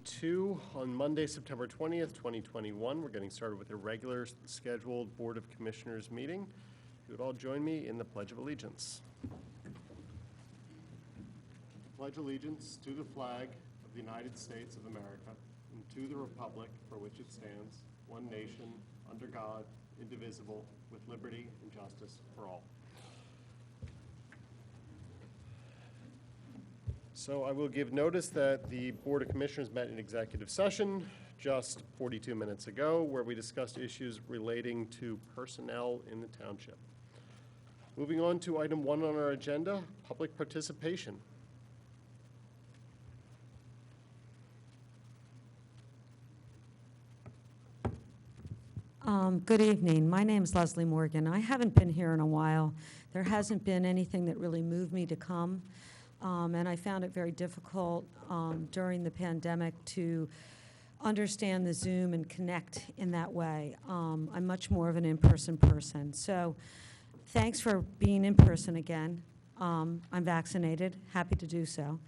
2 on Monday, September 20th, 2021. We're getting started with a regular scheduled Board of Commissioners meeting. If you would all join me in the Pledge of Allegiance. Pledge allegiance to the flag of the United States of America and to the republic for which it stands, one nation, under God, indivisible, with liberty and justice for all. So I will give notice that the Board of Commissioners met in executive session just 42 minutes ago, where we discussed issues relating to personnel in the township. Moving on to item 1 on our agenda, public participation. Good evening. My name is Leslie Morgan. I haven't been here in a while. There hasn't been anything that really moved me to come, and I found it very difficult during the pandemic to understand the Zoom and connect in that way. I'm much more of an in-person person. So thanks for being in person again. I'm vaccinated, happy to do so,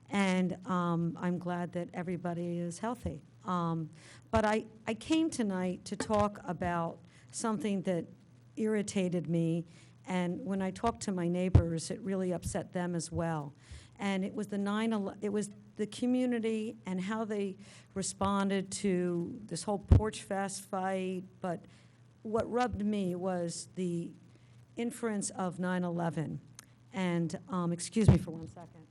and I'm glad that everybody is healthy. But I came tonight to talk about something that irritated me, and when I talked to my neighbors, it really upset them as well. And it was the community and how they responded to this whole Porch Fest fight. But what rubbed me was the inference of 9/11. And excuse me for 1 second.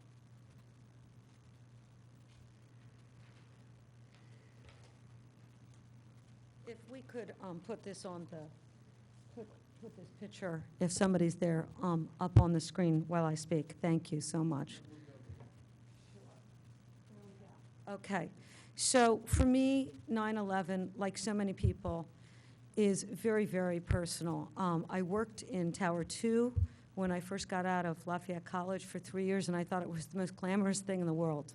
If we could put this on put this picture, if somebody's there, up on the screen while I speak. Thank you so much. Okay. So for me, 9/11, like so many people, is very, very personal. I worked in Tower 2 when I first got out of Lafayette College for 3 years, and I thought it was the most glamorous thing in the world,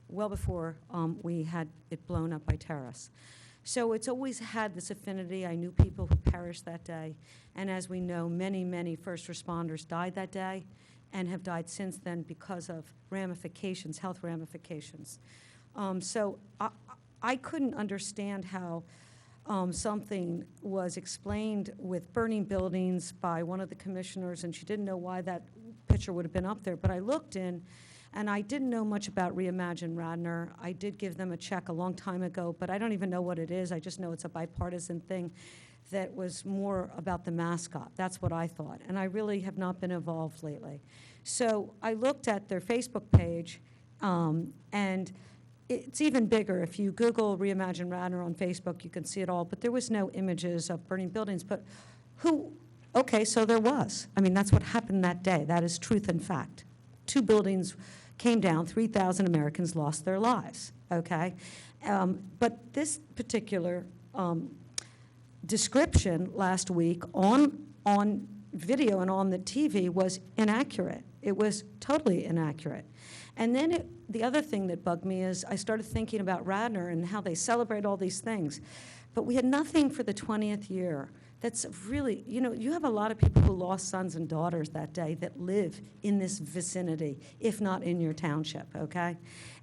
well before we had it blown up by terrorists. So it's always had this affinity. I knew people who perished that day. And as we know, many, many first responders died that day and have died since then because of ramifications, health ramifications. So I couldn't understand how something was explained with burning buildings by one of the commissioners, and she didn't know why that picture would have been up there. But I looked in, and I didn't know much about Reimagine Radnor. I did give them a check a long time ago, but I don't even know what it is. I just know it's a bipartisan thing that was more about the mascot. That's what I thought, and I really have not been involved lately. So I looked at their Facebook page, and it's even bigger. If you Google Reimagine Radnor on Facebook, you can see it all, but there was no images of burning buildings. But okay, so there was. I mean, that's what happened that day. That is truth and fact. 2 buildings came down, 3,000 Americans lost their lives, okay? But this particular description last week on video and on the TV was inaccurate. It was totally inaccurate. And then the other thing that bugged me is I started thinking about Radnor and how they celebrate all these things. But we had nothing for the 20th year. That's really, you have a lot of people who lost sons and daughters that day that live in this vicinity, if not in your township, okay?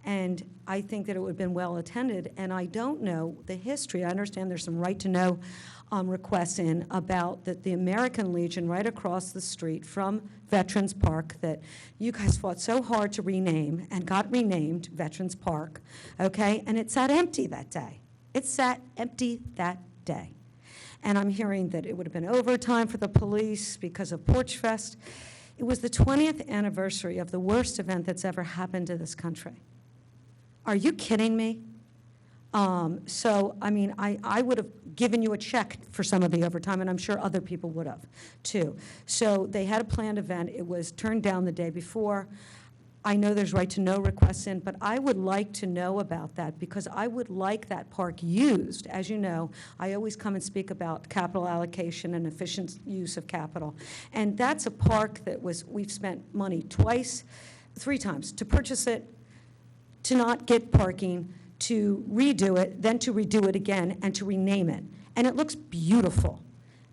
And I think that it would have been well attended, and I don't know the history. I understand there's some right-to-know requests in about the American Legion right across the street from Veterans Park that you guys fought so hard to rename and got renamed Veterans Park, okay? And it sat empty that day. It sat empty that day. And I'm hearing that it would have been overtime for the police because of Porch Fest. It was the 20th anniversary of the worst event that's ever happened to this country. Are you kidding me? So, I mean, I would have given you a check for some of the overtime, and I'm sure other people would have, too. So they had a planned event. It was turned down the day before. I know there's right-to-know requests in, but I would like to know about that because I would like that park used. As you know, I always come and speak about capital allocation and efficient use of capital. And that's a park that we've spent money 3 times to purchase it, to not get parking, to redo it, then to redo it again, and to rename it. And it looks beautiful.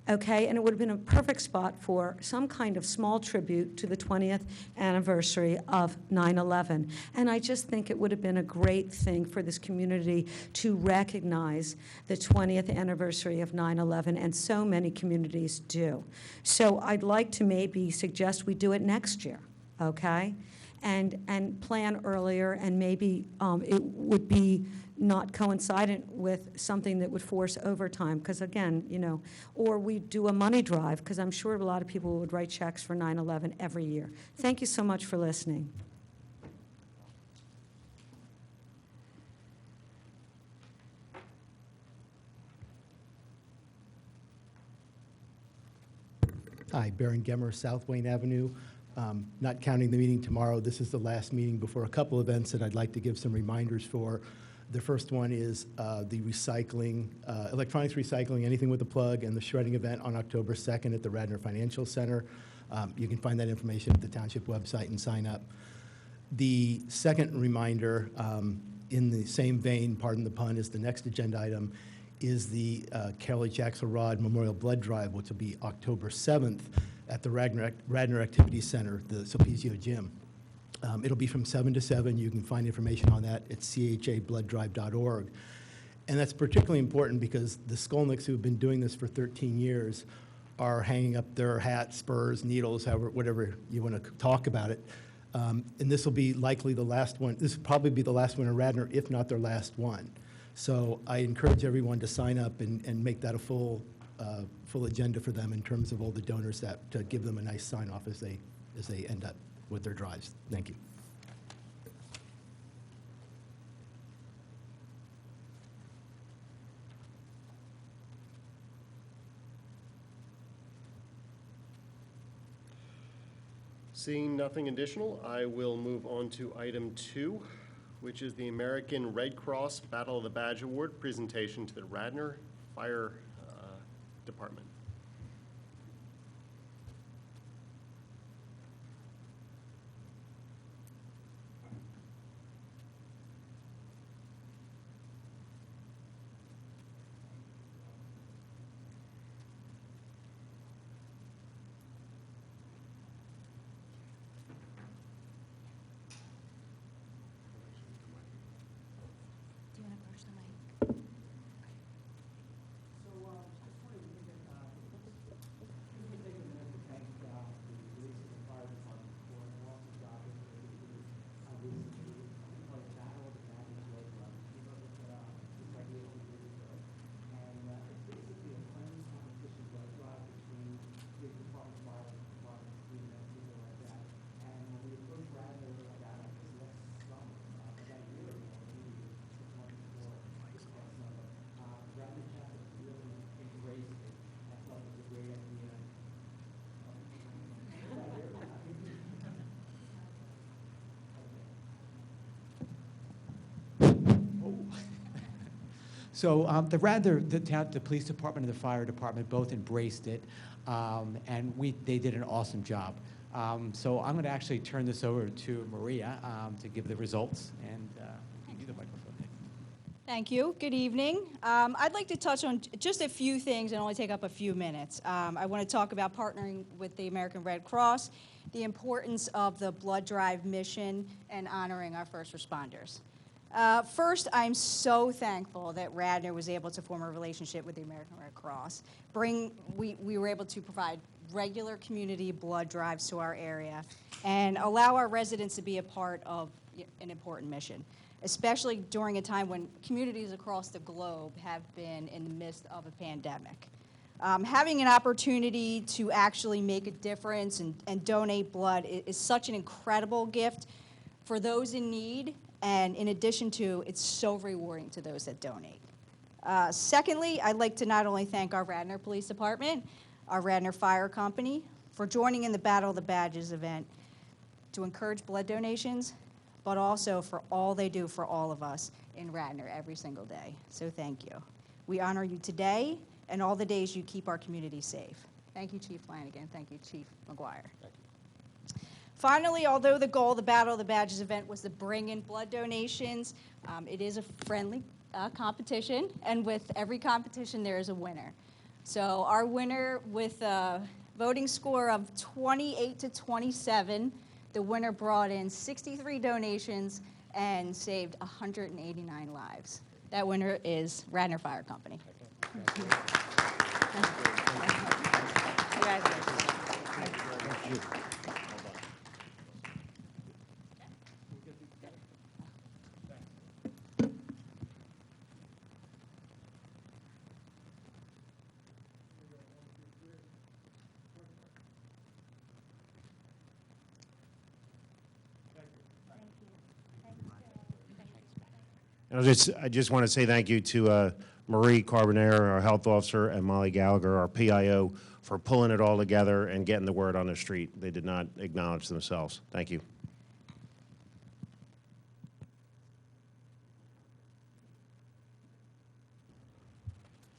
okay? And it would have been a perfect spot for some kind of small tribute to the 20th anniversary of 9/11. And I just think it would have been a great thing for this community to recognize the 20th anniversary of 9/11, and so many communities do. So I'd like to maybe suggest we do it next year, okay? And plan earlier, and maybe it would be not coincident with something that would force overtime, because again, you know, or we do a money drive, because I'm sure a lot of people would write checks for 9/11 every year. Thank you so much for listening. Hi, Baron Gemmer, South Wayne Avenue. Not counting the meeting tomorrow, this is the last meeting before a couple events that I'd like to give some reminders for. The first one is the recycling, electronics recycling, anything with a plug, and the shredding event on October 2nd at the Radnor Financial Center. You can find that information at the Township website and sign up. The second reminder, in the same vein, pardon the pun, is the next agenda item, is the Kelly Jackson-Rod Memorial Blood Drive, which will be October 7th at the Radnor Activity Center, the Sulpicio Gym. It'll be from 7 to 7. You can find information on that at chabloodDrive.org. And that's particularly important because the Skolnicks, who have been doing this for 13 years, are hanging up their hats, spurs, needles, however, whatever you want to talk about it. And this will be likely the last one. This will probably be the last one in Radnor, if not their last one. So I encourage everyone to sign up and make that a full agenda for them in terms of all the donors to give them a nice sign-off as they end up with their drives. Thank you. Seeing nothing additional, I will move on to item 2, which is the American Red Cross Battle of the Badge Award presentation to the Radnor Fire Department. So the police department and the fire department both embraced it, and they did an awesome job. So I'm going to actually turn this over to Maria to give the results, and you do the microphone. Thank you. Good evening. I'd like to touch on just a few things and only take up a few minutes. I want to talk about partnering with the American Red Cross, the importance of the blood drive mission, and honoring our first responders. First, I'm so thankful that Radnor was able to form a relationship with the American Red Cross. We were able to provide regular community blood drives to our area and allow our residents to be a part of an important mission, especially during a time when communities across the globe have been in the midst of a pandemic. Having an opportunity to actually make a difference and donate blood is such an incredible gift for those in need. And in addition to, it's so rewarding to those that donate. Secondly, I'd like to not only thank our Radnor Police Department, our Radnor Fire Company, for joining in the Battle of the Badges event to encourage blood donations, but also for all they do for all of us in Radnor every single day. So thank you. We honor you today and all the days you keep our community safe. Thank you, Chief Flanagan. Thank you, Chief McGuire. Thank you. Finally, although the goal of the Battle of the Badges event was to bring in blood donations, it is a friendly competition, and with every competition there is a winner. So our winner with a voting score of 28 to 27, the winner brought in 63 donations and saved 189 lives. That winner is Radnor Fire Company. Congratulations. I just want to say thank you to Marie Carbonero, our health officer, and Molly Gallagher, our PIO, for pulling it all together and getting the word on the street. They did not acknowledge themselves. Thank you.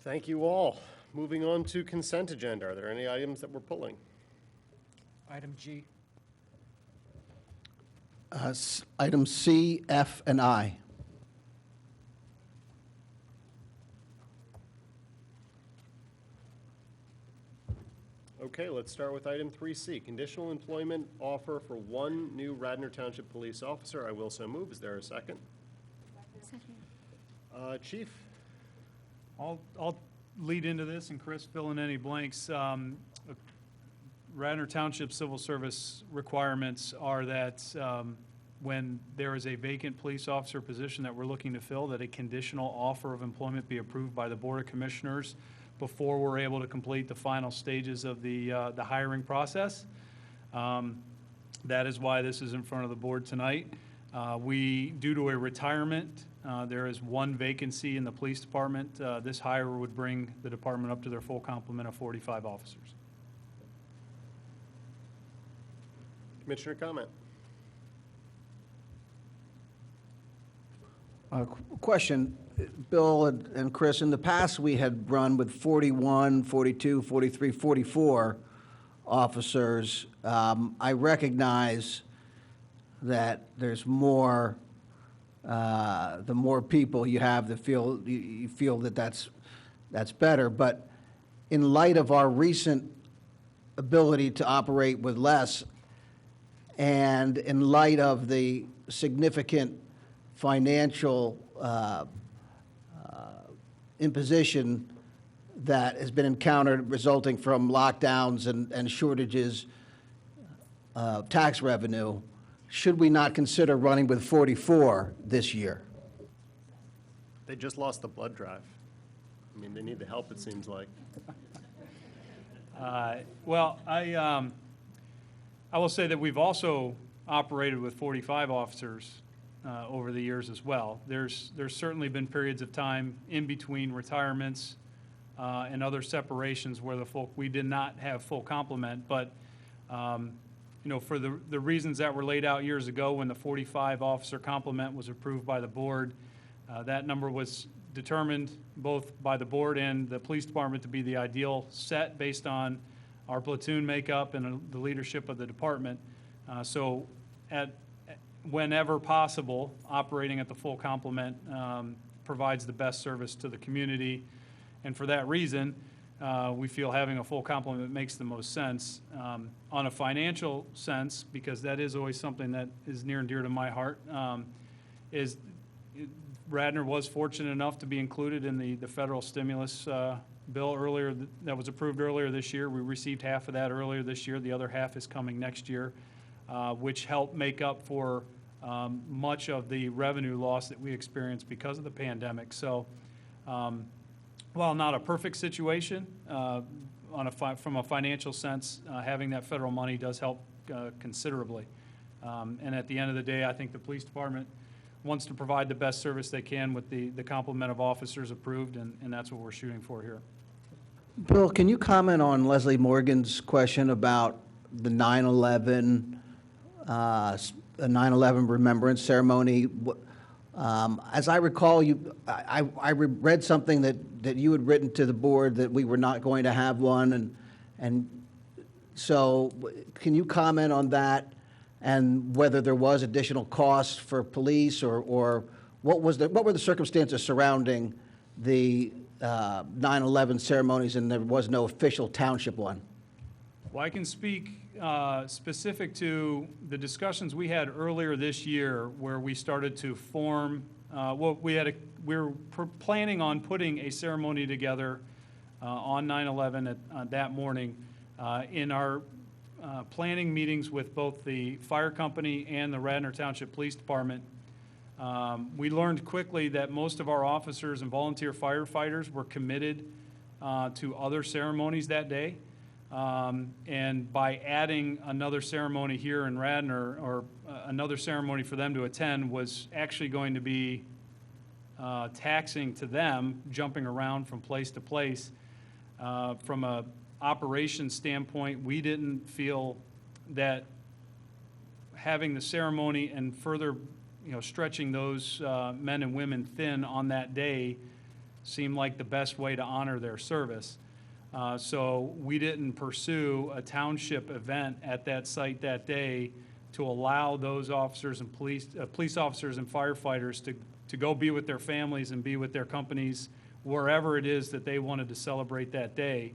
Thank you all. Moving on to consent agenda. Are there any items that we're pulling? Item G. Items C, F, and I. Okay, let's start with item 3C, conditional employment offer for one new Radnor Township police officer. I will so move. Is there a second? Second. Chief? I'll lead into this, and Chris, fill in any blanks. Radnor Township civil service requirements are that when there is a vacant police officer position that we're looking to fill, that a conditional offer of employment be approved by the Board of Commissioners before we're able to complete the final stages of the hiring process. That is why this is in front of the board tonight. Due to a retirement, there is one vacancy in the police department. This hire would bring the department up to their full complement of 45 officers. Commissioner comment? Question, Bill and Chris, in the past we had run with 41, 42, 43, 44 officers. I recognize that there's more, the more people you have that you feel that that's better, but in light of our recent ability to operate with less, and in light of the significant financial imposition that has been encountered resulting from lockdowns and shortages of tax revenue, should we not consider running with 44 this year? They just lost the blood drive. I mean, they need the help, it seems like. Well, I will say that we've also operated with 45 officers over the years as well. There's certainly been periods of time in between retirements and other separations where we did not have full complement, but you know, for the reasons that were laid out years ago when the 45 officer complement was approved by the board, that number was determined both by the board and the police department to be the ideal set based on our platoon makeup and the leadership of the department. So whenever possible, operating at the full complement provides the best service to the community. And for that reason, we feel having a full complement makes the most sense. On a financial sense, because that is always something that is near and dear to my heart, Radnor was fortunate enough to be included in the federal stimulus bill earlier that was approved earlier this year. We received half of that earlier this year. The other half is coming next year, which helped make up for much of the revenue loss that we experienced because of the pandemic. So while not a perfect situation, from a financial sense, having that federal money does help considerably. And at the end of the day, I think the police department wants to provide the best service they can with the complement of officers approved, and that's what we're shooting for here. Bill, can you comment on Leslie Morgan's question about the 9/11 remembrance ceremony? As I recall, I read something that you had written to the board that we were not going to have one, and so can you comment on that and whether there was additional costs for police or what were the circumstances surrounding the 9/11 ceremonies and there was no official township one? Well, I can speak specific to the discussions we had earlier this year where we started to form, we were planning on putting a ceremony together on 9/11 that morning. In our planning meetings with both the fire company and the Radnor Township Police Department, we learned quickly that most of our officers and volunteer firefighters were committed to other ceremonies that day. And by adding another ceremony here in Radnor, or another ceremony for them to attend, was actually going to be taxing to them, jumping around from place to place. From a operations standpoint, we didn't feel that having the ceremony and further, stretching those men and women thin on that day seemed like the best way to honor their service. So we didn't pursue a township event at that site that day to allow those officers and police officers and firefighters to go be with their families and be with their companies wherever it is that they wanted to celebrate that day.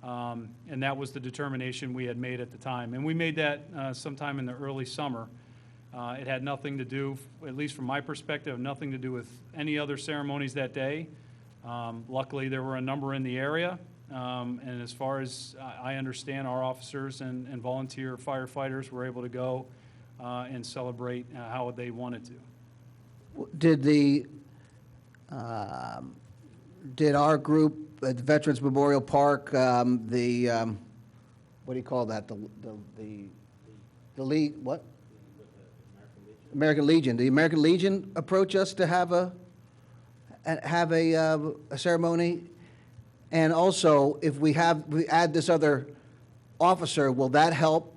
And that was the determination we had made at the time. And we made that sometime in the early summer. It had nothing to do, at least from my perspective, nothing to do with any other ceremonies that day. Luckily, there were a number in the area. And as far as I understand, our officers and volunteer firefighters were able to go and celebrate how they wanted to. Did our group at the Veterans Memorial Park, what do you call that? The League, what? American Legion. The American Legion approach us to have a ceremony? And also, if we add this other officer, will that help?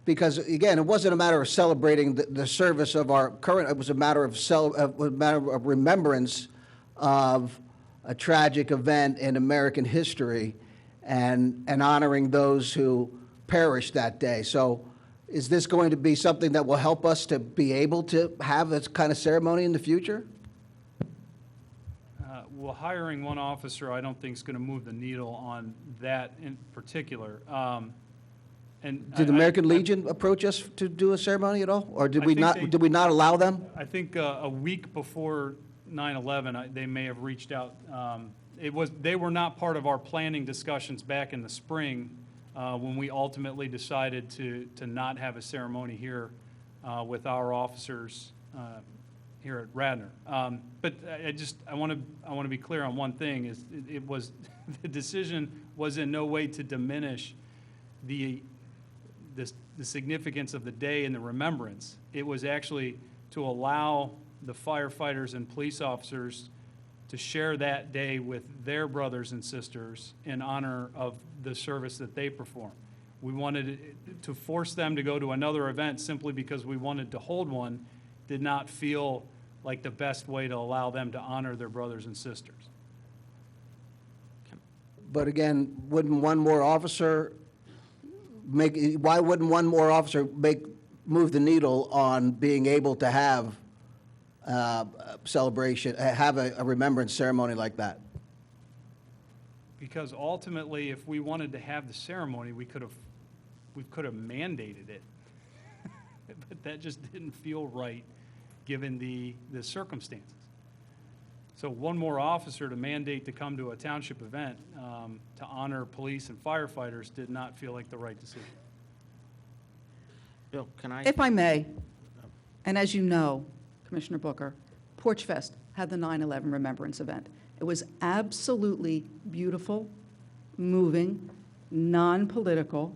Because again, it wasn't a matter of celebrating the service of our current. It was a matter of remembrance of a tragic event in American history, and honoring those who perished that day. So, is this going to be something that will help us to be able to have this kind of ceremony in the future? Well, hiring one officer, I don't think is going to move the needle on that in particular. Did the American Legion approach us to do a ceremony at all, or did we not? Did we not allow them? I think a week before 9/11, they may have reached out. They were not part of our planning discussions back in the spring when we ultimately decided to not have a ceremony here with our officers here at Radnor. But I want to be clear on one thing: is it was the decision was in no way to diminish the significance of the day and the remembrance. It was actually to allow the firefighters and police officers to share that day with their brothers and sisters in honor of the service that they perform. We wanted to force them to go to another event simply because we wanted to hold one did not feel like the best way to allow them to honor their brothers and sisters. But again, wouldn't one more officer why wouldn't one more officer move the needle on being able to have a celebration, have a remembrance ceremony like that? Because ultimately, if we wanted to have the ceremony, we could have mandated it. But that just didn't feel right given the circumstances. So one more officer to mandate to come to a township event to honor police and firefighters did not feel like the right decision. Bill, can I? If I may, and as you know, Commissioner Booker, Porch Fest had the 9/11 Remembrance event. It was absolutely beautiful, moving, non-political,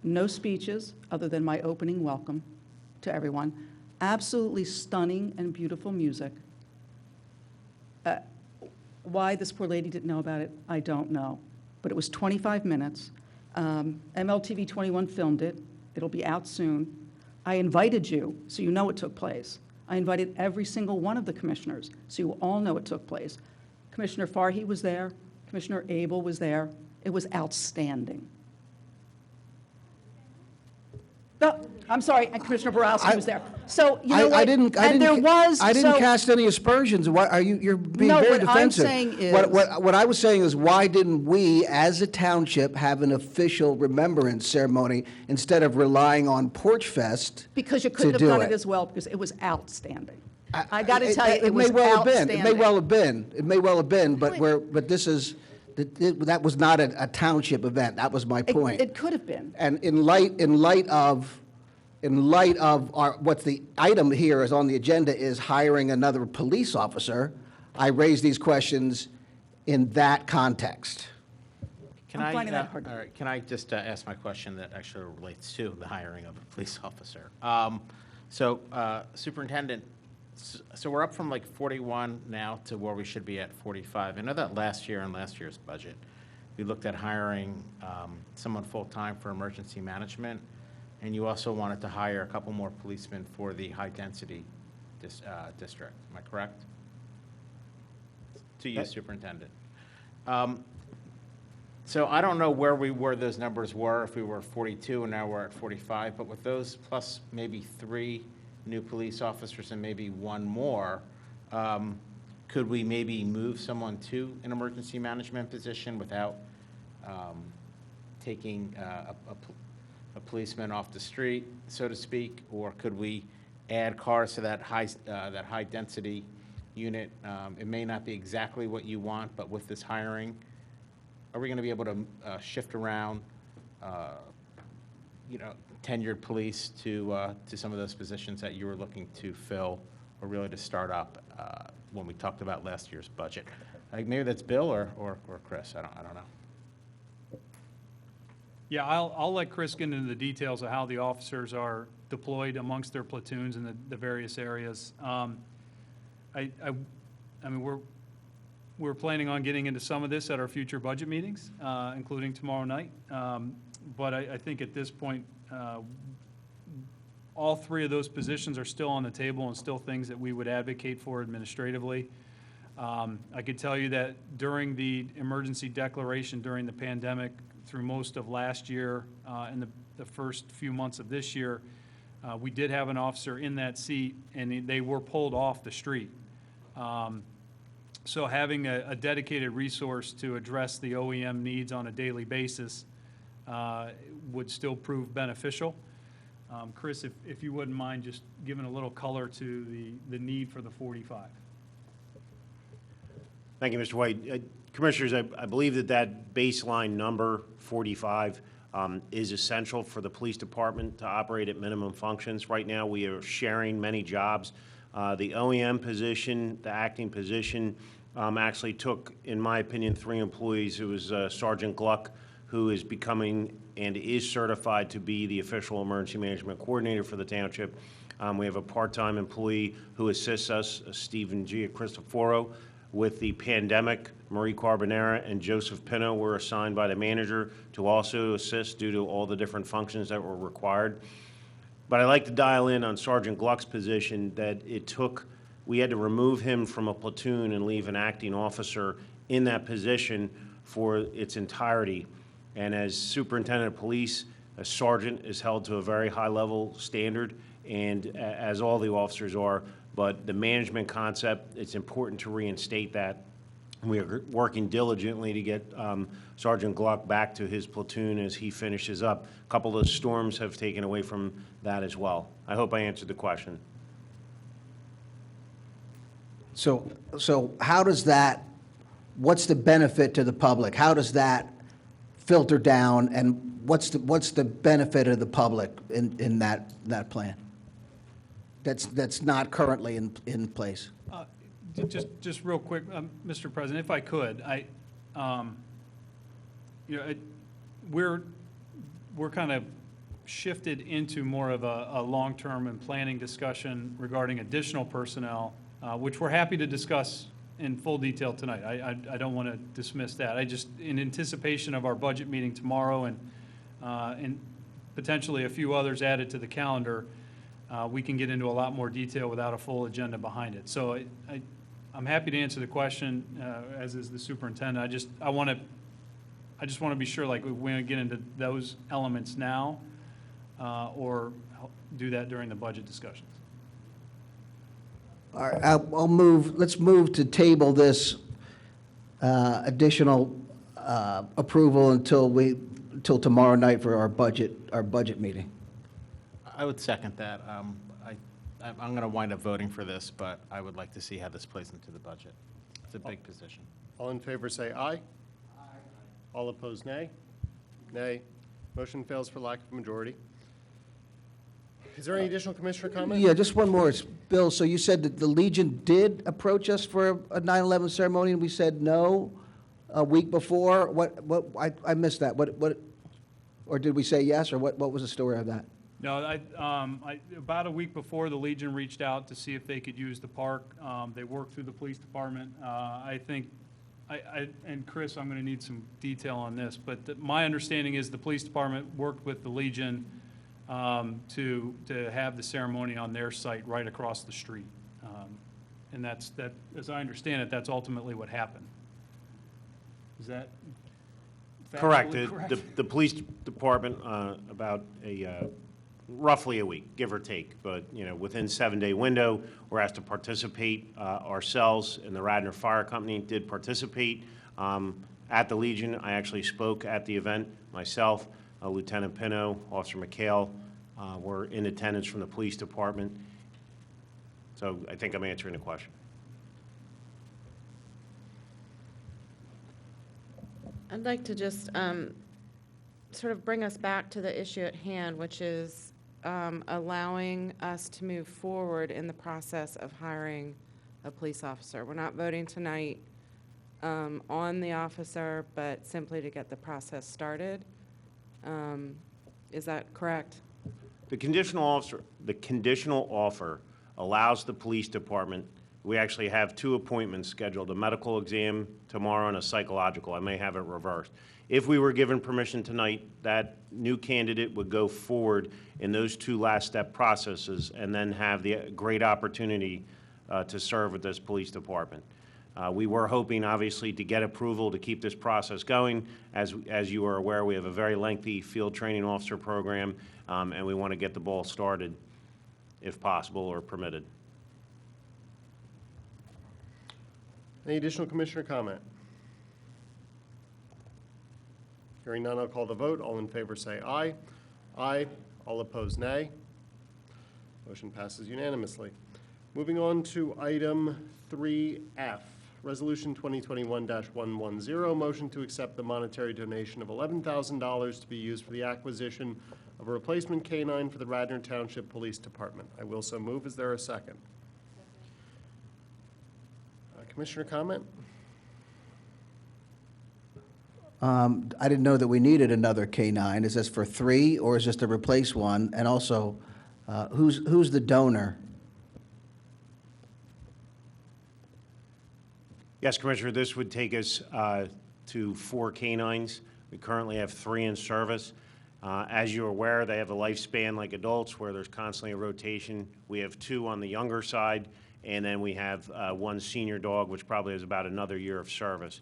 no speeches other than my opening welcome to everyone, absolutely stunning and beautiful music. Why this poor lady didn't know about it, I don't know. But it was 25 minutes. MLTV 21 filmed it. It'll be out soon. I invited you, so you know it took place. I invited every single one of the commissioners, so you all know it took place. Commissioner Farhi was there. Commissioner Abel was there. It was outstanding. I'm sorry, and Commissioner Borowski was there. So, you know what? I didn't cast any aspersions. Why are you, you're being No, very what I'm defensive. saying is- What I was saying is, why didn't we, as a township, have an official remembrance ceremony instead of relying on Porch Fest Because you to couldn't have do done it as well, because it was outstanding. I got to tell you, it was may well have been. outstanding. It may well have been. It may well have been, but this is, that was not a township event. That was my point. It could have been. And in light of our, what's the item here is on the agenda is hiring another police officer, I raise these questions in that context. I'm finding that hard to- All right, can I just ask my question that actually relates to the hiring of a police officer? Superintendent, so we're up from like 41 now to where we should be at 45. I know that last year in last year's budget, we looked at hiring someone full-time for emergency management, and you also wanted to hire a couple more policemen for the high-density district. Am I correct? To you, Superintendent. So I don't know where those numbers were, if we were 42 and now we're at 45, but with those plus maybe 3 new police officers and maybe 1 more, could we maybe move someone to an emergency management position without taking a policeman off the street, so to speak? Or could we add cars to that high density unit? It may not be exactly what you want, but with this hiring, are we going to be able to shift around, tenured police to some of those positions that you were looking to fill, or really to start up when we talked about last year's budget? Maybe that's Bill or Chris. I don't know. Yeah, I'll let Chris get into the details of how the officers are deployed amongst their platoons in the various areas. I mean, we're planning on getting into some of this at our future budget meetings, including tomorrow night. But I think at this point, all 3 of those positions are still on the table and still things that we would advocate for administratively. I could tell you that during the emergency declaration during the pandemic, through most of last year and the first few months of this year, we did have an officer in that seat, and they were pulled off the street. So having a dedicated resource to address the OEM needs on a daily basis would still prove beneficial. Chris, if you wouldn't mind just giving a little color to the need for the 45. Thank you, Mr. White. Commissioners, I believe that baseline number, 45, is essential for the police department to operate at minimum functions. Right now, we are sharing many jobs. The OEM position, the acting position, actually took, in my opinion, 3 employees. It was Sergeant Gluck, who is becoming and is certified to be the official emergency management coordinator for the township. We have a part-time employee who assists us, Stephen Cristoforo. With the pandemic, Marie Carbonera and Joseph Pino were assigned by the manager to also assist due to all the different functions that were required. But I'd like to dial in on Sergeant Gluck's position that we had to remove him from a platoon and leave an acting officer in that position for its entirety. And as superintendent of police, a sergeant is held to a very high level standard, and as all the officers are. But the management concept, it's important to reinstate that. We are working diligently to get Sergeant Gluck back to his platoon as he finishes up. A couple of storms have taken away from that as well. I hope I answered the question. So how does that, what's the benefit to the public? How does that filter down, and what's the benefit of the public in that plan that's not currently in place? Just real quick, Mr. President, if I could, we're kind of shifted into more of a long-term and planning discussion regarding additional personnel, which we're happy to discuss in full detail tonight. I don't want to dismiss that. I just, in anticipation of our budget meeting tomorrow and potentially a few others added to the calendar, we can get into a lot more detail without a full agenda behind it. So I'm happy to answer the question, as is the superintendent. I just want to be sure, like, we don't get into those elements now. or do that during the budget discussions. All right, let's move to table this additional approval until tomorrow night for our budget meeting. I would second that. I'm going to wind up voting for this, but I would like to see how this plays into the budget. It's a big position. All in favor say aye. Aye. All opposed, nay. Nay. Motion fails for lack of majority. Is there any additional commissioner comment? Yeah, just one more. Bill, so you said that the Legion did approach us for a 9/11 ceremony, and we said no a week before? I missed that. Or did we say yes, or what was the story of that? No, about a week before, the Legion reached out to see if they could use the park. They worked through the police department. I think, and Chris, I'm going to need some detail on this, but my understanding is the police department worked with the Legion to have the ceremony on their site right across the street. And that, as I understand it, that's ultimately what happened. Is that Correct. factually correct? The police department, about roughly a week, give or take, but, within 7-day window, we're asked to participate ourselves, and the Radnor Fire Company did participate at the Legion. I actually spoke at the event myself. Lieutenant Pino, Officer McHale were in attendance from the police department. So I think I'm answering the question. I'd like to just sort of bring us back to the issue at hand, which is allowing us to move forward in the process of hiring a police officer. We're not voting tonight on the officer, but simply to get the process started. Is that correct? The conditional offer allows the police department, we actually have 2 appointments scheduled, a medical exam tomorrow and a psychological. I may have it reversed. If we were given permission tonight, that new candidate would go forward in those 2 last step processes and then have the great opportunity to serve with this police department. We were hoping, obviously, to get approval to keep this process going. As you are aware, we have a very lengthy field training officer program, and we want to get the ball started, if possible or permitted. Any additional commissioner comment? Hearing none, I'll call the vote. All in favor say aye. Aye. All opposed, nay. Motion passes unanimously. Moving on to item 3F. Resolution 2021-110, motion to accept the monetary donation of $11,000 to be used for the acquisition of a replacement canine for the Radnor Township Police Department. I will so move. Is there a second? Commissioner comment? I didn't know that we needed another K-9. Is this for 3, or is this to replace one? And also, who's the donor? Yes, Commissioner, this would take us to 4 canines. We currently have 3 in service. As you're aware, they have a lifespan like adults where there's constantly a rotation. We have 2 on the younger side, and then we have 1 senior dog, which probably has about another year of service.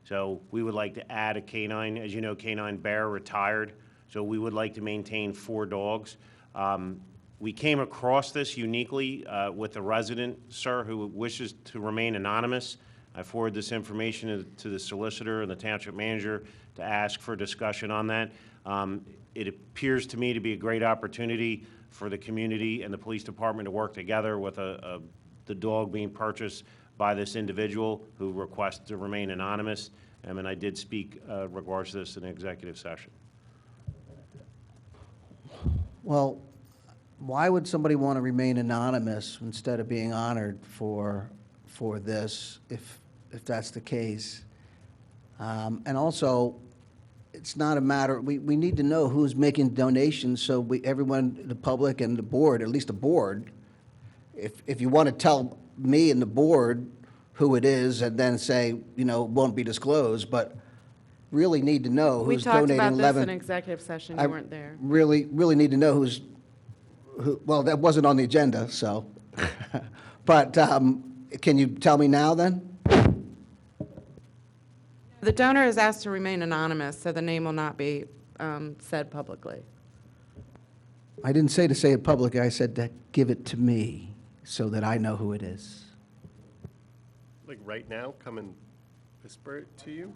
So we would like to add a canine. As you know, Canine Bear retired, so we would like to maintain 4 dogs. We came across this uniquely with a resident, sir, who wishes to remain anonymous. I forwarded this information to the solicitor and the township manager to ask for discussion on that. It appears to me to be a great opportunity for the community and the police department to work together with the dog being purchased by this individual who requests to remain anonymous. And I did speak regards to this in executive session. Well, why would somebody want to remain anonymous instead of being honored for this, if that's the case? And also, it's not a matter, we need to know who's making donations, so everyone, the public and the board, at least the board, if you want to tell me and the board who it is and then say, won't be disclosed, but really need to know We who's talked donating about 11. this in executive session. I You weren't there. really need to know who, well, that wasn't on the agenda, so. But can you tell me now then? The donor is asked to remain anonymous, so the name will not be said publicly. I didn't say to say it publicly, I said to give it to me so that I know who it is. Like right now, come and whisper it to you?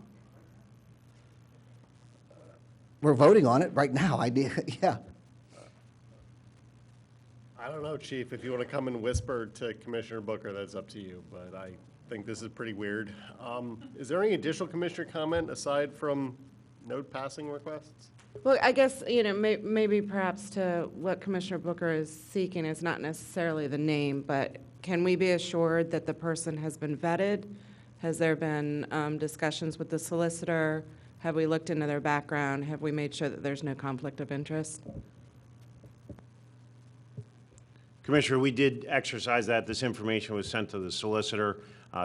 We're voting on it right now, yeah. I don't know, Chief, if you want to come and whisper to Commissioner Booker, that's up to you, but I think this is pretty weird. Is there any additional commissioner comment aside from note passing requests? Well, I guess, maybe perhaps to what Commissioner Booker is seeking is not necessarily the name, but can we be assured that the person has been vetted? Has there been discussions with the solicitor? Have we looked into their background? Have we made sure that there's no conflict of interest? Commissioner, we did exercise that. This information was sent to the solicitor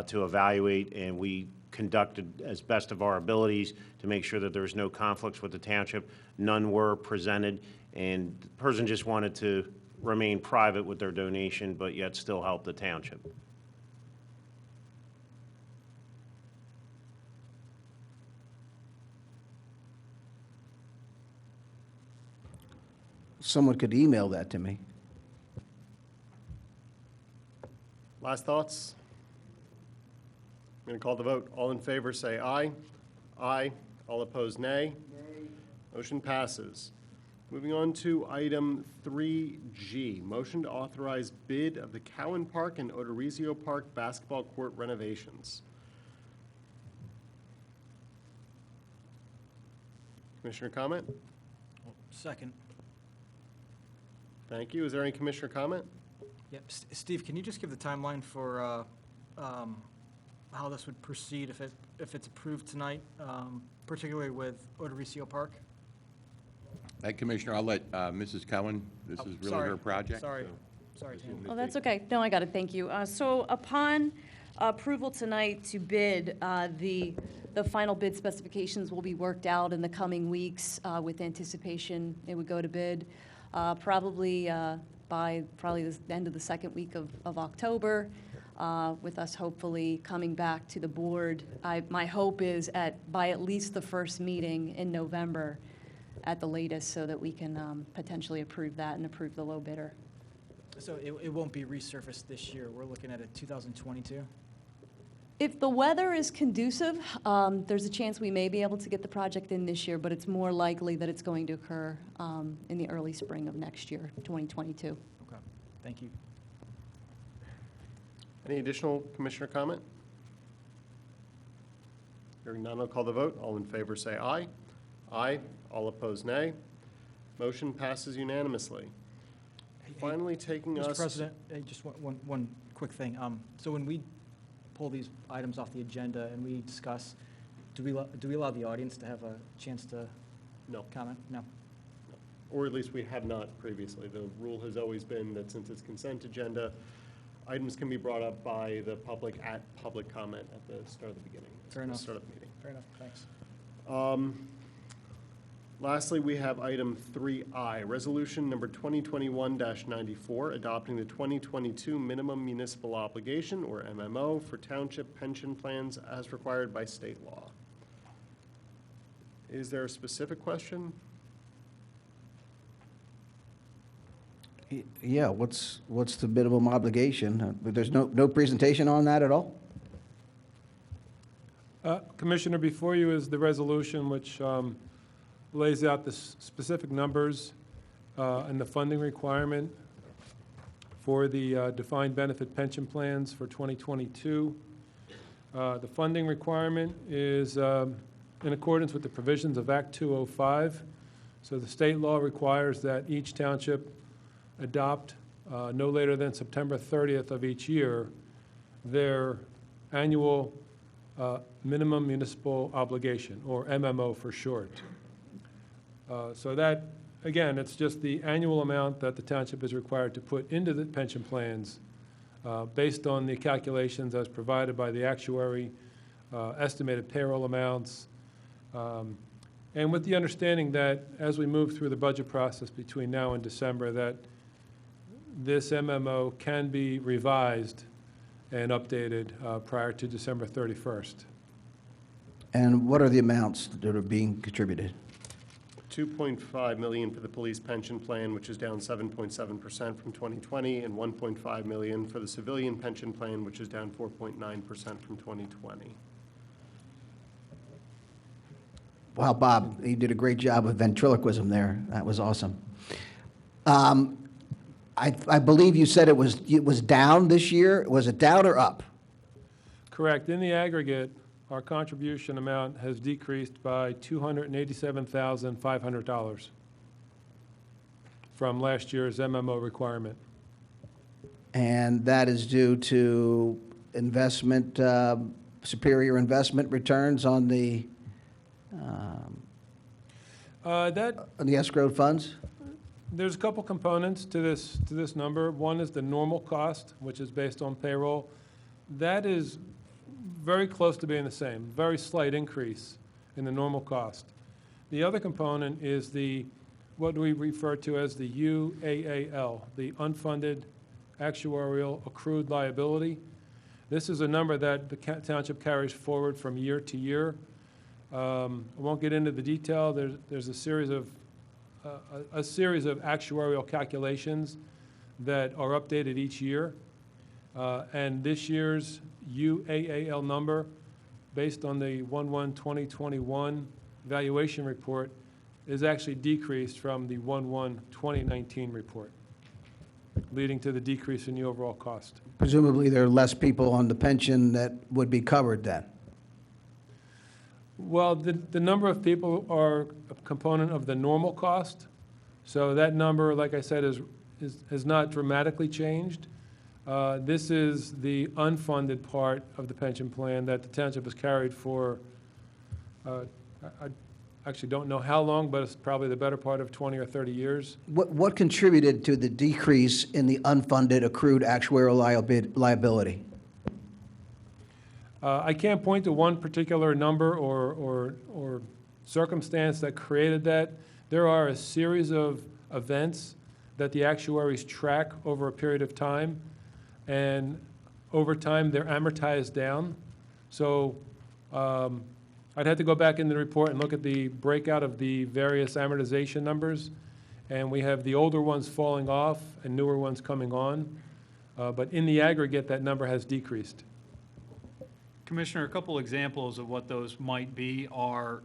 to evaluate, and we conducted as best of our abilities to make sure that there was no conflicts with the township. None were presented, and the person just wanted to remain private with their donation, but yet still help the township. Someone could email that to me. Last thoughts? I'm going to call the vote. All in favor, say aye. Aye. All opposed, nay. Motion passes. Moving on to item 3G, motion to authorize bid of the Cowan Park and Odorizio Park basketball court renovations. Commissioner comment? Second. Thank you. Is there any commissioner comment? Yep. Steve, can you just give the timeline for how this would proceed if it's approved tonight, particularly with Odorizio Park? Commissioner, I'll let Mrs. Cohen, this is really her project. Sorry, so- sorry, Tammy. Oh, that's okay. No, I got it. Thank you. So upon approval tonight to bid, the final bid specifications will be worked out in the coming weeks with anticipation it would go to bid probably by the end of the second week of October, with us hopefully coming back to the board. My hope is by at least the first meeting in November at the latest, so that we can potentially approve that and approve the low bidder. So it won't be resurfaced this year. We're looking at a 2022? If the weather is conducive, there's a chance we may be able to get the project in this year, but it's more likely that it's going to occur in the early spring of next year, 2022. Okay, thank you. Any additional commissioner comment? Hearing none, I'll call the vote. All in favor say aye. Aye. All opposed, nay. Motion passes unanimously. Finally taking Mr. us... President, just one quick thing. So when we pull these items off the agenda and we discuss, do we allow the audience to have a chance to No. comment? No. Or at least we have not previously. The rule has always been that since it's consent agenda, items can be brought up by the public at public comment at the start of the beginning. Fair enough. Start of the meeting. Fair enough, thanks. Lastly, we have item 3I, resolution number 2021-94, adopting the 2022 minimum municipal obligation, or MMO, for township pension plans as required by state law. Is there a specific question? Yeah, what's the minimum obligation? There's no presentation on that at all? Commissioner, before you is the resolution which lays out the specific numbers and the funding requirement for the defined benefit pension plans for 2022. The funding requirement is in accordance with the provisions of Act 205. So the state law requires that each township adopt no later than September 30th of each year their annual minimum municipal obligation, or MMO for short. So that, again, it's just the annual amount that the township is required to put into the pension plans based on the calculations as provided by the actuary, estimated payroll amounts, and with the understanding that as we move through the budget process between now and December, that this MMO can be revised and updated prior to December 31st. And what are the amounts that are being contributed? $2.5 million for the police pension plan, which is down 7.7% from 2020, and $1.5 million for the civilian pension plan, which is down 4.9% from 2020. Wow, Bob, you did a great job with ventriloquism there. That was awesome. I believe you said it was down this year. Was it down or up? Correct. In the aggregate, our contribution amount has decreased by $287,500 from last year's MMO requirement. And that is due to investment, superior investment returns on the escrowed funds? There's a couple components to this number. One is the normal cost, which is based on payroll. That is very close to being the same, very slight increase in the normal cost. The other component is what we refer to as the UAAL, the unfunded actuarial accrued liability. This is a number that the township carries forward from year to year. I won't get into the detail. There's a series of actuarial calculations that are updated each year. And this year's UAAL number, based on the 1/1/2021 valuation report, is actually decreased from the 1/1/2019 report, leading to the decrease in the overall cost. Presumably, there are less people on the pension that would be covered then. Well, the number of people are a component of the normal cost. So that number, like I said, has not dramatically changed. This is the unfunded part of the pension plan that the township has carried for, I actually don't know how long, but it's probably the better part of 20 or 30 years. What contributed to the decrease in the unfunded accrued actuarial liability? I can't point to one particular number or circumstance that created that. There are a series of events that the actuaries track over a period of time, and over time they're amortized down. So I'd have to go back in the report and look at the breakout of the various amortization numbers, and we have the older ones falling off and newer ones coming on. But in the aggregate, that number has decreased. Commissioner, a couple examples of what those might be are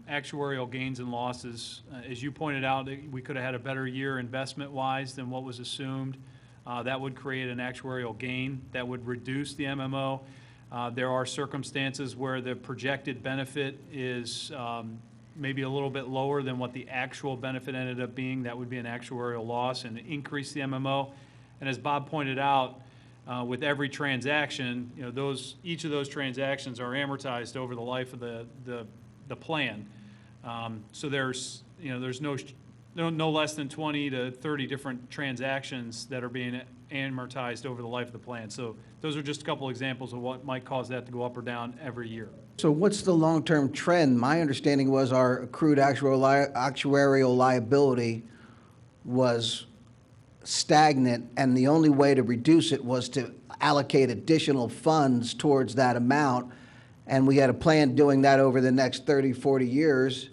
actuarial gains and losses. As you pointed out, we could have had a better year investment-wise than what was assumed. That would create an actuarial gain that would reduce the MMO. There are circumstances where the projected benefit is maybe a little bit lower than what the actual benefit ended up being. That would be an actuarial loss and increase the MMO. And as Bob pointed out, with every transaction, each of those transactions are amortized over the life of the plan. So there's no less than 20 to 30 different transactions that are being amortized over the life of the plan. So those are just a couple examples of what might cause that to go up or down every year. So what's the long-term trend? My understanding was our accrued actuarial liability was stagnant, and the only way to reduce it was to allocate additional funds towards that amount, and we had a plan doing that over the next 30, 40 years.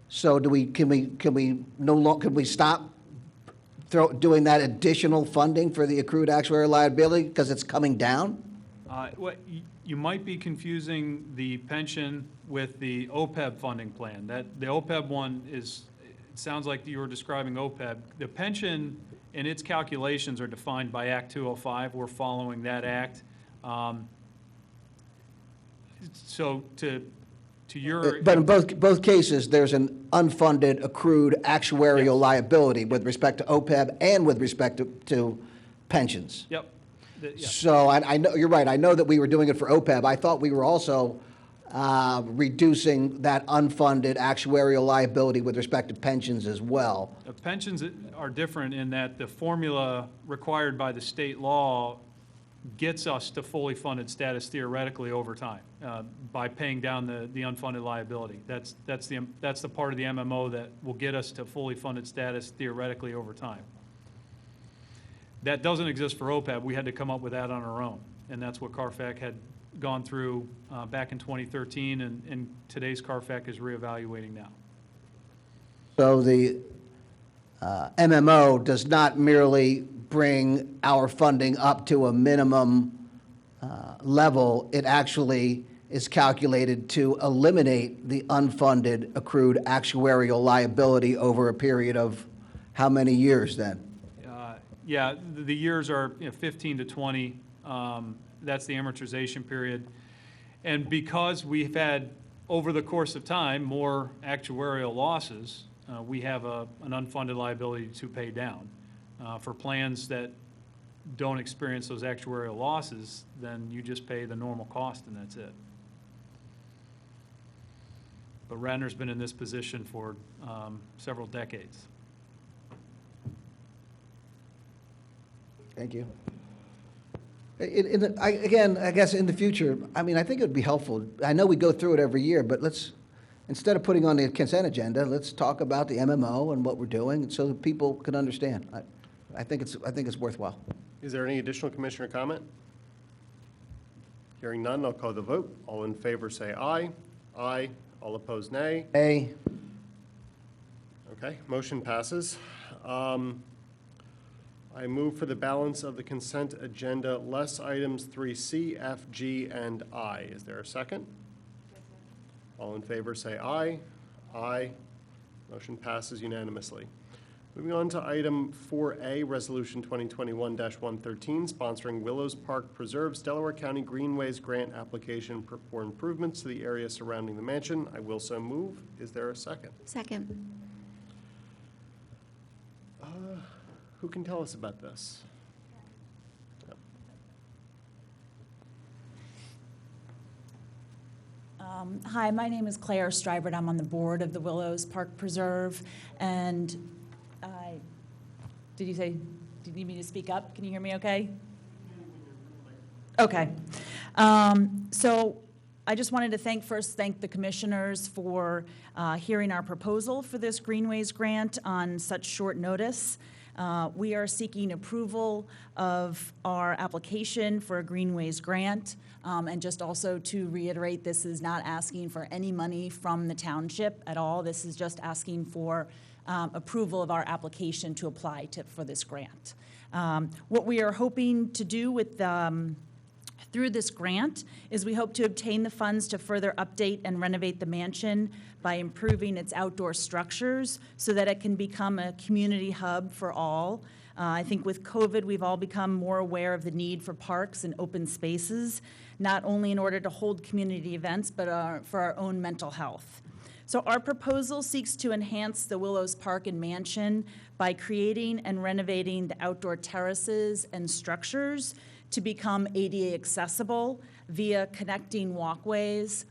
So can we stop doing that additional funding for the accrued actuarial liability because it's coming down? You might be confusing the pension with the OPEB funding plan. The OPEB one it sounds like you were describing OPEB. The pension and its calculations are defined by Act 205. We're following that act. So to your... But in both cases, there's an unfunded accrued actuarial liability with respect to OPEB and with respect to pensions. Yep. So I know, you're right, I know that we were doing it for OPEB. I thought we were also reducing that unfunded actuarial liability with respect to pensions as well. Pensions are different in that the formula required by the state law gets us to fully funded status theoretically over time by paying down the unfunded liability. That's the part of the MMO that will get us to fully funded status theoretically over time. That doesn't exist for OPEB. We had to come up with that on our own, and that's what CARFAC had gone through back in 2013, and today's CARFAC is reevaluating now. So the MMO does not merely bring our funding up to a minimum level, it actually is calculated to eliminate the unfunded accrued actuarial liability over a period of how many years then? Yeah, the years are 15 to 20. That's the amortization period. And because we've had, over the course of time, more actuarial losses, we have an unfunded liability to pay down. For plans that don't experience those actuarial losses, then you just pay the normal cost and that's it. But Radnor's been in this position for several decades. Thank you. Again, I guess in the future, I mean, I think it would be helpful. I know we go through it every year, but let's, instead of putting on the consent agenda, let's talk about the MMO and what we're doing so that people can understand. I think it's worthwhile. Is there any additional commissioner comment? Hearing none, I'll call the vote. All in favor say aye. Aye. All opposed, nay. A. Okay, motion passes. I move for the balance of the consent agenda, less items 3C, F, G, and I. Is there a second? All in favor say aye. Aye. Motion passes unanimously. Moving on to item 4A, Resolution 2021-113, sponsoring Willows Park Preserves Delaware County Greenways Grant Application for improvements to the area surrounding the mansion. I will so move. Is there a second? Second. Who can tell us about this? Hi, my name is Claire Stribert. I'm on the board of the Willows Park Preserve, and did you need me to speak up? Can you hear me okay? Okay. So I just wanted to thank the commissioners for hearing our proposal for this Greenways grant on such short notice. We are seeking approval of our application for a Greenways grant. And just also to reiterate, this is not asking for any money from the township at all. This is just asking for approval of our application to apply for this grant. What we are hoping to do with through this grant is we hope to obtain the funds to further update and renovate the mansion by improving its outdoor structures so that it can become a community hub for all. I think with COVID, we've all become more aware of the need for parks and open spaces, not only in order to hold community events, but for our own mental health. So our proposal seeks to enhance the Willows Park and Mansion by creating and renovating the outdoor terraces and structures to become ADA accessible via connecting walkways,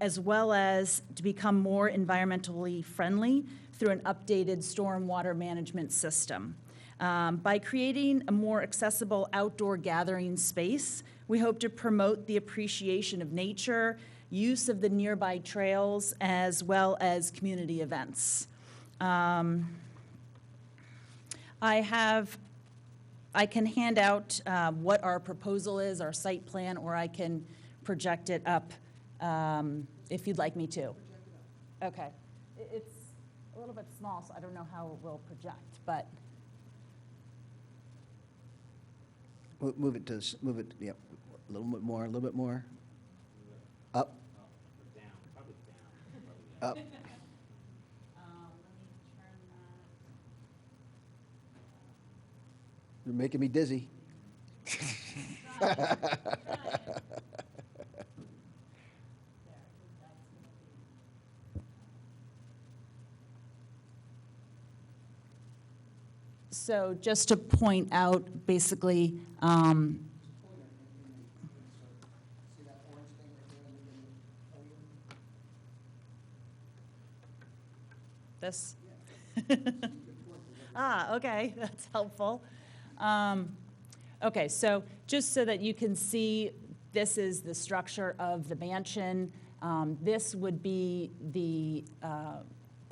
as well as to become more environmentally friendly through an updated stormwater management system. By creating a more accessible outdoor gathering space, we hope to promote the appreciation of nature, use of the nearby trails, as well as community events. I can hand out what our proposal is, our site plan, or I can project it up if you'd like me to. Okay. It's a little bit small, so I don't know how it will project, but. Move it, yep, a little bit more. Up. Up. You're making me dizzy. So just to point out, basically, this? Okay, that's helpful. Okay, so just so that you can see, this is the structure of the mansion. This would be the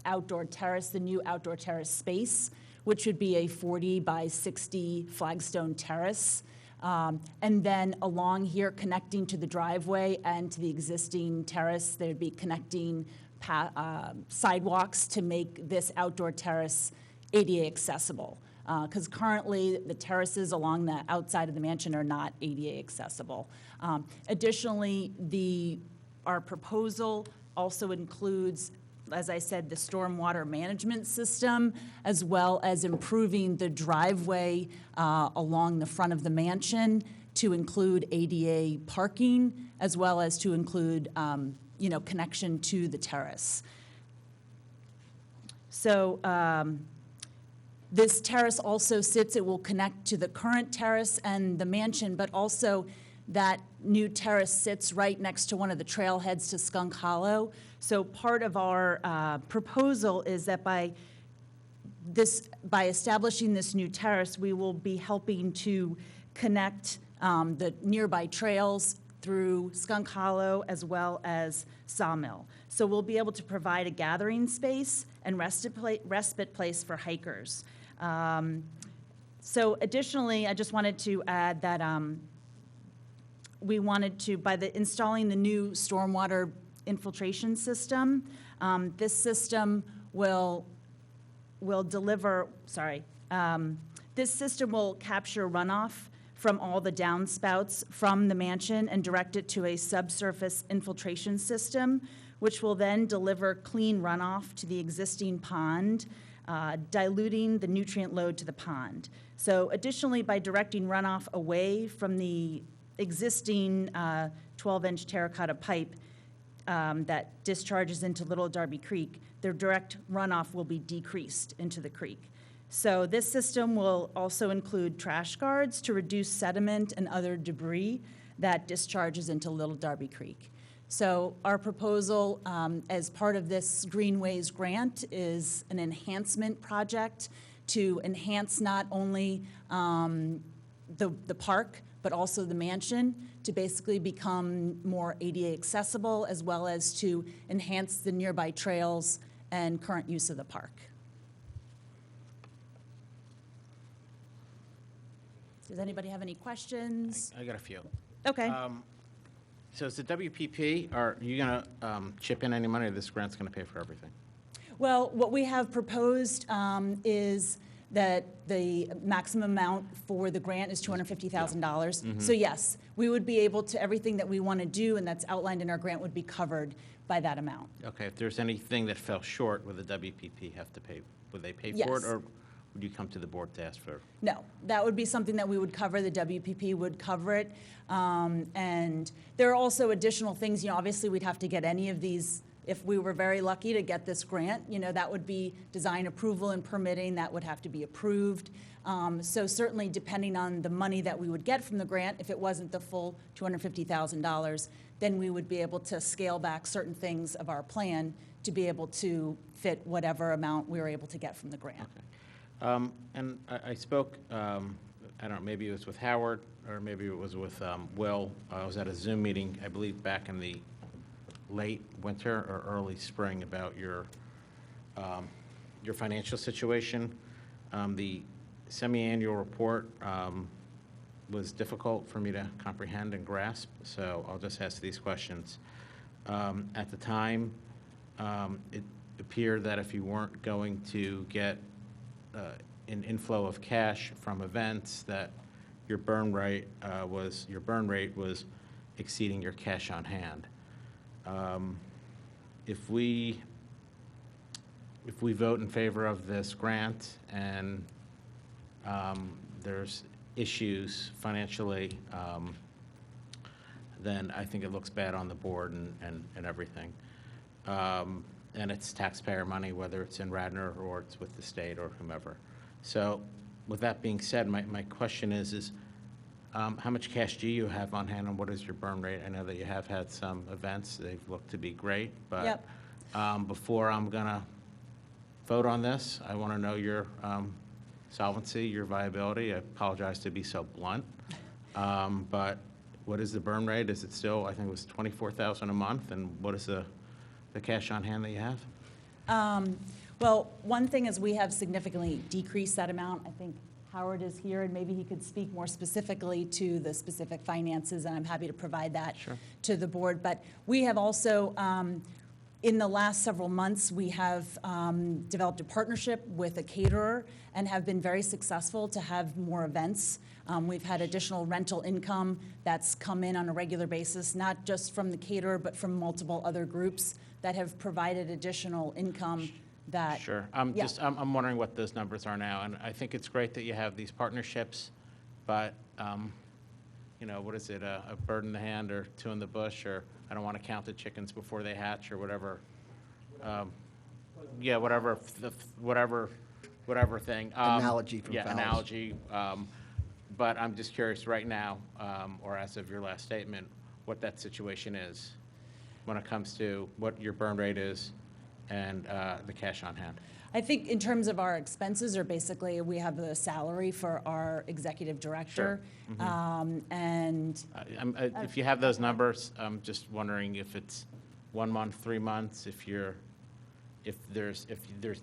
outdoor terrace, the new outdoor terrace space, which would be a 40 by 60 flagstone terrace. And then along here, connecting to the driveway and to the existing terrace, there'd be connecting sidewalks to make this outdoor terrace ADA accessible. Because currently, the terraces along the outside of the mansion are not ADA accessible. Additionally, our proposal also includes, as I said, the stormwater management system, as well as improving the driveway along the front of the mansion to include ADA parking, as well as to include, connection to the terrace. So this terrace also it will connect to the current terrace and the mansion, but also that new terrace sits right next to one of the trailheads to Skunk Hollow. So part of our proposal is that by establishing this new terrace, we will be helping to connect the nearby trails through Skunk Hollow as well as Sawmill. So we'll be able to provide a gathering space and respite place for hikers. So additionally, I just wanted to add that we wanted to, by installing the new stormwater infiltration system, this system will deliver, this system will capture runoff from all the downspouts from the mansion and direct it to a subsurface infiltration system, which will then deliver clean runoff to the existing pond, diluting the nutrient load to the pond. So additionally, by directing runoff away from the existing 12-inch terracotta pipe that discharges into Little Darby Creek, their direct runoff will be decreased into the creek. So this system will also include trash guards to reduce sediment and other debris that discharges into Little Darby Creek. So our proposal as part of this Greenways grant is an enhancement project to enhance not only the park, but also the mansion to basically become more ADA accessible, as well as to enhance the nearby trails and current use of the park. Does anybody have any questions? I got a few. Okay. So is the WPP, are you going to chip in any money, or this grant's going to pay for everything? Well, what we have proposed is that the maximum amount for the grant is $250,000. So yes, we would be able to, everything that we want to do and that's outlined in our grant would be covered by that amount. Okay, if there's anything that fell short, would the WPP have to pay, would they pay for Yes. it, or would you come to the board to ask for? No, that would be something that we would cover, the WPP would cover it. And there are also additional things, obviously we'd have to get any of these, if we were very lucky to get this grant, that would be design approval and permitting, that would have to be approved. So certainly depending on the money that we would get from the grant, if it wasn't the full $250,000, then we would be able to scale back certain things of our plan to be able to fit whatever amount we were able to get from the grant. Okay. And I spoke, I don't know, maybe it was with Howard, or maybe it was with Will. I was at a Zoom meeting, I believe, back in the late winter or early spring about your financial situation. The semi-annual report was difficult for me to comprehend and grasp, so I'll just ask these questions. At the time, it appeared that if you weren't going to get an inflow of cash from events, that your burn rate was exceeding your cash on hand. If we vote in favor of this grant and there's issues financially, then I think it looks bad on the board and everything. And it's taxpayer money, whether it's in Radnor or it's with the state or whomever. So with that being said, my question is how much cash do you have on hand, and what is your burn rate? I know that you have had some events. They've looked to be great, but Yep. Before I'm going to vote on this, I want to know your solvency, your viability. I apologize to be so blunt, but what is the burn rate? Is it still, I think it was $24,000 a month, and what is the cash on hand that you have? Well, one thing is we have significantly decreased that amount. I think Howard is here, and maybe he could speak more specifically to the specific finances, and I'm happy to provide that to the board. But we have also, in the last several months, we have developed a partnership with a caterer and have been very successful to have more events. We've had additional rental income that's come in on a regular basis, not just from the caterer, but from multiple other groups that have provided additional income that. Sure. Yeah. I'm wondering what those numbers are now, and I think it's great that you have these partnerships, but, you know, what is it, a bird in the hand or two in the bush, or I don't want to count the chickens before they hatch, or whatever. Yeah, whatever thing. Analogy from Yeah, Fowler's. analogy. But I'm just curious right now, or as of your last statement, what that situation is when it comes to what your burn rate is and the cash on hand. I think in terms of our expenses, or basically, we have the salary for our executive director. Sure. Mhm. And If you have those numbers, I'm just wondering if it's 1 month, 3 months, if there's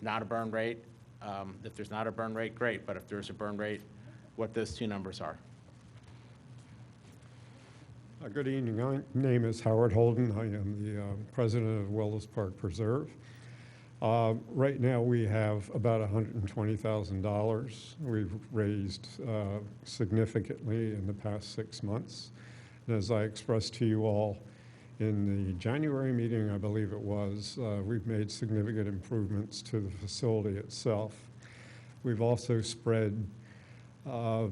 not a burn rate, if there's not a burn rate, great, but if there's a burn rate, what those two numbers are. Good evening. My name is Howard Holden. I am the president of Willows Park Preserve. Right now, we have about $120,000. We've raised significantly in the past 6 months. And as I expressed to you all in the January meeting, I believe it was, we've made significant improvements to the facility itself. We've also spread our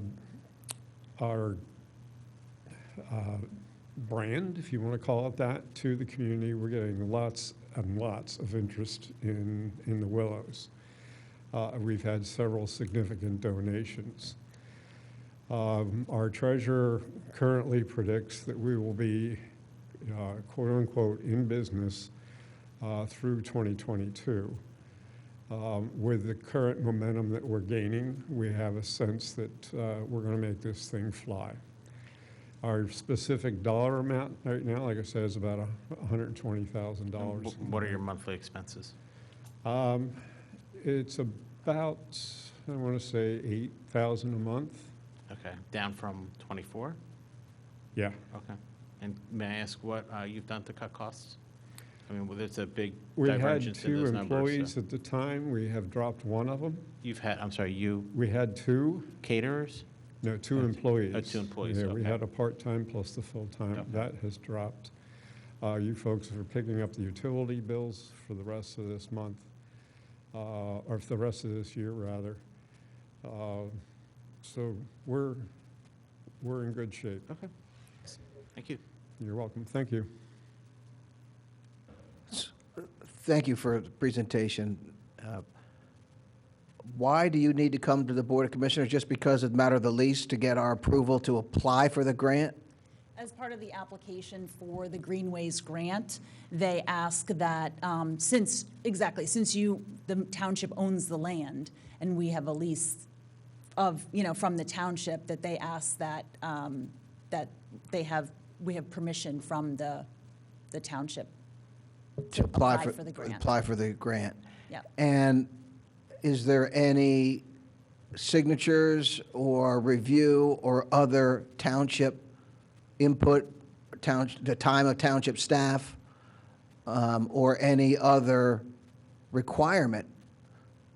brand, if you want to call it that, to the community. We're getting lots and lots of interest in the Willows. We've had several significant donations. Our treasurer currently predicts that we will be, quote unquote, in business through 2022. With the current momentum that we're gaining, we have a sense that we're going to make this thing fly. Our specific dollar amount right now, like I said, is about $120,000. What are your monthly expenses? It's about, I want to say, $8,000 a month. Okay, down from 24? Yeah. Okay. And may I ask what you've done to cut costs? I mean, well, there's a big We had divergence in 2 those numbers. employees at the time. We have dropped one of them. You've had, I'm sorry, you We had 2. caterers? No, 2 employees. 2 employees, Yeah, we okay. had a part-time plus the full-time. Okay. That has dropped. You folks are picking up the utility bills for the rest of this month, or for the rest of this year, rather. So we're in good shape. Okay. Thank you. You're welcome. Thank you. Thank you for the presentation. Why do you need to come to the Board of Commissioners? Just because of the matter of the lease to get our approval to apply for the grant? as part of the application for the Greenways grant, they ask that, since the township owns the land, and we have a lease of, from the township, that they ask that, we have permission from the township to apply for the grant. Apply for the grant. Yeah. And is there any signatures or review or other township input, the time of township staff, or any other requirement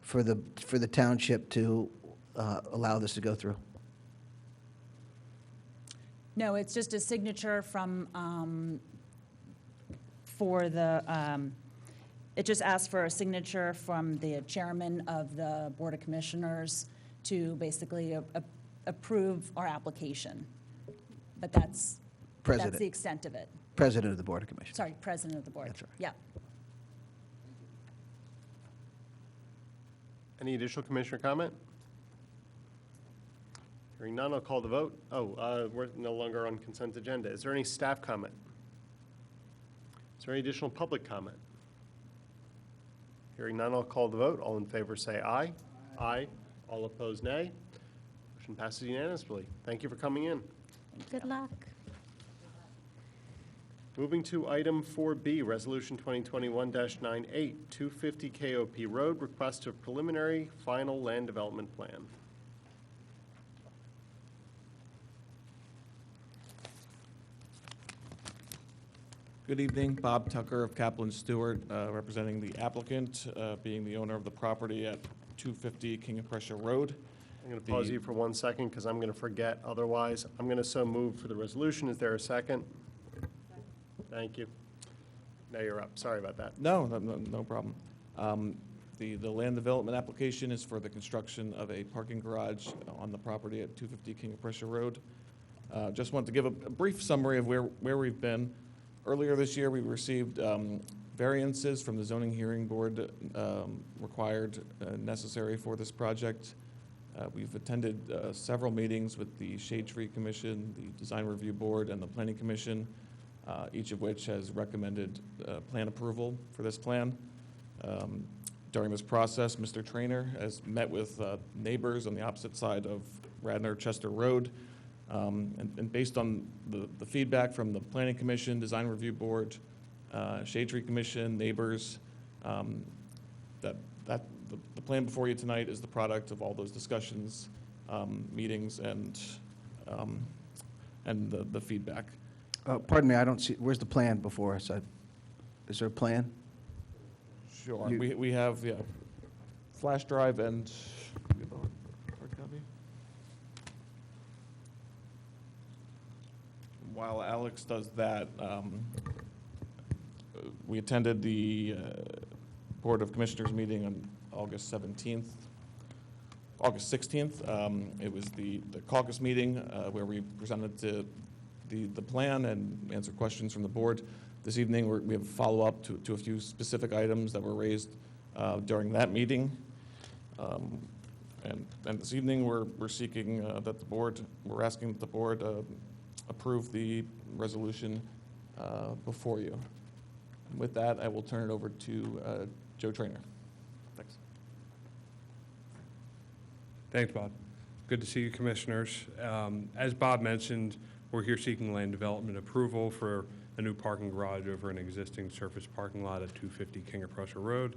for the township to allow this to go through? No, it's just a signature from, it just asks for a signature from the chairman of the Board of Commissioners to basically approve our application. But that's the extent of it. President of the Board of Commissioners. Sorry, President of the Board. That's right. Yeah. Any additional commissioner comment? Hearing none, I'll call the vote. We're no longer on consent agenda. Is there any staff comment? Is there any additional public comment? Hearing none, I'll call the vote. All in favor say aye. Aye. All opposed, nay. Motion passes unanimously. Thank you for coming in. Good luck. Moving to item 4B, Resolution 2021-98, 250 KOP Road, request of preliminary final land development plan. Good evening, Bob Tucker of Kaplan Stewart, representing the applicant, being the owner of the property at 250 King of Prussia Road. I'm going to pause you for 1 second because I'm going to forget otherwise. I'm going to so move for the resolution. Is there a second? Thank you. Now you're up. Sorry about that. No problem. The land development application is for the construction of a parking garage on the property at 250 King of Prussia Road. Just want to give a brief summary of where we've been. Earlier this year, we received variances from the zoning hearing board required necessary for this project. We've attended several meetings with the Shade Tree Commission, the Design Review Board, and the Planning Commission, each of which has recommended plan approval for this plan. During this process, Mr. Trainer has met with neighbors on the opposite side of Radnor Chester Road. And based on the feedback from the Planning Commission, Design Review Board, Shade Tree Commission, neighbors, the plan before you tonight is the product of all those discussions, meetings, and the feedback. Pardon me, I don't see, where's the plan before us? Is there a plan? Sure. We have flash drive and hard copy. While Alex does that, we attended the Board of Commissioners meeting on August 16th. It was the caucus meeting where we presented the plan and answered questions from the board. This evening, we have a follow-up to a few specific items that were raised during that meeting. And this evening, we're seeking we're asking that the board approve the resolution before you. And with that, I will turn it over to Joe Trainer. Thanks. Thanks, Bob. Good to see you, Commissioners. As Bob mentioned, we're here seeking land development approval for a new parking garage over an existing surface parking lot at 250 King of Prussia Road.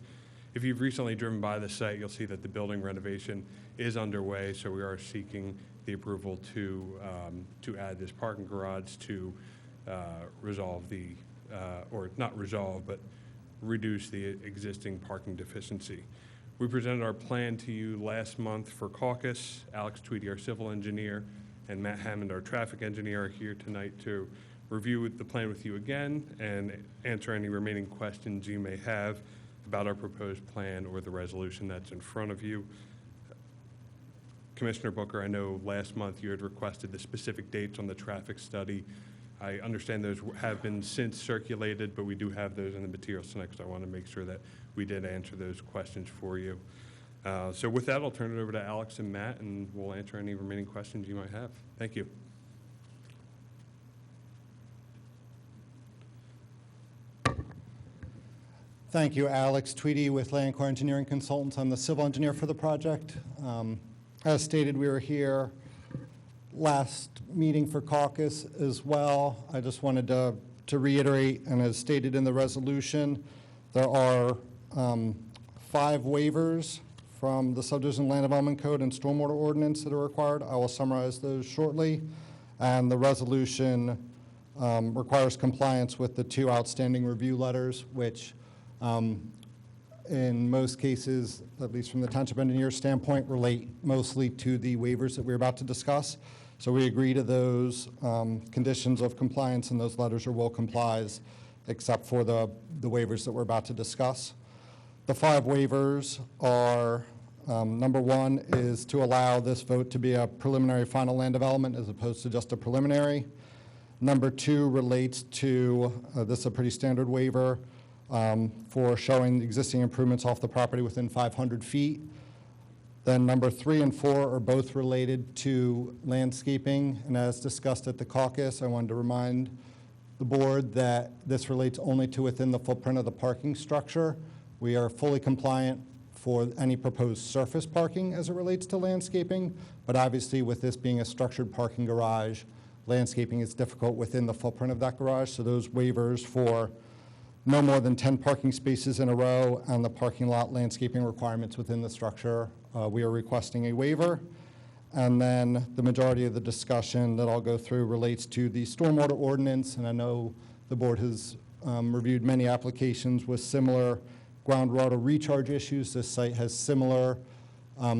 If you've recently driven by the site, you'll see that the building renovation is underway, so we are seeking the approval to add this parking garage to resolve the, or not resolve, but reduce the existing parking deficiency. We presented our plan to you last month for caucus. Alex Tweedy, our civil engineer, and Matt Hammond, our traffic engineer, are here tonight to review the plan with you again and answer any remaining questions you may have about our proposed plan or the resolution that's in front of you. Commissioner Booker, I know last month you had requested the specific dates on the traffic study. I understand those have been since circulated, but we do have those in the materials tonight because I want to make sure that we did answer those questions for you. So with that, I'll turn it over to Alex and Matt, and we'll answer any remaining questions you might have. Thank you. Thank you, Alex Tweedy with Land Corps Engineering Consultants. I'm the civil engineer for the project. As stated, we were here last meeting for caucus as well. I just wanted to reiterate, and as stated in the resolution, there are 5 waivers from the Subdivision Land Development Code and Stormwater Ordinance that are required. I will summarize those shortly. And the resolution requires compliance with the 2 outstanding review letters, which in most cases, at least from the township engineer's standpoint, relate mostly to the waivers that we're about to discuss. So we agree to those conditions of compliance, and those letters will comply, except for the waivers that we're about to discuss. The 5 waivers are, number 1 is to allow this vote to be a preliminary final land development as opposed to just a preliminary. Number 2 relates to, this is a pretty standard waiver, for showing the existing improvements off the property within 500 feet. Then number 3 and 4 are both related to landscaping, and as discussed at the caucus, I wanted to remind the board that this relates only to within the footprint of the parking structure. We are fully compliant for any proposed surface parking as it relates to landscaping, but obviously with this being a structured parking garage, landscaping is difficult within the footprint of that garage, so those waivers for no more than 10 parking spaces in a row and the parking lot landscaping requirements within the structure, we are requesting a waiver. And then the majority of the discussion that I'll go through relates to the stormwater ordinance, and I know the board has reviewed many applications with similar groundwater recharge issues. This site has similar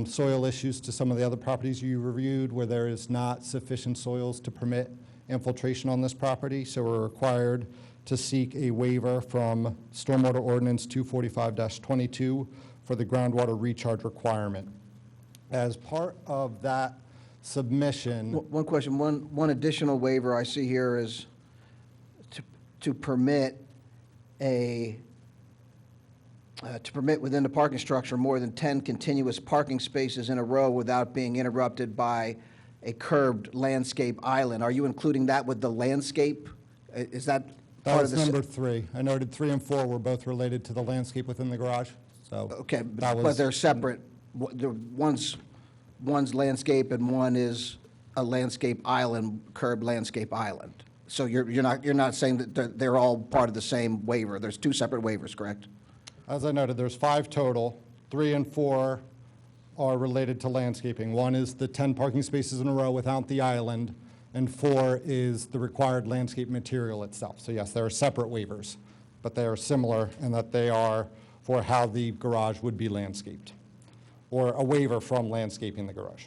soil issues to some of the other properties you reviewed where there is not sufficient soils to permit infiltration on this property. So we're required to seek a waiver from Stormwater Ordinance 245-22 for the groundwater recharge requirement. As part of that submission. One question, one additional waiver I see here is to permit within the parking structure more than 10 continuous parking spaces in a row without being interrupted by a curbed landscape island. Are you including that with the landscape? Is that That part was of the... number 3. I noted 3 and 4 were both related to the landscape within the garage. So Okay, that but was, they're separate. One's landscape and one is a landscape island, curbed landscape island. So you're not saying that they're all part of the same waiver. There's 2 separate waivers, correct? as I noted, there's 5 total. 3 and 4 are related to landscaping. 1 is the 10 parking spaces in a row without the island, and 4 is the required landscape material itself. So yes, there are separate waivers, but they are similar in that they are for how the garage would be landscaped, or a waiver from landscaping the garage.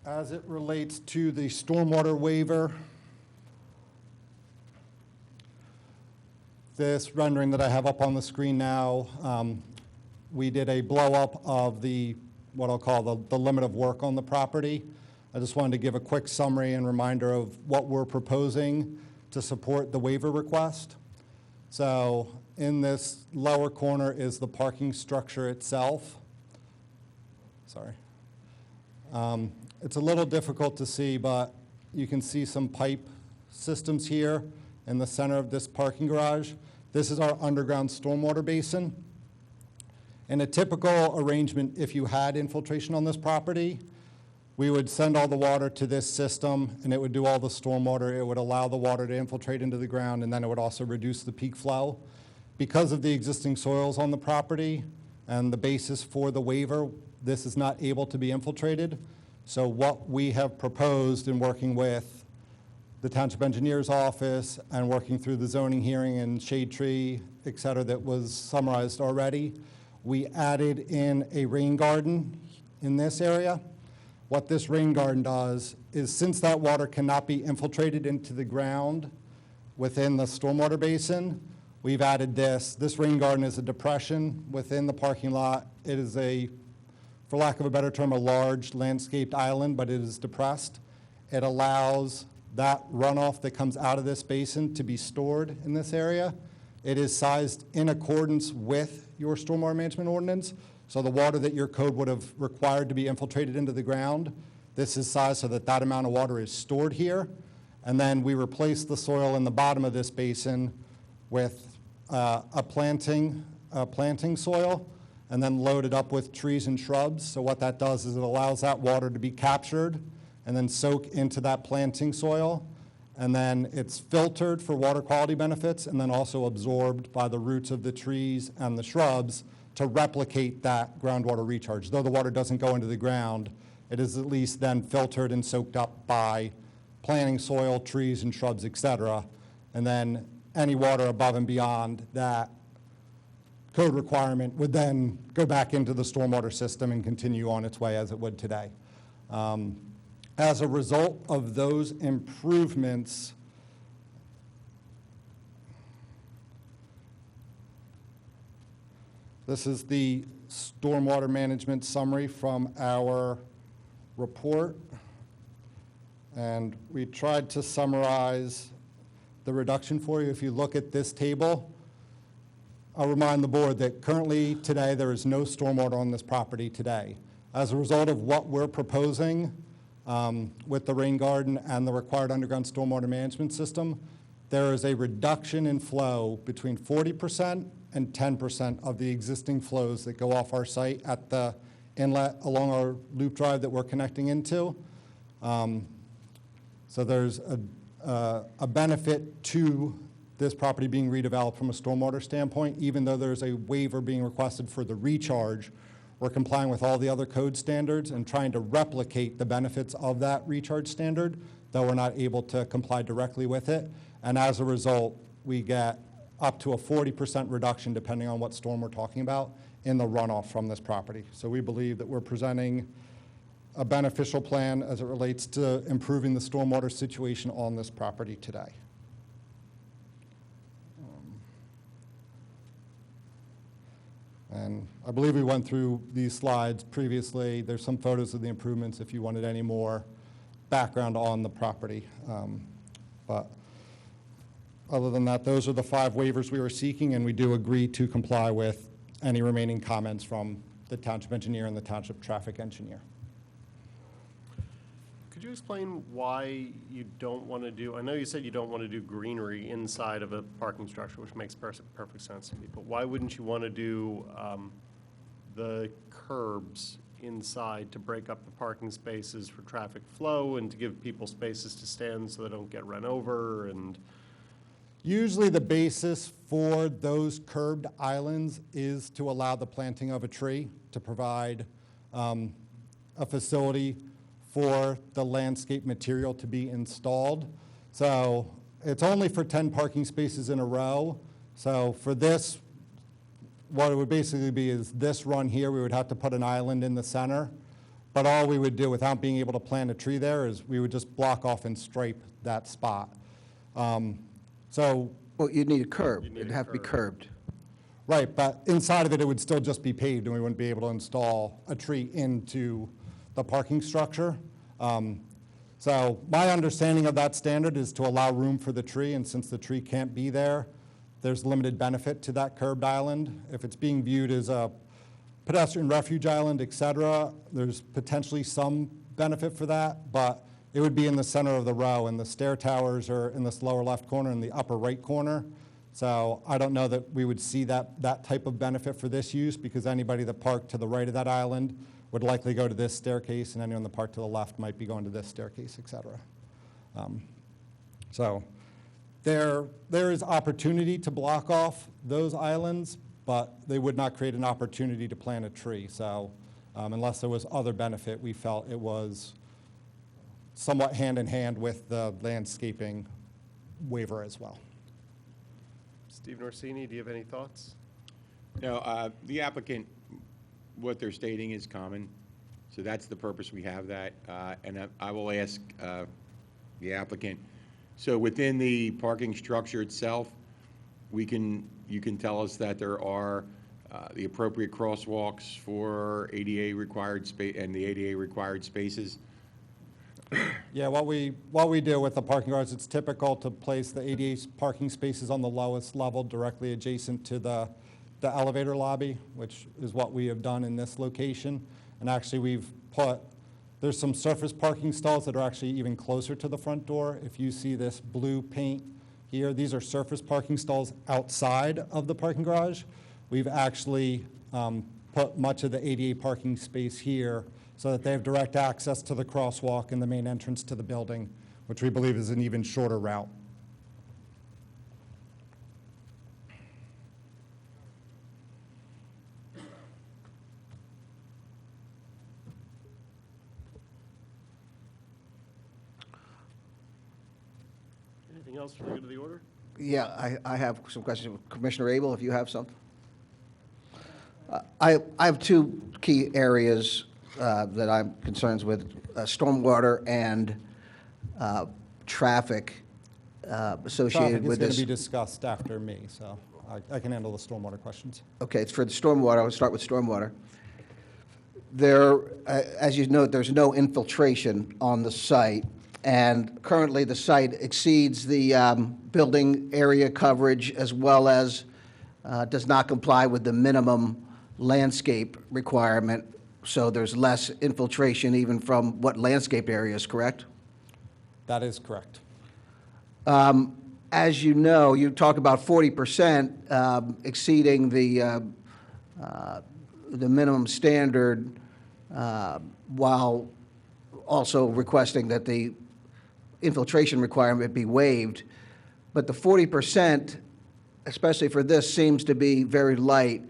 As it relates to the stormwater waiver, this rendering that I have up on the screen now, we did a blow-up of what I'll call the limit of work on the property. I just wanted to give a quick summary and reminder of what we're proposing to support the waiver request. So in this lower corner is the parking structure itself. Sorry. It's a little difficult to see, but you can see some pipe systems here in the center of this parking garage. This is our underground stormwater basin. In a typical arrangement, if you had infiltration on this property, we would send all the water to this system, and it would do all the stormwater. It would allow the water to infiltrate into the ground, and then it would also reduce the peak flow. Because of the existing soils on the property and the basis for the waiver, this is not able to be infiltrated. So what we have proposed in working with the Township Engineer's Office and working through the zoning hearing and shade tree, et cetera, that was summarized already, we added in a rain garden in this area. What this rain garden does is, since that water cannot be infiltrated into the ground within the stormwater basin, we've added this. This rain garden is a depression within the parking lot. It is for lack of a better term, a large landscaped island, but it is depressed. It allows that runoff that comes out of this basin to be stored in this area. It is sized in accordance with your stormwater management ordinance. So the water that your code would have required to be infiltrated into the ground, this is sized so that that amount of water is stored here. And then we replace the soil in the bottom of this basin with a planting soil, and then load it up with trees and shrubs. So what that does is it allows that water to be captured and then soak into that planting soil. And then it's filtered for water quality benefits and then also absorbed by the roots of the trees and the shrubs to replicate that groundwater recharge. Though the water doesn't go into the ground, it is at least then filtered and soaked up by planting soil, trees and shrubs, et cetera. And then any water above and beyond that code requirement would then go back into the stormwater system and continue on its way as it would today. As a result of those improvements, this is the stormwater management summary from our report. And we tried to summarize the reduction for you. If you look at this table, I'll remind the board that currently today there is no stormwater on this property today. As a result of what we're proposing with the rain garden and the required underground stormwater management system, there is a reduction in flow between 40% and 10% of the existing flows that go off our site at the inlet along our loop drive that we're connecting into. So there's a benefit to this property being redeveloped from a stormwater standpoint. Even though there's a waiver being requested for the recharge, we're complying with all the other code standards and trying to replicate the benefits of that recharge standard though we're not able to comply directly with it. And as a result, we get up to a 40% reduction, depending on what storm we're talking about, in the runoff from this property. So we believe that we're presenting a beneficial plan as it relates to improving the stormwater situation on this property today. And I believe we went through these slides previously. There's some photos of the improvements if you wanted any more background on the property. But other than that, those are the 5 waivers we were seeking, and we do agree to comply with any remaining comments from the township engineer and the township traffic engineer. Could you explain why you don't want to do, I know you said you don't want to do greenery inside of a parking structure, which makes perfect sense to me, but why wouldn't you want to do the curbs inside to break up the parking spaces for traffic flow and to give people spaces to stand so they don't get run over? And usually the basis for those curbed islands is to allow the planting of a tree to provide a facility for the landscape material to be installed. So it's only for 10 parking spaces in a row. So for this, what it would basically be is this run here, we would have to put an island in the center. But all we would do without being able to plant a tree there is we would just block off and stripe that spot. Well, you'd need a curb. It'd have to be curbed. Right, but inside of it, it would still just be paved, and we wouldn't be able to install a tree into the parking structure. So my understanding of that standard is to allow room for the tree, and since the tree can't be there, there's limited benefit to that curbed island. If it's being viewed as a pedestrian refuge island, et cetera, there's potentially some benefit for that, but it would be in the center of the row, and the stair towers are in this lower left corner and the upper right corner. So I don't know that we would see that type of benefit for this use, because anybody that parked to the right of that island would likely go to this staircase, and anyone that parked to the left might be going to this staircase, et cetera. So there is opportunity to block off those islands, but they would not create an opportunity to plant a tree. So unless there was other benefit, we felt it was somewhat hand in hand with the landscaping waiver as well. Steve Norsini, do you have any thoughts? No, the applicant, what they're stating is common, so that's the purpose we have that. And I will ask the applicant, so within the parking structure itself, you can tell us that there are the appropriate crosswalks for ADA required space and the ADA required spaces? Yeah, what we do with the parking garage, it's typical to place the ADA parking spaces on the lowest level directly adjacent to the elevator lobby, which is what we have done in this location. And actually there's some surface parking stalls that are actually even closer to the front door. If you see this blue paint here, these are surface parking stalls outside of the parking garage. We've actually put much of the ADA parking space here so that they have direct access to the crosswalk and the main entrance to the building, which we believe is an even shorter route. Anything else for the good of the order? Yeah, I have some questions. Commissioner Abel, if you have something. I have 2 key areas that I'm concerned with, stormwater and traffic associated with this. Traffic is going to be discussed after me, so I can handle the stormwater questions. Okay, it's for the stormwater. I'll start with stormwater. There, as you note, there's no infiltration on the site, and currently the site exceeds the building area coverage as well as does not comply with the minimum landscape requirement, so there's less infiltration even from what landscape areas, correct? That is correct. As you know, you talk about 40% exceeding the minimum standard while also requesting that the infiltration requirement be waived. But the 40%, especially for this, seems to be very light.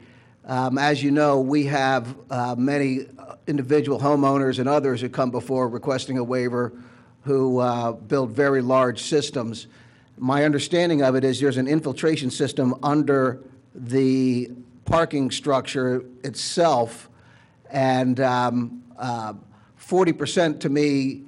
As you know, we have many individual homeowners and others who come before requesting a waiver who build very large systems. My understanding of it is there's an infiltration system under the parking structure itself, and 40% to me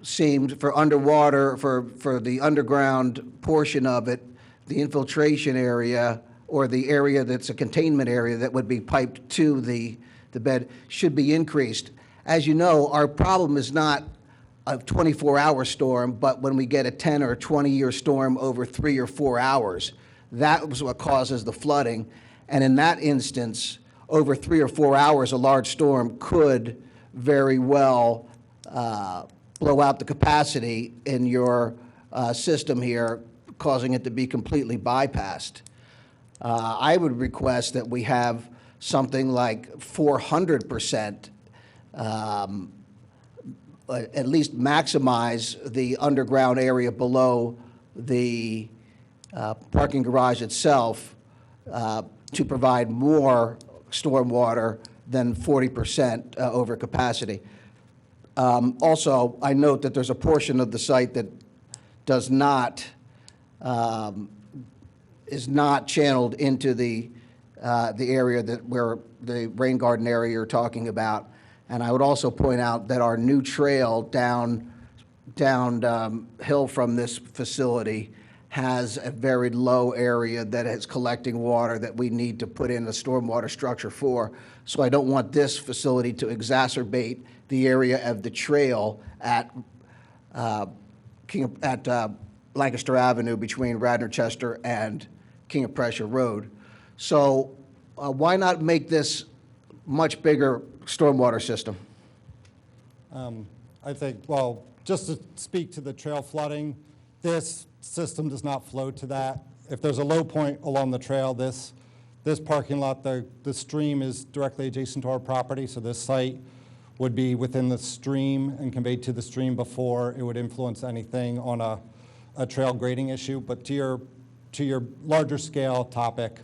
seemed for underwater, for the underground portion of it, the infiltration area, or the area that's a containment area that would be piped to the bed, should be increased. As you know, our problem is not a 24-hour storm, but when we get a 10 or 20-year storm over 3 or 4 hours, that was what causes the flooding. And in that instance, over 3 or 4 hours, a large storm could very well blow out the capacity in your system here, causing it to be completely bypassed. I would request that we have something like 400%, at least maximize the underground area below the parking garage itself to provide more stormwater than 40% over capacity. Also, I note that there's a portion of the site that does not, is not channeled into the area where the rain garden area you're talking about. And I would also point out that our new trail down hill from this facility has a very low area that is collecting water that we need to put in a stormwater structure for. So I don't want this facility to exacerbate the area of the trail at Lancaster Avenue between Radnor Chester and King of Prussia Road. So why not make this much bigger stormwater system? I think, well, just to speak to the trail flooding, this system does not flow to that. If there's a low point along the trail, this parking lot, the stream is directly adjacent to our property, so this site would be within the stream and conveyed to the stream before it would influence anything on a trail grading issue. But to your larger scale topic,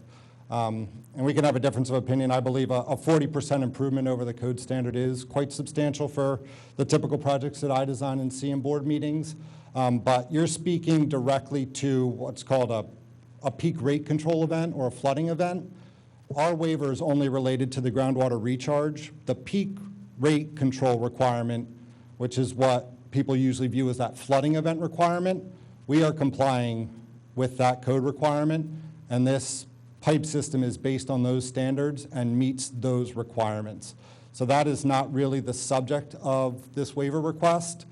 and we can have a difference of opinion, I believe a 40% improvement over the code standard is quite substantial for the typical projects that I design and see in board meetings. But you're speaking directly to what's called a peak rate control event or a flooding event. Our waiver is only related to the groundwater recharge. The peak rate control requirement, which is what people usually view as that flooding event requirement, we are complying with that code requirement, and this pipe system is based on those standards and meets those requirements. So that is not really the subject of this waiver request.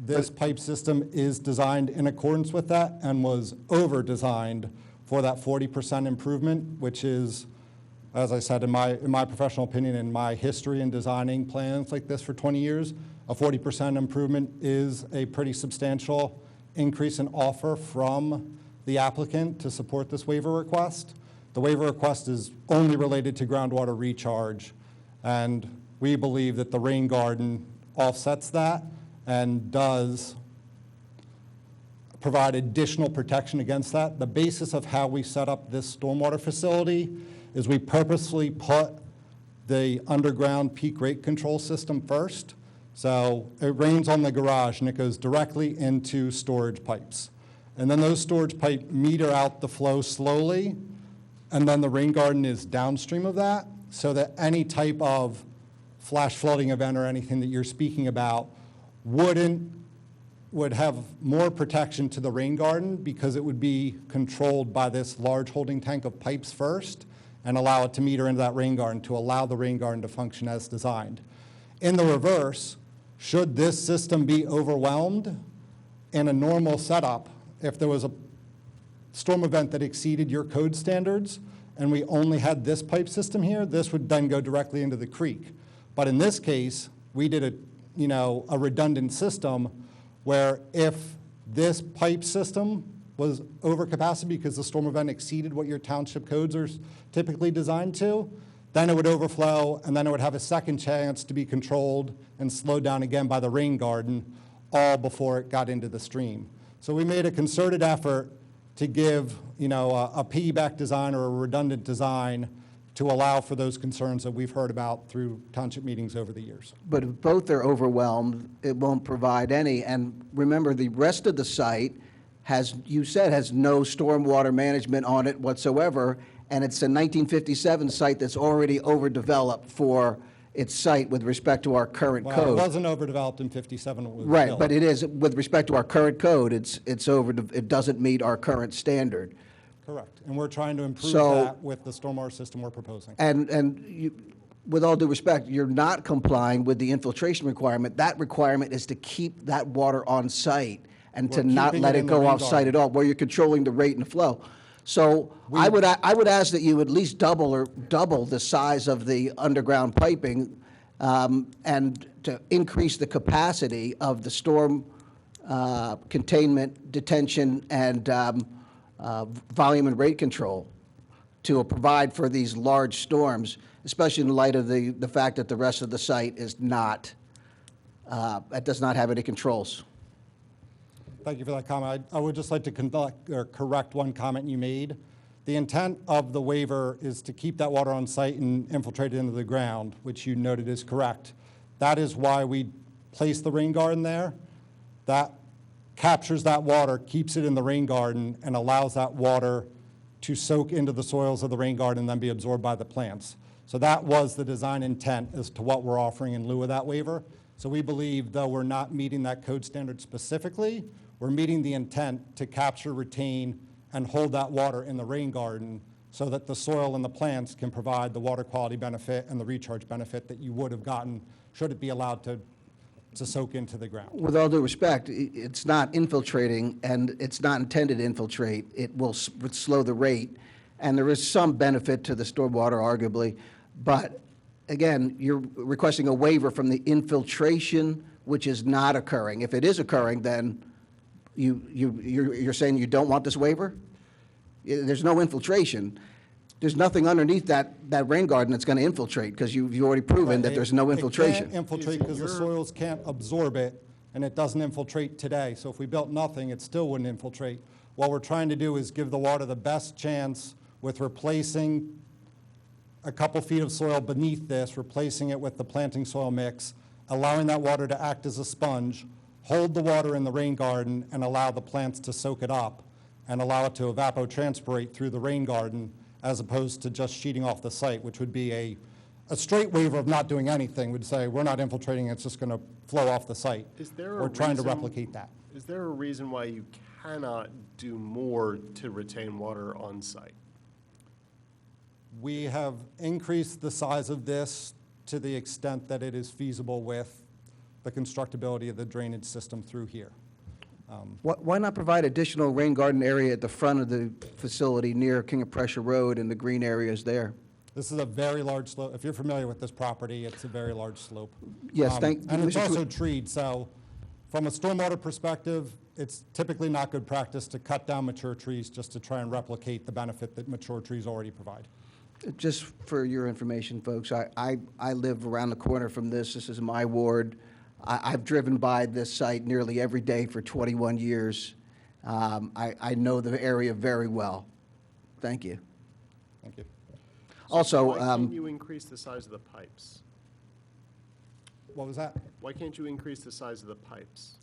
This pipe system is designed in accordance with that and was over-designed for that 40% improvement, which is, as I said, in my professional opinion, in my history in designing plans like this for 20 years, a 40% improvement is a pretty substantial increase in offer from the applicant to support this waiver request. The waiver request is only related to groundwater recharge, and we believe that the rain garden offsets that and does provide additional protection against that. The basis of how we set up this stormwater facility is we purposely put the underground peak rate control system first. So it rains on the garage and it goes directly into storage pipes. And then those storage pipes meter out the flow slowly, and then the rain garden is downstream of that, so that any type of flash flooding event or anything that you're speaking about would have more protection to the rain garden because it would be controlled by this large holding tank of pipes first and allow it to meter into that rain garden to allow the rain garden to function as designed. In the reverse, should this system be overwhelmed in a normal setup, if there was a storm event that exceeded your code standards and we only had this pipe system here, this would then go directly into the creek. But in this case, we did a redundant system where if this pipe system was over capacity because the storm event exceeded what your township codes are typically designed to, then it would overflow and then it would have a second chance to be controlled and slowed down again by the rain garden all before it got into the stream. So we made a concerted effort to give a piggyback design or a redundant design to allow for those concerns that we've heard about through township meetings over the years. But if both are overwhelmed, it won't provide any. And remember, the rest of the site has, you said, has no stormwater management on it whatsoever, and it's a 1957 site that's already overdeveloped for its site with respect to our current Well, code. it wasn't overdeveloped in 57 when it was Right, built. but it is, with respect to our current code, it doesn't meet our current standard. Correct. And we're trying to improve So- that with the stormwater system we're proposing. And you, with all due respect, you're not complying with the infiltration requirement. That requirement is to keep that water on site and to We're not keeping let it it in the go rain off site garden. at all, where you're controlling the rate and flow. So I would ask that you at least double the size of the underground piping, and to increase the capacity of the storm containment, detention, and volume and rate control to provide for these large storms, especially in light of the fact that the rest of the site is not, it does not have any controls. Thank you for that comment. I would just like to correct one comment you made. The intent of the waiver is to keep that water on site and infiltrate it into the ground, which you noted is correct. That is why we placed the rain garden there. That captures that water, keeps it in the rain garden, and allows that water to soak into the soils of the rain garden and then be absorbed by the plants. So that was the design intent as to what we're offering in lieu of that waiver. So we believe, though we're not meeting that code standard specifically, we're meeting the intent to capture, retain, and hold that water in the rain garden so that the soil and the plants can provide the water quality benefit and the recharge benefit that you would have gotten should it be allowed to soak into the ground. With all due respect, it's not infiltrating, and it's not intended to infiltrate. It will slow the rate, and there is some benefit to the stormwater, arguably. But again, you're requesting a waiver from the infiltration, which is not occurring. If it is occurring, then you're saying you don't want this waiver? There's no infiltration. There's nothing underneath that rain garden that's going to infiltrate, because you've already proven that there's no infiltration. It can't infiltrate because the soils can't absorb it, and it doesn't infiltrate today. So if we built nothing, it still wouldn't infiltrate. What we're trying to do is give the water the best chance with replacing a couple feet of soil beneath this, replacing it with the planting soil mix, allowing that water to act as a sponge, hold the water in the rain garden, and allow the plants to soak it up, and allow it to evapotranspirate through the rain garden, as opposed to just sheeting off the site, which would be a straight waiver of not doing anything. Would say, we're not infiltrating, it's just going to flow off the site. We're trying to replicate that. Is there a reason why you cannot do more to retain water on site? We have increased the size of this to the extent that it is feasible with the constructability of the drainage system through here. Why not provide additional rain garden area at the front of the facility near King of Prussia Road and the green areas there? This is a very large slope. If you're familiar with this property, it's a very large slope. Yes, and it's Mr. also treed, so from a stormwater perspective, it's typically not good practice to cut down mature trees just to try and replicate the benefit that mature trees already provide. Just for your information, folks, I live around the corner from this. This is my ward. I've driven by this site nearly every day for 21 years. I know the area very well. Thank you. Thank you. Also, why can't you increase the size of the pipes? What was that? Why can't you increase the size of the pipes?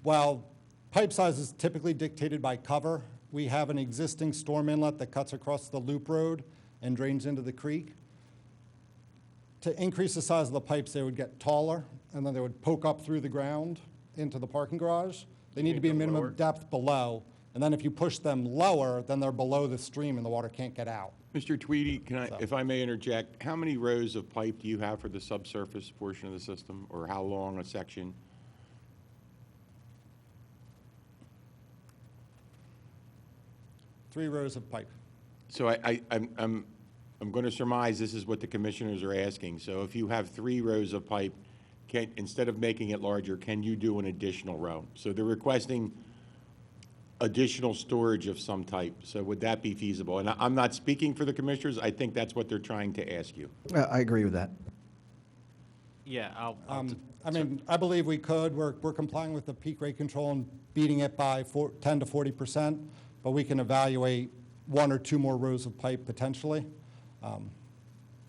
Well, pipe size is typically dictated by cover. We have an existing storm inlet that cuts across the loop road and drains into the creek. To increase the size of the pipes, they would get taller, and then they would poke up through the ground into the parking garage. They need to be a minimum depth below, and then if you push them lower, then they're below the stream and the water can't get out. Mr. Tweedy, if I may interject, how many rows of pipe do you have for the subsurface portion of the system, or how long a section? Three rows of pipe. So I'm going to surmise this is what the commissioners are asking. So if you have 3 rows of pipe, instead of making it larger, can you do an additional row? So they're requesting additional storage of some type. So would that be feasible? And I'm not speaking for the commissioners. I think that's what they're trying to ask you. I agree with that. Yeah, I mean, I believe we could. We're complying with the peak rate control and beating it by 10 to 40%, but we can evaluate 1 or 2 more rows of pipe potentially.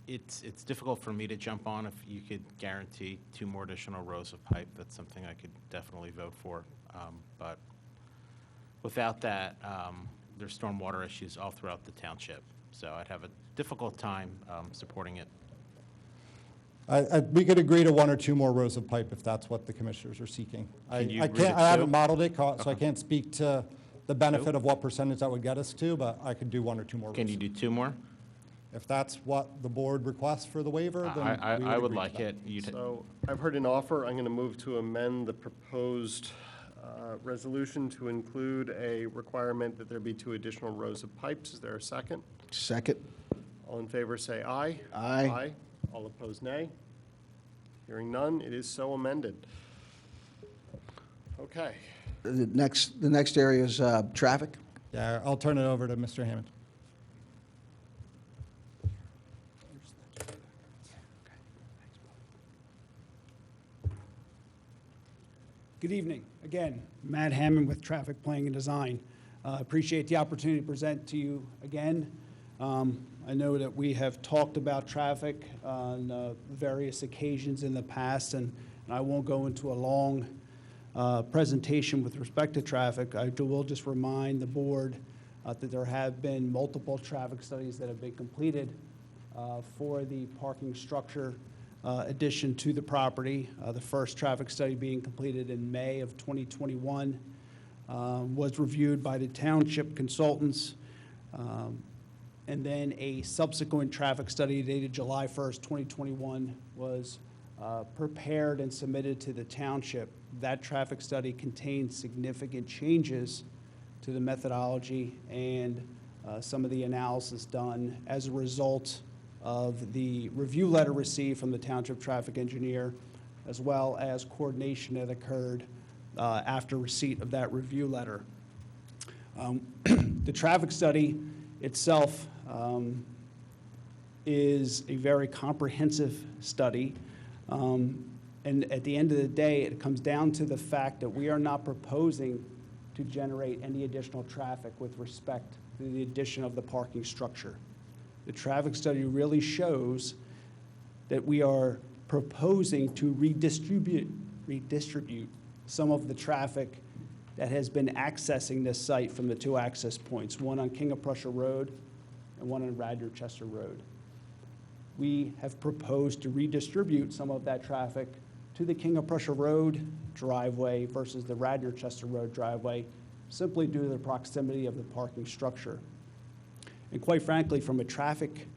It's difficult for me to jump on. If you could guarantee 2 more additional rows of pipe, that's something I could definitely vote for. But without that, there's stormwater issues all throughout the township. So I'd have a difficult time supporting it. We could agree to 1 or 2 more rows of pipe if that's what the commissioners are seeking. Can you I agree to can't, I haven't 2? modeled it, so I Okay. can't speak to the benefit of what percentage that would get us to, but I could do 1 or 2 more rows. Can you do 2 more? If that's what the board requests for the waiver, then I would agree to like that. it. So I've heard an offer. I'm going to move to amend the proposed resolution to include a requirement that there be 2 additional rows of pipes. Is there a second? Second. All in favor, say aye. Aye. Aye. All opposed, nay. Hearing none, it is so amended. Okay. The next area is traffic. Yeah, I'll turn it over to Mr. Hammond. Good evening. Again, Matt Hammond with Traffic Planning and Design. Appreciate the opportunity to present to you again. I know that we have talked about traffic on various occasions in the past, and I won't go into a long presentation with respect to traffic. I will just remind the board that there have been multiple traffic studies that have been completed for the parking structure addition to the property. The first traffic study being completed in May of 2021 was reviewed by the Township consultants. And then a subsequent traffic study dated July 1st, 2021 was prepared and submitted to the Township. That traffic study contained significant changes to the methodology and some of the analysis done as a result of the review letter received from the Township traffic engineer, as well as coordination that occurred after receipt of that review letter. The traffic study itself is a very comprehensive study. And at the end of the day, it comes down to the fact that we are not proposing to generate any additional traffic with respect to the addition of the parking structure. The traffic study really shows that we are proposing to redistribute some of the traffic that has been accessing this site from the 2 access points, one on King of Prussia Road and one on Radnor Chester Road. We have proposed to redistribute some of that traffic to the King of Prussia Road driveway versus the Radnor Chester Road driveway, simply due to the proximity of the parking structure. And quite frankly, from a traffic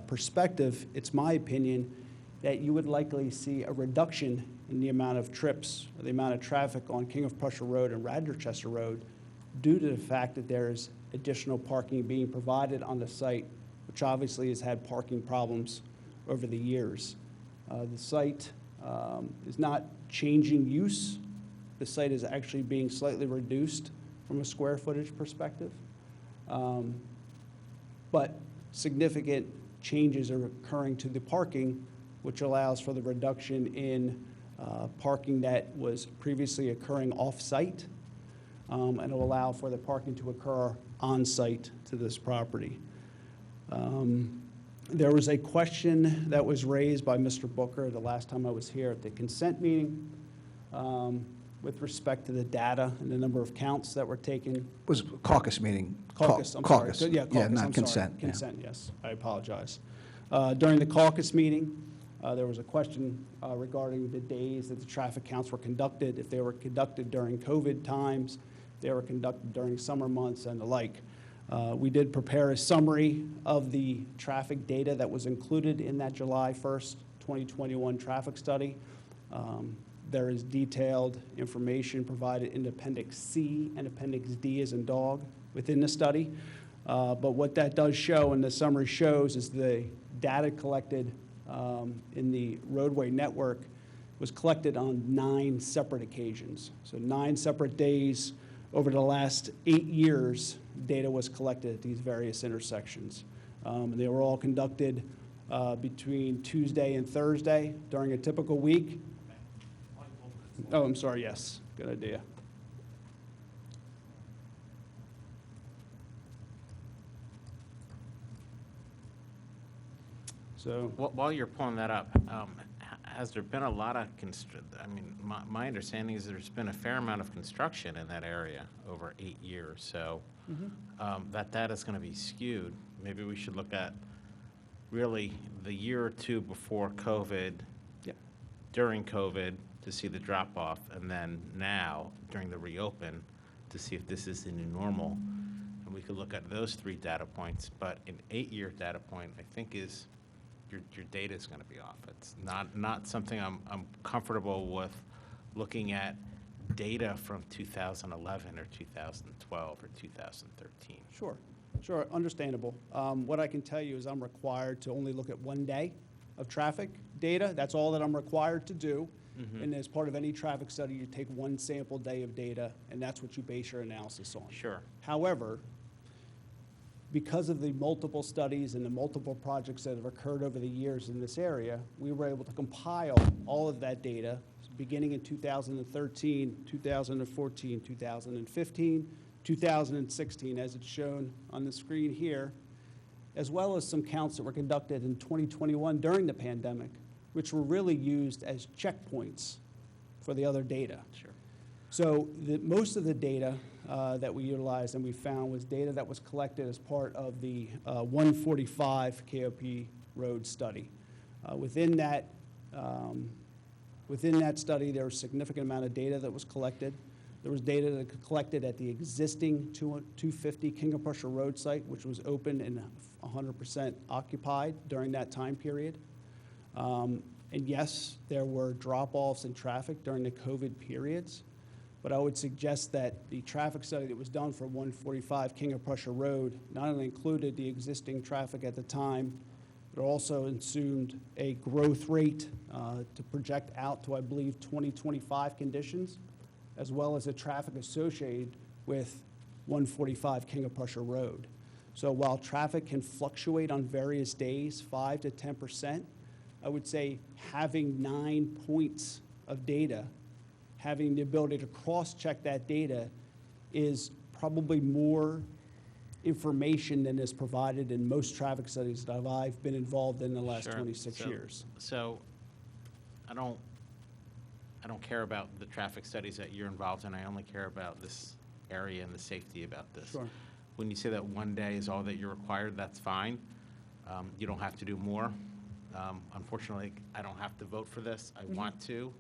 perspective, it's my opinion that you would likely see a reduction in the amount of trips, or the amount of traffic on King of Prussia Road and Radnor Chester Road, due to the fact that there's additional parking being provided on the site, which obviously has had parking problems over the years. The site is not changing use. The site is actually being slightly reduced from a square footage perspective. But significant changes are occurring to the parking, which allows for the reduction in parking that was previously occurring off-site, and will allow for the parking to occur on-site to this property. There was a question that was raised by Mr. Booker the last time I was here at the consent meeting with respect to the data and the number of counts that were taken. Was caucus meeting. Caucus, I'm Caucus. sorry. Yeah, caucus, Yeah, not I'm consent. sorry. Yeah. Consent, yes. I apologize. During the caucus meeting, there was a question regarding the days that the traffic counts were conducted, if they were conducted during COVID times, if they were conducted during summer months and the like. We did prepare a summary of the traffic data that was included in that July 1st, 2021 traffic study. There is detailed information provided in Appendix C and Appendix D as in dog within the study. But what that does show, and the summary shows, is the data collected in the roadway network was collected on 9 separate occasions. So 9 separate days over the last 8 years, data was collected at these various intersections. They were all conducted between Tuesday and Thursday during a typical week. Oh, I'm sorry, yes, good idea. So, While you're pulling that up, has there been a lot of, I mean, my understanding is there's been a fair amount of construction in that area over 8 years, so that data is going to be skewed. Maybe we should look at really the year or two before COVID, during COVID, to see the drop-off, and then now, during the reopen, to see if this is the new normal. And we could look at those 3 data points, but an 8-year data point, I think, is your data is going to be off. It's not something I'm comfortable with looking at data from 2011 or 2012 or 2013. Sure, understandable. What I can tell you is I'm required to only look at 1 day of traffic data. That's all that I'm required to do. And as part of any traffic study, you take 1 sample day of data, and that's what you base your analysis on. Sure. However, because of the multiple studies and the multiple projects that have occurred over the years in this area, we were able to compile all of that data beginning in 2013, 2014, 2015, 2016, as it's shown on the screen here, as well as some counts that were conducted in 2021 during the pandemic, which were really used as checkpoints for the other data. Sure. So most of the data that we utilized and we found was data that was collected as part of the 145 KOP road study. Within that study, there was a significant amount of data that was collected. There was data that was collected at the existing 250 King of Prussia Road site, which was open and 100% occupied during that time period. And yes, there were drop-offs in traffic during the COVID periods, but I would suggest that the traffic study that was done for 145 King of Prussia Road not only included the existing traffic at the time, but also assumed a growth rate to project out to, I believe, 2025 conditions, as well as the traffic associated with 145 King of Prussia Road. So while traffic can fluctuate on various days, 5 to 10%, I would say having 9 points of data, having the ability to cross-check that data is probably more information than is provided in most traffic studies that I've been involved in the last 26 years. So I don't care about the traffic studies that you're involved in. I only care about this area and the safety about this. Sure. When you say that 1 day is all that you're required, that's fine. You don't have to do more. Unfortunately, I don't have to vote for this. I want to.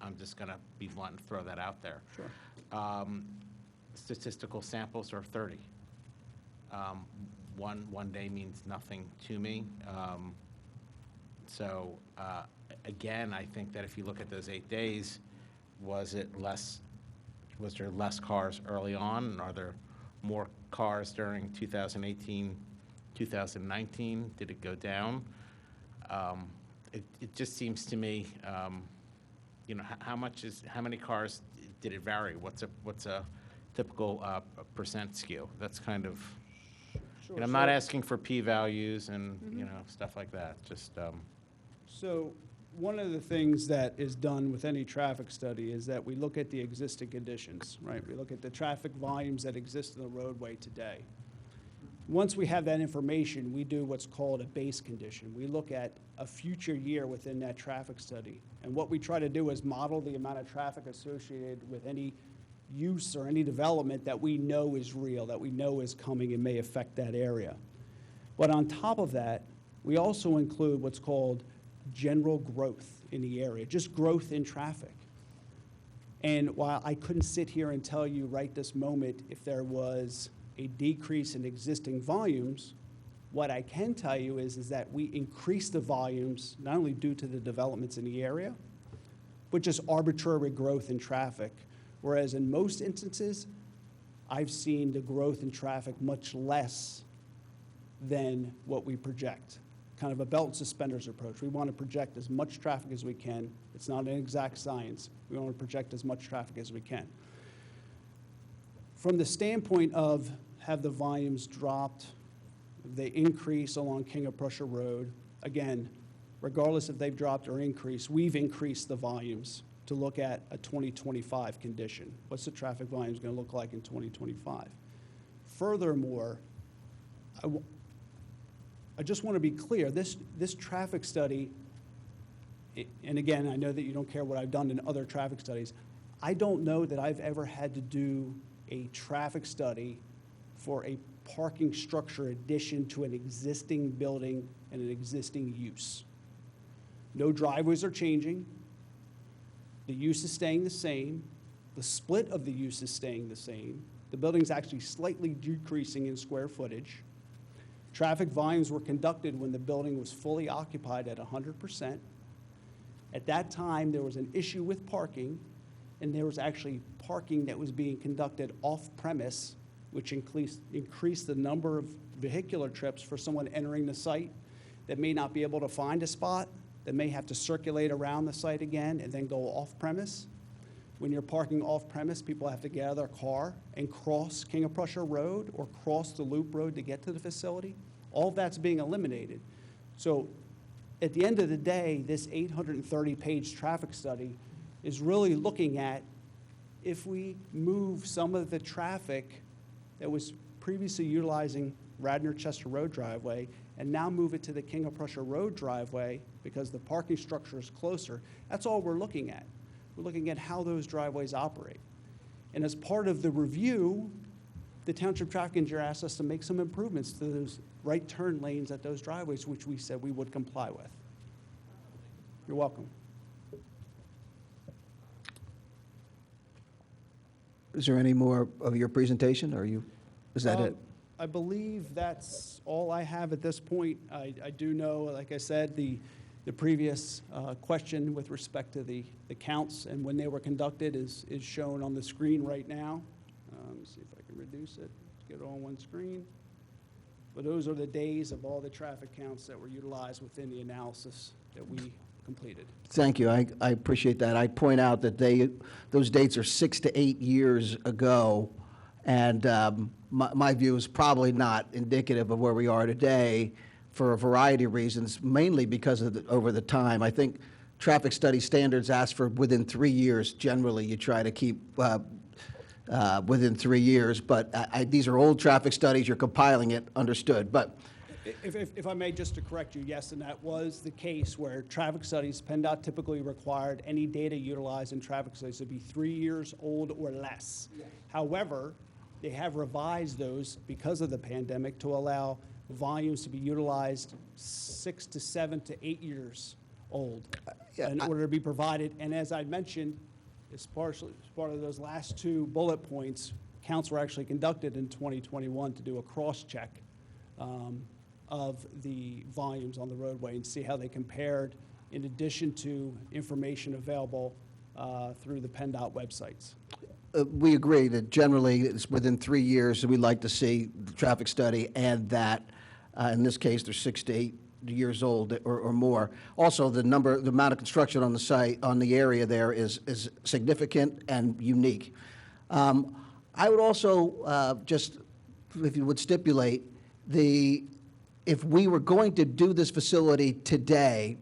I'm just going to be blunt and throw that out there. Sure. Statistical samples are 30. One day means nothing to me. So again, I think that if you look at those 8 days, was there less cars early on? Are there more cars during 2018, 2019? Did it go down? It just seems to me, how many cars did it vary? What's a typical percent skew? That's kind of, Sure, and I'm not asking for p-values and, stuff like that, just. So one of the things that is done with any traffic study is that we look at the existing conditions, right? We look at the traffic volumes that exist in the roadway today. Once we have that information, we do what's called a base condition. We look at a future year within that traffic study. And what we try to do is model the amount of traffic associated with any use or any development that we know is real, that we know is coming and may affect that area. But on top of that, we also include what's called general growth in the area, just growth in traffic. And while I couldn't sit here and tell you right this moment if there was a decrease in existing volumes, what I can tell you is that we increased the volumes not only due to the developments in the area, but just arbitrary growth in traffic. Whereas in most instances, I've seen the growth in traffic much less than what we project. Kind of a belt and suspenders approach. We want to project as much traffic as we can. It's not an exact science. We want to project as much traffic as we can. From the standpoint of have the volumes dropped, they increase along King of Prussia Road, again, regardless if they've dropped or increased, we've increased the volumes to look at a 2025 condition. What's the traffic volumes going to look like in 2025? Furthermore, I just want to be clear, this traffic study, and again, I know that you don't care what I've done in other traffic studies. I don't know that I've ever had to do a traffic study for a parking structure addition to an existing building and an existing use. No driveways are changing. The use is staying the same. The split of the use is staying the same. The building's actually slightly decreasing in square footage. Traffic volumes were conducted when the building was fully occupied at 100%. At that time, there was an issue with parking, and there was actually parking that was being conducted off-premise, which increased the number of vehicular trips for someone entering the site that may not be able to find a spot, that may have to circulate around the site again and then go off-premise. When you're parking off-premise, people have to get out of their car and cross King of Prussia Road or cross the Loop Road to get to the facility. All of that's being eliminated. So at the end of the day, this 830-page traffic study is really looking at if we move some of the traffic that was previously utilizing Radnor Chester Road driveway and now move it to the King of Prussia Road driveway because the parking structure is closer. That's all we're looking at. We're looking at how those driveways operate. And as part of the review, the Township Traffic Engineer asked us to make some improvements to those right turn lanes at those driveways, which we said we would comply with. You're welcome. Is there any more of your presentation, or is that it? I believe that's all I have at this point. I do know, like I said, the previous question with respect to the counts and when they were conducted is shown on the screen right now. Let me see if I can reduce it, get it on one screen. But those are the days of all the traffic counts that were utilized within the analysis that we completed. Thank you. I appreciate that. I'd point out that those dates are 6 to 8 years ago, and my view is probably not indicative of where we are today for a variety of reasons, mainly because of over the time. I think traffic study standards ask for within 3 years. Generally, you try to keep within 3 years, but these are old traffic studies. You're compiling it, understood. But if I may, just to correct you, yes, and that was the case where traffic studies, PennDOT typically required any data utilized in traffic studies to be 3 years old or less. Yes. However, they have revised those because of the pandemic to allow volumes to be utilized 6 to 7 to 8 years old in order to be provided. And as I mentioned, as part of those last two bullet points, counts were actually conducted in 2021 to do a cross-check of the volumes on the roadway and see how they compared in addition to information available through the PennDOT websites. We agree that generally it's within 3 years we'd like to see the traffic study, and that in this case they're 6 to 8 years old or more. Also, the amount of construction on the site, on the area there is significant and unique. I would also just, if you would stipulate, if we were going to do this facility today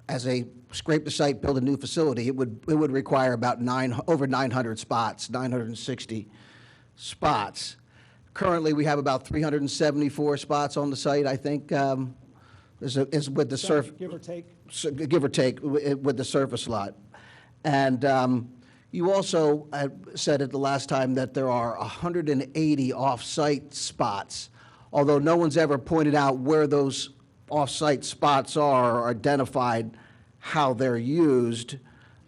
as a scrape the site, build a new facility, it would require about over 900 spots, 960 spots. Currently, we have about 374 spots on the site, I think, is with the surface. Give or take? Give or take with the surface lot. And you also said it the last time that there are 180 off-site spots, although no one's ever pointed out where those off-site spots are or identified how they're used.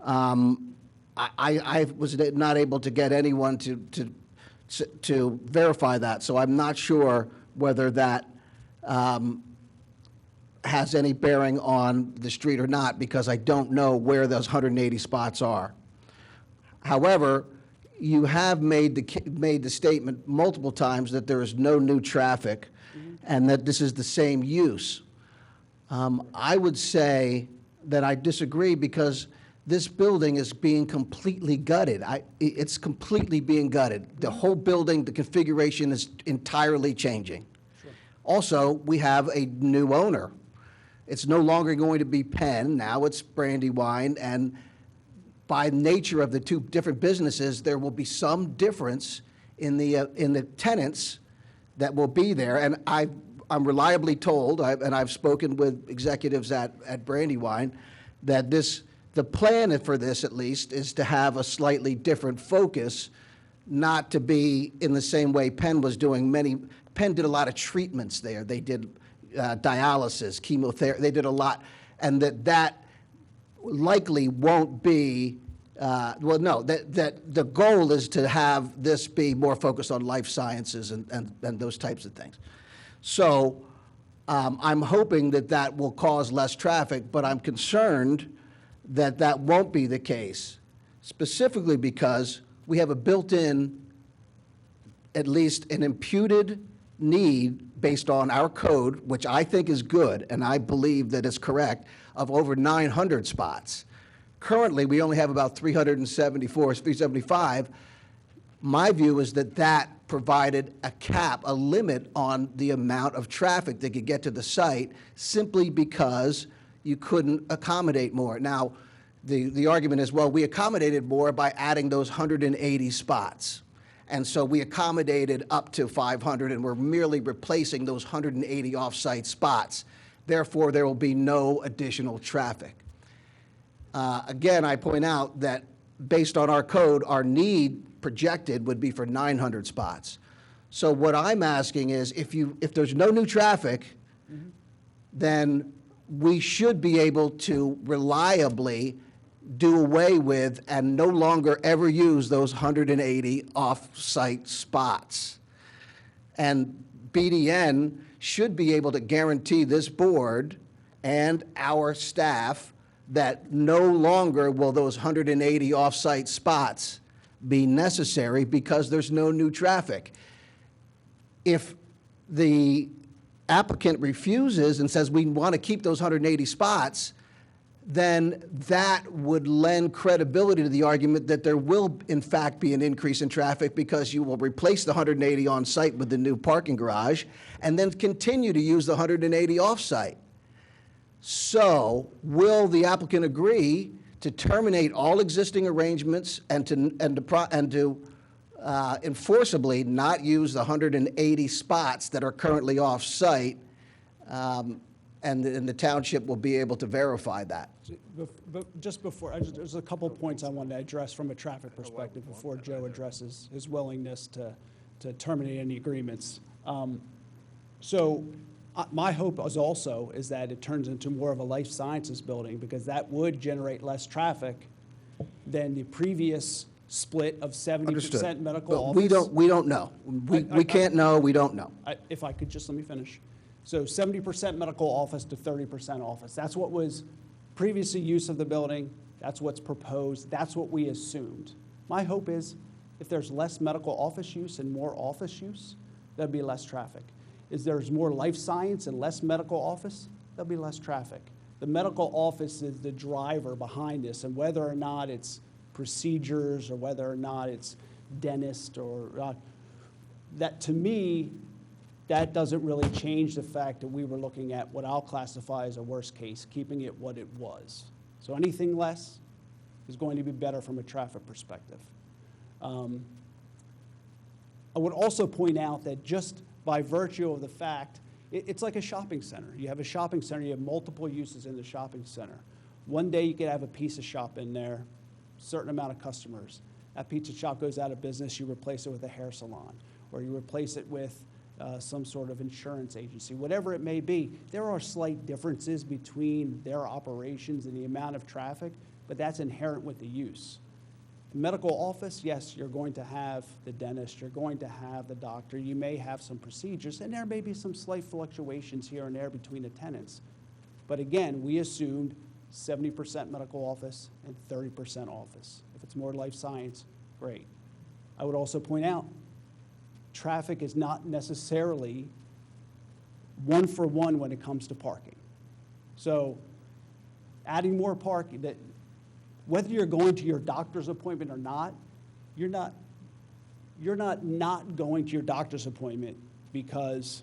I was not able to get anyone to verify that, so I'm not sure whether that has any bearing on the street or not, because I don't know where those 180 spots are. However, you have made the statement multiple times that there is no new traffic and that this is the same use. I would say that I disagree, because this building is being completely gutted. It's completely being gutted. The whole building, the configuration is entirely changing. Sure. Also, we have a new owner. It's no longer going to be Penn, now it's Brandywine, and by nature of the two different businesses, there will be some difference in the tenants that will be there. And I'm reliably told, and I've spoken with executives at Brandywine, that the plan for this at least is to have a slightly different focus, not to be in the same way Penn was doing. Penn did a lot of treatments there. They did dialysis, chemotherapy, they did a lot, and that likely won't be, that the goal is to have this be more focused on life sciences and those types of things. So I'm hoping that will cause less traffic, but I'm concerned that won't be the case, specifically because we have a built-in, at least an imputed need based on our code, which I think is good, and I believe that it's correct, of over 900 spots. Currently, we only have about 374, 375. My view is that provided a cap, a limit on the amount of traffic that could get to the site simply because you couldn't accommodate more. Now, the argument is, well, we accommodated more by adding those 180 spots. And so we accommodated up to 500, and we're merely replacing those 180 off-site spots. Therefore, there will be no additional traffic. Again, I point out that based on our code, our need projected would be for 900 spots. So what I'm asking is, if there's no new traffic, then we should be able to reliably do away with and no longer ever use those 180 off-site spots. And BDN should be able to guarantee this board and our staff that no longer will those 180 off-site spots be necessary because there's no new traffic. If the applicant refuses and says we want to keep those 180 spots, then that would lend credibility to the argument that there will, in fact, be an increase in traffic because you will replace the 180 on-site with the new parking garage and then continue to use the 180 off-site. So will the applicant agree to terminate all existing arrangements and to enforceably not use the 180 spots that are currently off-site, and the township will be able to verify that? But just before, there's a couple points I wanted to address from a traffic perspective before Joe addresses his willingness to terminate any agreements. My hope is that it turns into more of a life sciences building, because that would generate less traffic than the previous split of 70% medical but office. We don't know. We can't know, we don't know. If I could just let me finish. So 70% medical office to 30% office. That's what was previously use of the building. That's what's proposed. That's what we assumed. My hope is if there's less medical office use and more office use, there'll be less traffic. If there's more life science and less medical office, there'll be less traffic. The medical office is the driver behind this, and whether or not it's procedures or whether or not it's dentist or that, to me, that doesn't really change the fact that we were looking at what I'll classify as a worst case, keeping it what it was. So anything less is going to be better from a traffic perspective. I would also point out that just by virtue of the fact, it's like a shopping center. You have a shopping center, you have multiple uses in the shopping center. One day you could have a pizza shop in there, certain amount of customers. That pizza shop goes out of business, you replace it with a hair salon, or you replace it with some sort of insurance agency, whatever it may be. There are slight differences between their operations and the amount of traffic, but that's inherent with the use. The medical office, yes, you're going to have the dentist, you're going to have the doctor, you may have some procedures, and there may be some slight fluctuations here and there between the tenants. But again, we assumed 70% medical office and 30% office. If it's more life science, great. I would also point out, traffic is not necessarily one-for-one when it comes to parking. So adding more parking, whether you're going to your doctor's appointment or not, you're not going to your doctor's appointment because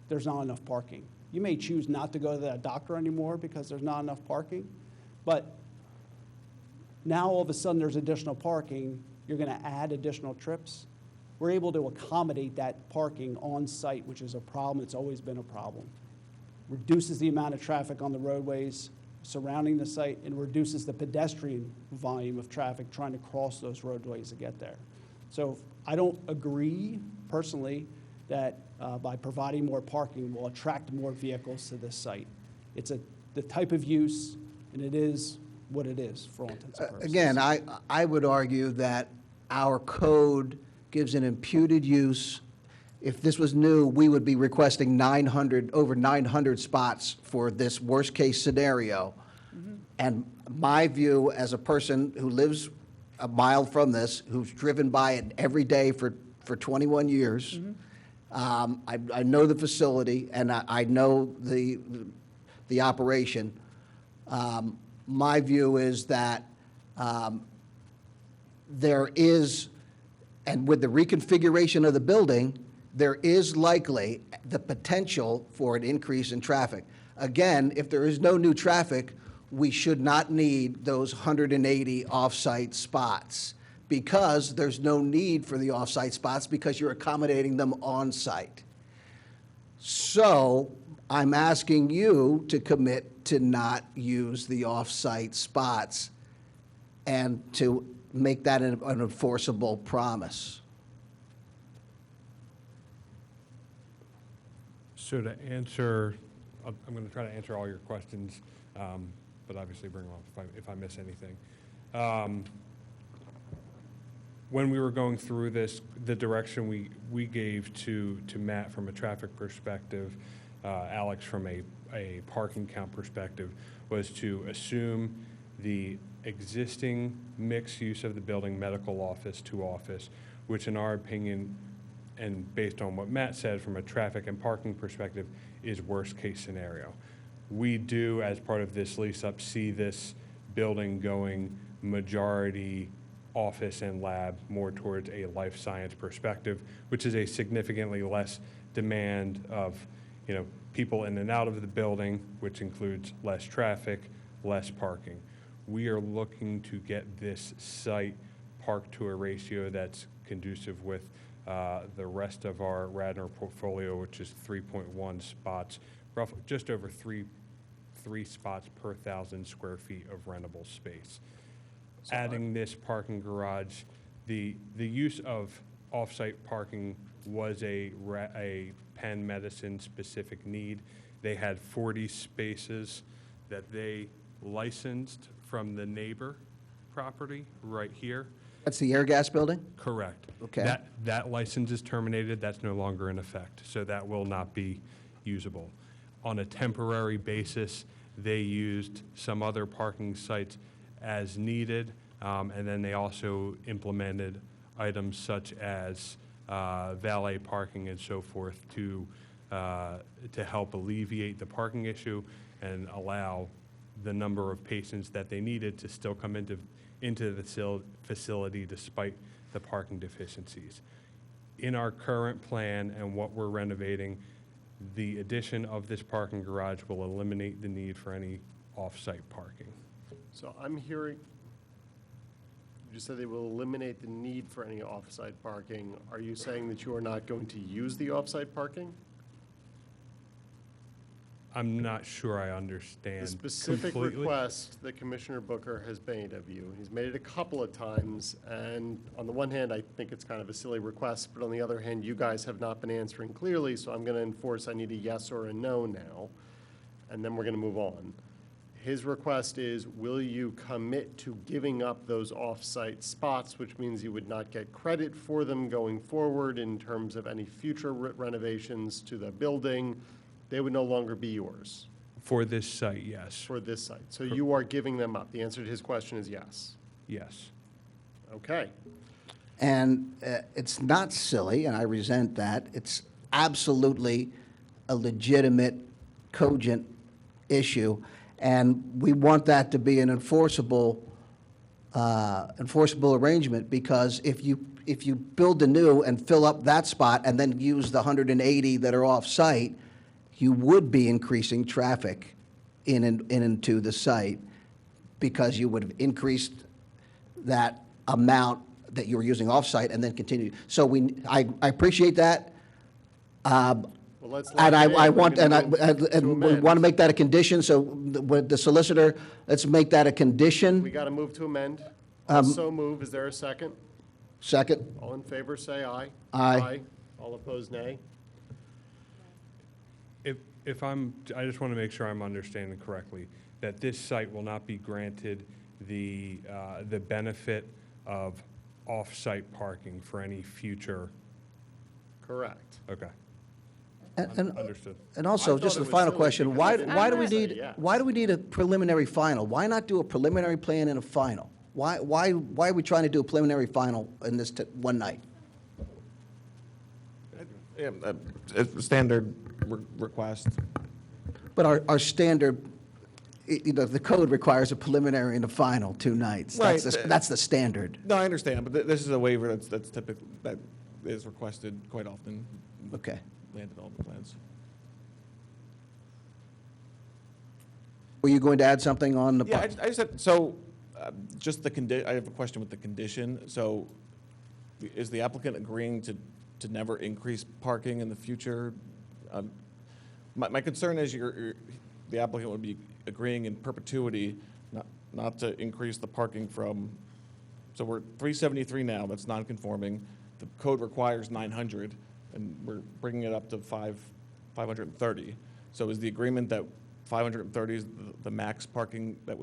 there's not enough parking. You may choose not to go to that doctor anymore because there's not enough parking, but now all of a sudden there's additional parking, you're going to add additional trips. we're able to accommodate that parking on site, which is a problem. It's always been a problem. Reduces the amount of traffic on the roadways surrounding the site and reduces the pedestrian volume of traffic trying to cross those roadways to get there. So I don't agree personally that by providing more parking will attract more vehicles to this site. It's the type of use, and it is what it is for all intents and purposes. Again, I would argue that our code gives an imputed use. If this was new, we would be requesting over 900 spots for this worst-case scenario. And my view, as a person who lives a mile from this, who's driven by it every day for 21 years, I know the facility, and I know the operation. My view is that there is, and with the reconfiguration of the building, there is likely the potential for an increase in traffic. Again, if there is no new traffic, we should not need those 180 off-site spots, because there's no need for the off-site spots because you're accommodating them on-site. So I'm asking you to commit to not use the off-site spots and to make that an enforceable promise. So to answer, I'm going to try to answer all your questions, but obviously bring them up if I miss anything. When we were going through this, the direction we gave to Matt from a traffic perspective, Alex from a parking count perspective, was to assume the existing mixed use of the building, medical office to office, which in our opinion, and based on what Matt said from a traffic and parking perspective, is worst case scenario. We do, as part of this lease up, see this building going majority office and lab more towards a life science perspective, which is a significantly less demand of, people in and out of the building, which includes less traffic, less parking. We are looking to get this site parked to a ratio that's conducive with the rest of our Radnor portfolio, which is 3.1 spots, roughly just over three spots per 1,000 square feet of rentable space. Adding this parking garage, the use of off-site parking was a Penn Medicine specific need. They had 40 spaces that they licensed from the neighbor property right here. That's the air gas building? Correct. Okay. That license is terminated. That's no longer in effect, so that will not be usable. On a temporary basis, they used some other parking sites as needed, and then they also implemented items such as valet parking and so forth to help alleviate the parking issue and allow the number of patients that they needed to still come into the facility despite the parking deficiencies. In our current plan and what we're renovating, the addition of this parking garage will eliminate the need for any off-site parking. So I'm hearing, you just said they will eliminate the need for any off-site parking. Are you saying that you are not going to use the off-site parking? I'm not sure I understand The specific completely. request that Commissioner Booker has made of you, he's made it a couple of times, and on the one hand, I think it's kind of a silly request, but on the other hand, you guys have not been answering clearly, so I'm going to enforce I need a yes or a no now, and then we're going to move on. His request is, will you commit to giving up those off-site spots, which means you would not get credit for them going forward in terms of any future renovations to the building? They would no longer be yours. For this site, yes. For this site. So you are giving them up. The answer to his question is yes. Yes. Okay. And it's not silly, and I resent that. It's absolutely a legitimate, cogent issue, and we want that to be an enforceable arrangement, because if you build anew and fill up that spot and then use the 180 that are off-site, you would be increasing traffic in and into the site, because you would have increased that amount that you were using off-site and then continue. So I appreciate that. Well, let's lock And it in. I We're want, gonna and move to we amend. want to make that a condition, so with the solicitor, let's make that a We condition. got to move to amend. Um, So move. Is there a second? Second. All in favor, say aye. Aye. All opposed, nay. I just want to make sure I'm understanding correctly, that this site will not be granted the benefit of off-site parking for any future, Correct. okay. Understood. And also, I just thought the it was final silly question, because why do we I'm gonna need, say yes. why do we need a preliminary final? Why not do a preliminary plan and a final? Why are we trying to do a preliminary final in this one night? Yeah, it's a standard request. But our standard, the code requires a preliminary and a final, 2 nights. Right. That's the standard. No, I understand, but this is a waiver that's typical, that is requested quite often. with Okay. Land development plans. Were you going to add something on the? Yeah, I just had, so, just I have a question with the condition. So, is the applicant agreeing to never increase parking in the future? My concern is the applicant would be agreeing in perpetuity not to increase the parking from, so we're 373 now, that's non-conforming. The code requires 900, and we're bringing it up to 530. So is the agreement that 530 is the max parking that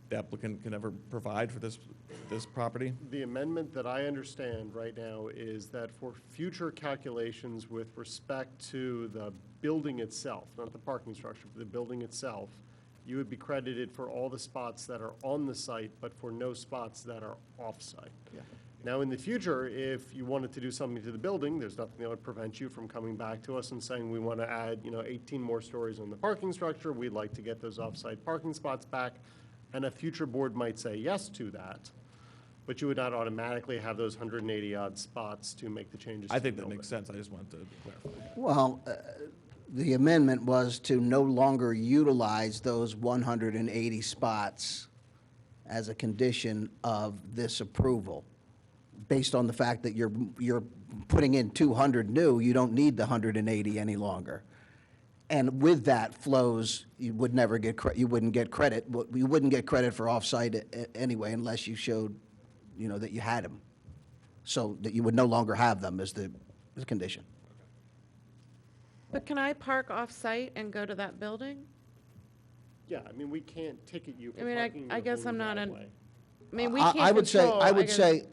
the applicant can ever provide for this property? The amendment that I understand right now is that for future calculations with respect to the building itself, not the parking structure, but the building itself, you would be credited for all the spots that are on the site, but for no spots that are off-site. Yeah. Now, in the future, if you wanted to do something to the building, there's nothing that would prevent you from coming back to us and saying, we want to add, 18 more stories on the parking structure, we'd like to get those off-site parking spots back, and a future board might say yes to that, but you would not automatically have those 180-odd spots to make the changes to I the think that building. makes sense, I just wanted to clarify. Well, the amendment was to no longer utilize those 180 spots as a condition of this approval. Based on the fact that you're putting in 200 new, you don't need the 180 any longer. And with that flows, you would never get you wouldn't get credit. You wouldn't get credit for off-site anyway unless you showed, that you had them. So that you would no longer have them as the condition. But can I park off-site and go to that building? Yeah, I mean, we can't ticket you for I mean, parking in I your guess own I'm not an, driveway. I mean, we I can't would say, control.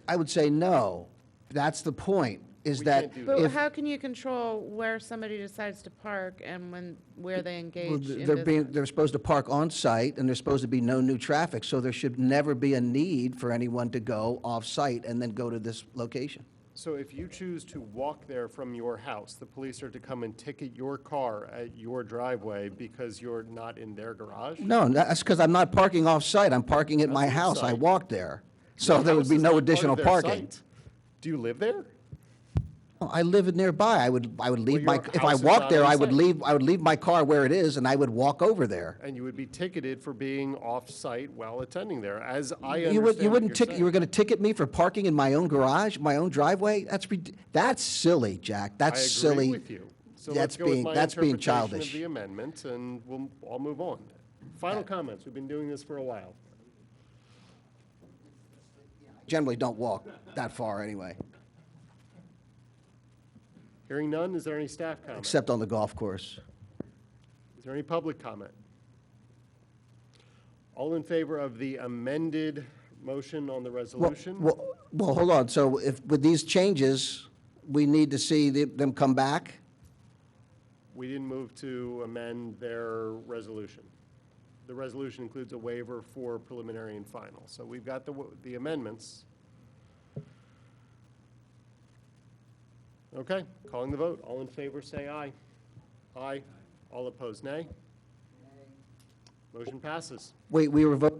I would say no. That's the point, is We that can't do But if how can you control where somebody decides to park and where they engage in they're business? they're supposed to park on-site, and there's supposed to be no new traffic, so there should never be a need for anyone to go off-site and then go to this location. So if you choose to walk there from your house, the police are to come and ticket your car at your driveway because you're not in their garage? No, that's because I'm not parking off-site, I'm parking at my That's house, I off-site. walk there. So Your there would house be is no not part additional of their parking. site. Do you live there? Well, I live nearby, I would leave my, your if I house is walked not there, on I would site. leave my car where it is, and I would walk over there. And you would be ticketed for being off-site while attending there, as I You understand would, you what wouldn't you're ticket, you were saying. gonna ticket me for parking in my own garage, my own driveway? That's silly, Jack, that's silly. I agree with you. So That's let's go with being- my that's being interpretation childish. of the amendment, and I'll move on. Final comments, we've been doing this for a while. Generally don't walk that far anyway, Hearing none, is there any staff comment? except on the golf course. Is there any public comment? All in favor of the amended motion on the resolution? Well, hold on, so if, with these changes, we need to see them come back? We didn't move to amend their resolution. The resolution includes a waiver for preliminary and final. So we've got the amendments. Okay, calling the vote. All in favor, say aye. Aye. All opposed, nay. Motion passes. We were vote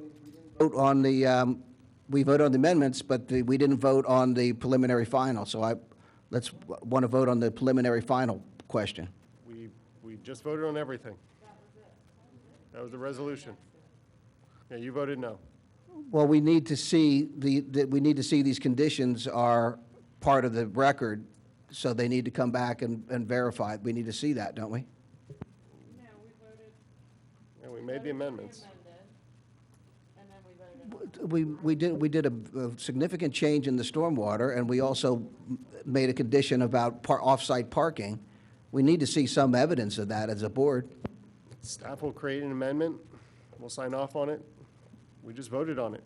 on the, we voted on the amendments, but we didn't vote on the preliminary final, so let's want to vote on the preliminary final question. We just voted on everything. That was the resolution. Yeah, you voted no. Well, we need to see we need to see these conditions are part of the record, so they need to come back and verify it. We need to see that, don't we? Yeah, we made the amendments. We did a significant change in the stormwater, and we also made a condition about off-site parking. We need to see some evidence of that as a board. Staff will create an amendment. We'll sign off on it. We just voted on it.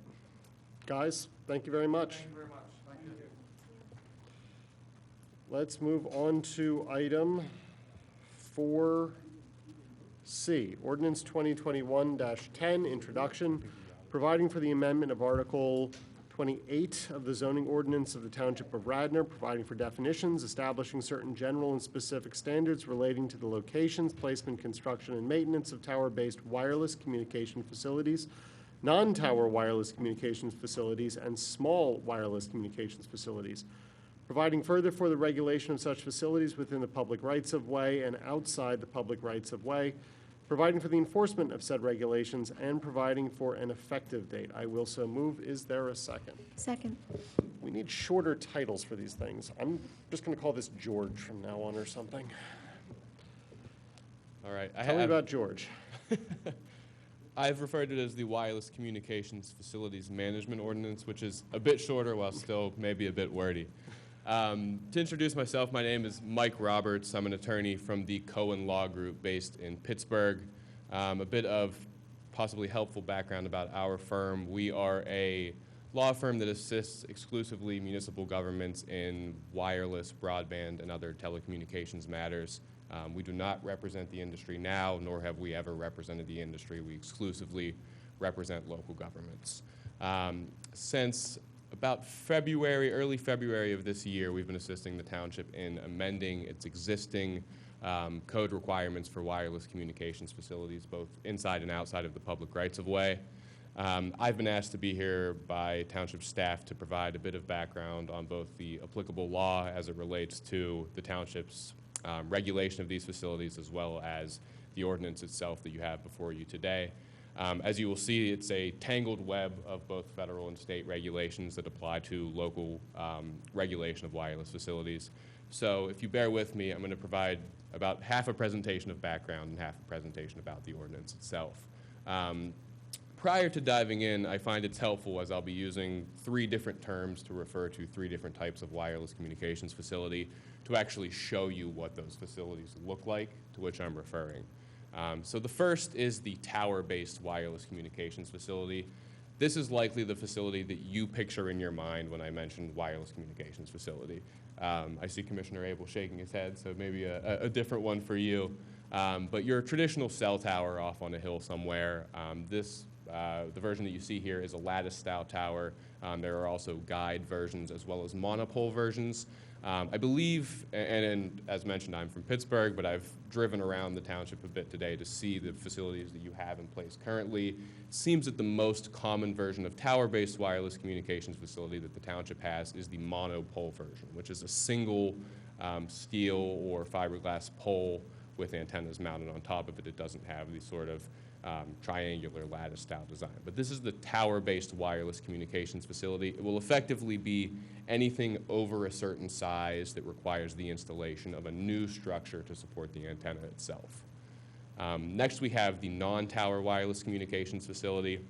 Guys, thank you very much. Thank you very much. Thank you. Let's move on to item 4C, Ordinance 2021-10, Introduction, providing for the amendment of Article 28 of the zoning ordinance of the Township of Radnor, providing for definitions, establishing certain general and specific standards relating to the locations, placement, construction, and maintenance of tower-based wireless communication facilities, non-tower wireless communications facilities, and small wireless communications facilities, providing further for the regulation of such facilities within the public rights-of-way and outside the public rights-of-way, providing for the enforcement of said regulations, and providing for an effective date. I will so move. Is there a second? Second. We need shorter titles for these things. I'm just going to call this George from now on or something. All right. Tell me about George. I've referred to it as the Wireless Communications Facilities Management Ordinance, which is a bit shorter while still maybe a bit wordy. To introduce myself, my name is Mike Roberts. I'm an attorney from the Cohen Law Group based in Pittsburgh. A bit of possibly helpful background about our firm. We are a law firm that assists exclusively municipal governments in wireless, broadband, and other telecommunications matters. We do not represent the industry now, nor have we ever represented the industry. We exclusively represent local governments. Since about February, early February of this year, we've been assisting the township in amending its existing code requirements for wireless communications facilities, both inside and outside of the public rights-of-way. I've been asked to be here by township staff to provide a bit of background on both the applicable law as it relates to the township's regulation of these facilities, as well as the ordinance itself that you have before you today. As you will see, it's a tangled web of both federal and state regulations that apply to local regulation of wireless facilities. So if you bear with me, I'm going to provide about half a presentation of background and half a presentation about the ordinance itself. Prior to diving in, I find it's helpful as I'll be using 3 different terms to refer to 3 different types of wireless communications facility to actually show you what those facilities look like, to which I'm referring. So the first is the tower-based wireless communications facility. This is likely the facility that you picture in your mind when I mentioned wireless communications facility. I see Commissioner Abel shaking his head, so maybe a different one for you. But your traditional cell tower off on a hill somewhere, the version that you see here is a lattice-style tower. There are also guide versions as well as monopole versions. I believe, and as mentioned, I'm from Pittsburgh, but I've driven around the township a bit today to see the facilities that you have in place currently. It seems that the most common version of tower-based wireless communications facility that the township has is the monopole version, which is a single steel or fiberglass pole with antennas mounted on top of it. It doesn't have the sort of triangular lattice-style design. But this is the tower-based wireless communications facility. It will effectively be anything over a certain size that requires the installation of a new structure to support the antenna itself. Next, we have the non-tower wireless communications facility.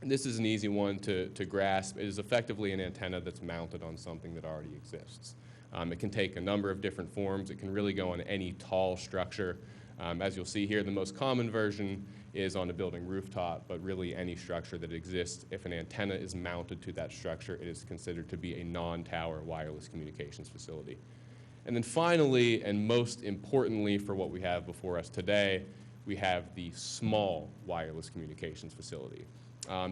And this is an easy one to grasp. It is effectively an antenna that's mounted on something that already exists. It can take a number of different forms. It can really go on any tall structure. As you'll see here, the most common version is on a building rooftop, but really any structure that exists, if an antenna is mounted to that structure, it is considered to be a non-tower wireless communications facility. And then finally, and most importantly for what we have before us today, we have the small wireless communications facility.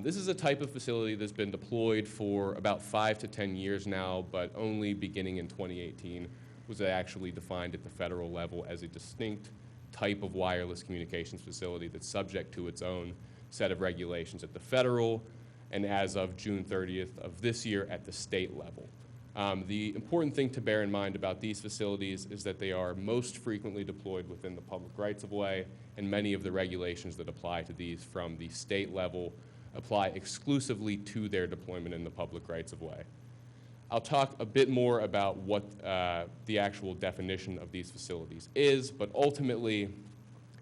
This is a type of facility that's been deployed for about 5 to 10 years now, but only beginning in 2018 was actually defined at the federal level as a distinct type of wireless communications facility that's subject to its own set of regulations at the federal and as of June 30th of this year at the state level. The important thing to bear in mind about these facilities is that they are most frequently deployed within the public rights-of-way, and many of the regulations that apply to these from the state level apply exclusively to their deployment in the public rights of way. I'll talk a bit more about what the actual definition of these facilities is, but ultimately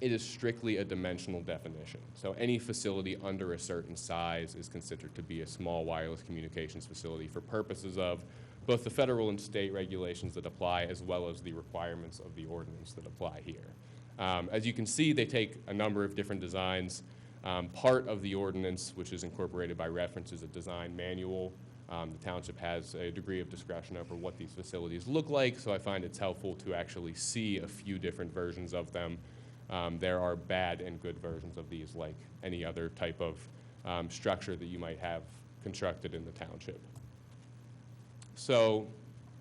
it is strictly a dimensional definition. So any facility under a certain size is considered to be a small wireless communications facility for purposes of both the federal and state regulations that apply, as well as the requirements of the ordinance that apply here. As you can see, they take a number of different designs. Part of the ordinance, which is incorporated by reference, is a design manual. The township has a degree of discretion over what these facilities look like, so I find it's helpful to actually see a few different versions of them. There are bad and good versions of these, like any other type of structure that you might have constructed in the township. So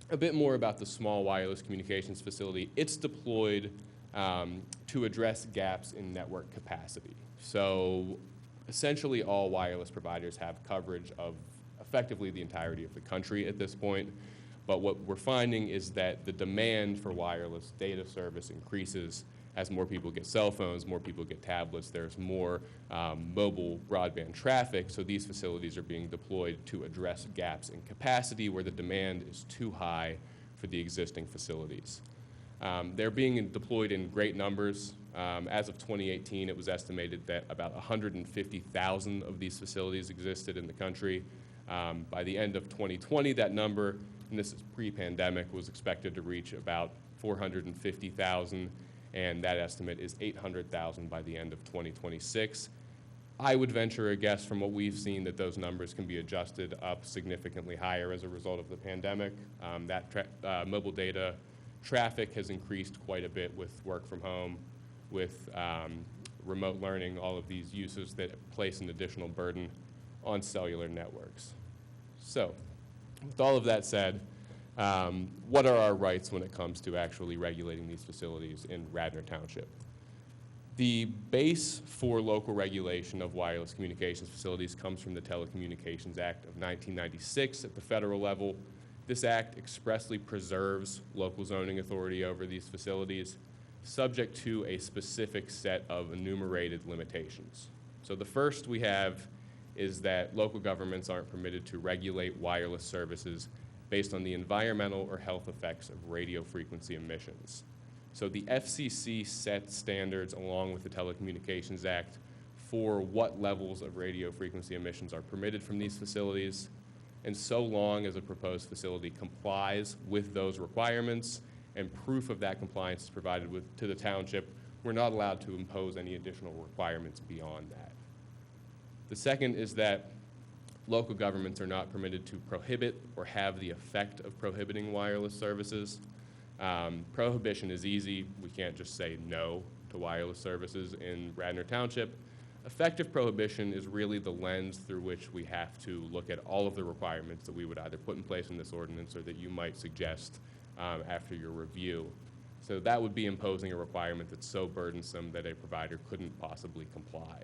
a bit more about the small wireless communications facility. It's deployed to address gaps in network capacity. So essentially all wireless providers have coverage of effectively the entirety of the country at this point. But what we're finding is that the demand for wireless data service increases as more people get cell phones, more people get tablets, there's more mobile broadband traffic, so these facilities are being deployed to address gaps in capacity where the demand is too high for the existing facilities. They're being deployed in great numbers. As of 2018, it was estimated that about 150,000 of these facilities existed in the country. By the end of 2020, that number, and this is pre-pandemic, was expected to reach about 450,000, and that estimate is 800,000 by the end of 2026. I would venture a guess from what we've seen that those numbers can be adjusted up significantly higher as a result of the pandemic. Mobile data traffic has increased quite a bit with work from home, with remote learning, all of these uses that place an additional burden on cellular networks. So, with all of that said, what are our rights when it comes to actually regulating these facilities in Radnor Township? The base for local regulation of wireless communications facilities comes from the Telecommunications Act of 1996 at the federal level. This act expressly preserves local zoning authority over these facilities, subject to a specific set of enumerated limitations. So the first we have is that local governments aren't permitted to regulate wireless services based on the environmental or health effects of radio frequency emissions. So the FCC sets standards along with the Telecommunications Act for what levels of radio frequency emissions are permitted from these facilities. And so long as a proposed facility complies with those requirements and proof of that compliance is provided to the township, we're not allowed to impose any additional requirements beyond that. The second is that local governments are not permitted to prohibit or have the effect of prohibiting wireless services. Prohibition is easy. We can't just say no to wireless services in Radnor Township. Effective prohibition is really the lens through which we have to look at all of the requirements that we would either put in place in this ordinance or that you might suggest after your review. So that would be imposing a requirement that's so burdensome that a provider couldn't possibly comply.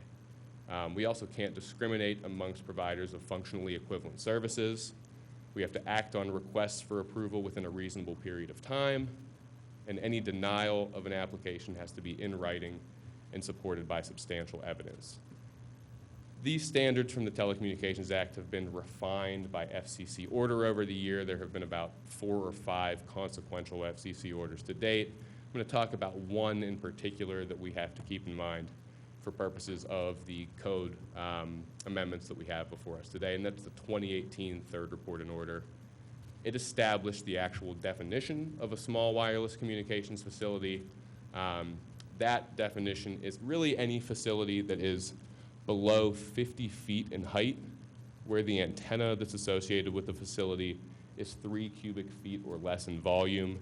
We also can't discriminate amongst providers of functionally equivalent services. We have to act on requests for approval within a reasonable period of time, and any denial of an application has to be in writing and supported by substantial evidence. These standards from the Telecommunications Act have been refined by FCC order over the year. There have been about 4 or 5 consequential FCC orders to date. I'm going to talk about one in particular that we have to keep in mind for purposes of the code amendments that we have before us today, and that's the 2018 Third Report and Order. It established the actual definition of a small wireless communications facility. That definition is really any facility that is below 50 feet in height, where the antenna that's associated with the facility is 3 cubic feet or less in volume,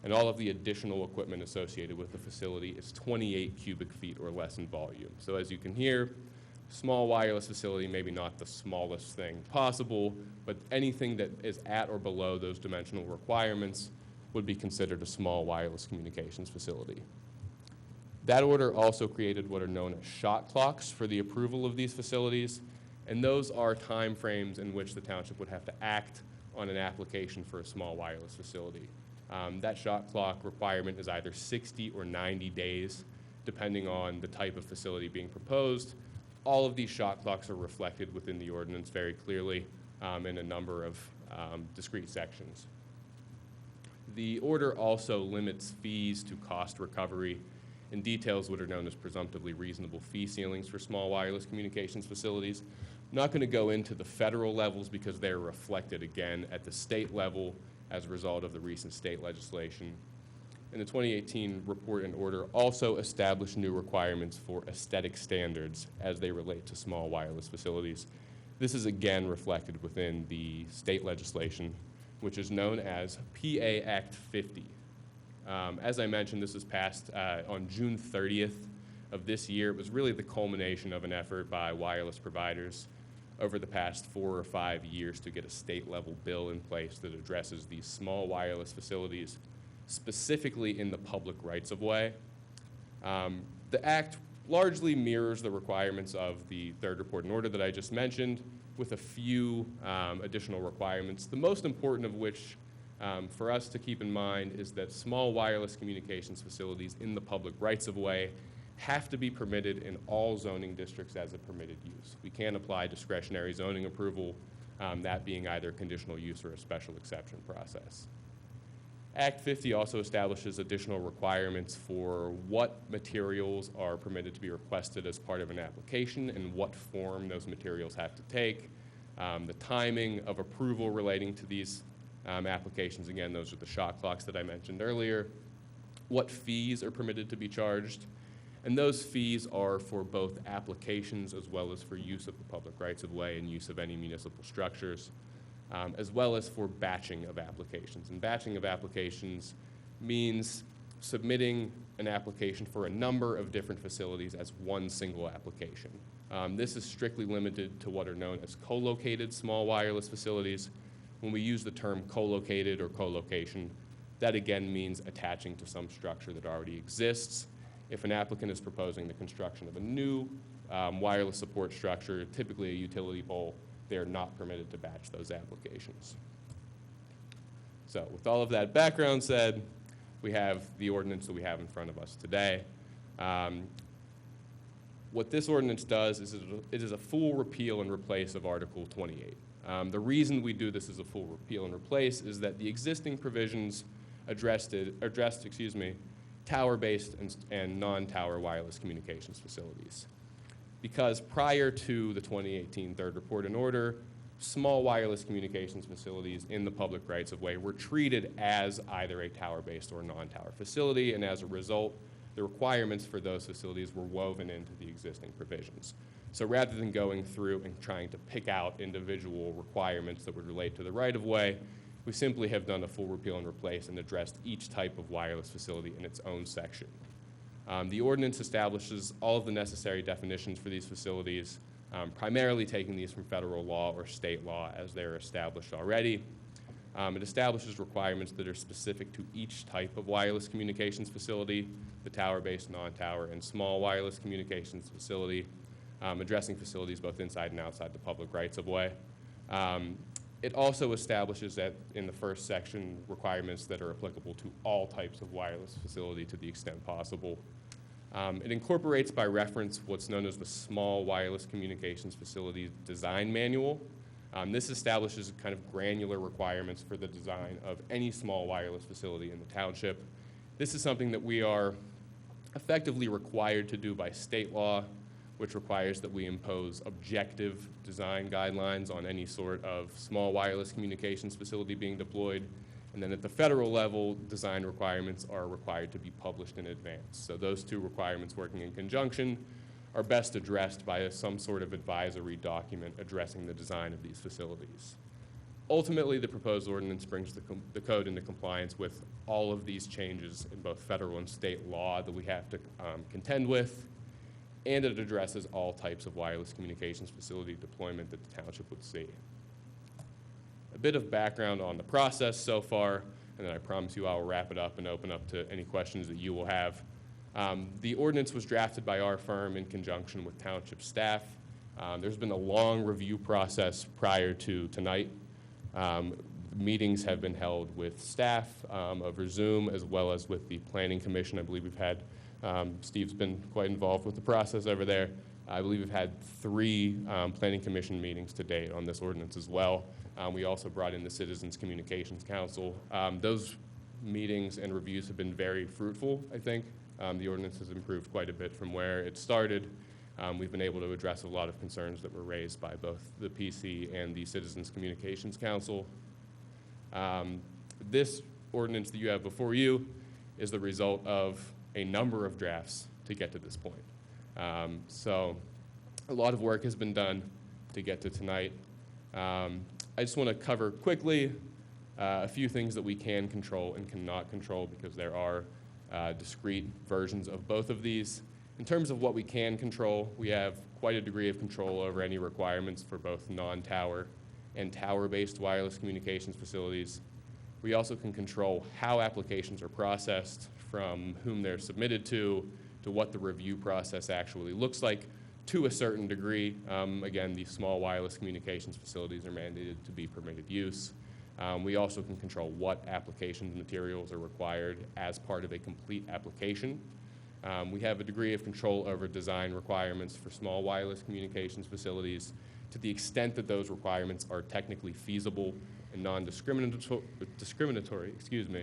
and all of the additional equipment associated with the facility is 28 cubic feet or less in volume. So as you can hear, small wireless facility, maybe not the smallest thing possible, but anything that is at or below those dimensional requirements would be considered a small wireless communications facility. That order also created what are known as shot clocks for the approval of these facilities, and those are time frames in which the township would have to act on an application for a small wireless facility. That shot clock requirement is either 60 or 90 days, depending on the type of facility being proposed. All of these shot clocks are reflected within the ordinance very clearly in a number of discrete sections. The order also limits fees to cost recovery and details what are known as presumptively reasonable fee ceilings for small wireless communications facilities. I'm not going to go into the federal levels because they're reflected again at the state level as a result of the recent state legislation. And the 2018 report and order also established new requirements for aesthetic standards as they relate to small wireless facilities. This is again reflected within the state legislation, which is known as PA Act 50. As I mentioned, this was passed on June 30th of this year. It was really the culmination of an effort by wireless providers over the past 4 or 5 years to get a state-level bill in place that addresses these small wireless facilities, specifically in the public rights-of-way. The act largely mirrors the requirements of the third report and order that I just mentioned, with a few additional requirements, the most important of which for us to keep in mind is that small wireless communications facilities in the public rights-of-way have to be permitted in all zoning districts as a permitted use. We can't apply discretionary zoning approval, that being either conditional use or a special exception process. Act 50 also establishes additional requirements for what materials are permitted to be requested as part of an application and what form those materials have to take. The timing of approval relating to these applications, again, those are the shot clocks that I mentioned earlier. What fees are permitted to be charged, and those fees are for both applications as well as for use of the public rights-of-way and use of any municipal structures, as well as for batching of applications. And batching of applications means submitting an application for a number of different facilities as one single application. This is strictly limited to what are known as co-located small wireless facilities. When we use the term co-located or co-location, that again means attaching to some structure that already exists. If an applicant is proposing the construction of a new wireless support structure, typically a utility pole, they are not permitted to batch those applications. So with all of that background said, we have the ordinance that we have in front of us today. What this ordinance does is it is a full repeal and replace of Article 28. The reason we do this as a full repeal and replace is that the existing provisions addressed tower-based and non-tower wireless communications facilities. Because prior to the 2018 third report and order, small wireless communications facilities in the public rights-of-way were treated as either a tower-based or non-tower facility, and as a result, the requirements for those facilities were woven into the existing provisions. So rather than going through and trying to pick out individual requirements that would relate to the right-of-way, we simply have done a full repeal and replace and addressed each type of wireless facility in its own section. The ordinance establishes all of the necessary definitions for these facilities, primarily taking these from federal law or state law as they're established already. It establishes requirements that are specific to each type of wireless communications facility, the tower-based, non-tower, and small wireless communications facility, addressing facilities both inside and outside the public rights-of-way. It also establishes that in the first section requirements that are applicable to all types of wireless facility to the extent possible. It incorporates by reference what's known as the Small Wireless Communications Facility Design Manual. This establishes kind of granular requirements for the design of any small wireless facility in the township. This is something that we are effectively required to do by state law, which requires that we impose objective design guidelines on any sort of small wireless communications facility being deployed. And then at the federal level, design requirements are required to be published in advance. So those two requirements working in conjunction are best addressed by some sort of advisory document addressing the design of these facilities. Ultimately, the proposed ordinance brings the code into compliance with all of these changes in both federal and state law that we have to contend with, and it addresses all types of wireless communications facility deployment that the township would see. A bit of background on the process so far, and then I promise you I will wrap it up and open up to any questions that you will have. The ordinance was drafted by our firm in conjunction with township staff. There's been a long review process prior to tonight. Meetings have been held with staff over Zoom as well as with the Planning Commission. I believe we've had, Steve's been quite involved with the process over there. I believe we've had 3 Planning Commission meetings to date on this ordinance as well. We also brought in the Citizens Communications Council. Those meetings and reviews have been very fruitful, I think. The ordinance has improved quite a bit from where it started. We've been able to address a lot of concerns that were raised by both the PC and the Citizens Communications Council. This ordinance that you have before you is the result of a number of drafts to get to this point. So a lot of work has been done to get to tonight. I just want to cover quickly a few things that we can control and cannot control, because there are discrete versions of both of these. In terms of what we can control, we have quite a degree of control over any requirements for both non-tower and tower-based wireless communications facilities. We also can control how applications are processed, from whom they're submitted to what the review process actually looks like, to a certain degree. Again, these small wireless communications facilities are mandated to be permitted use. We also can control what applications and materials are required as part of a complete application. We have a degree of control over design requirements for small wireless communications facilities, to the extent that those requirements are technically feasible and non-discriminatory,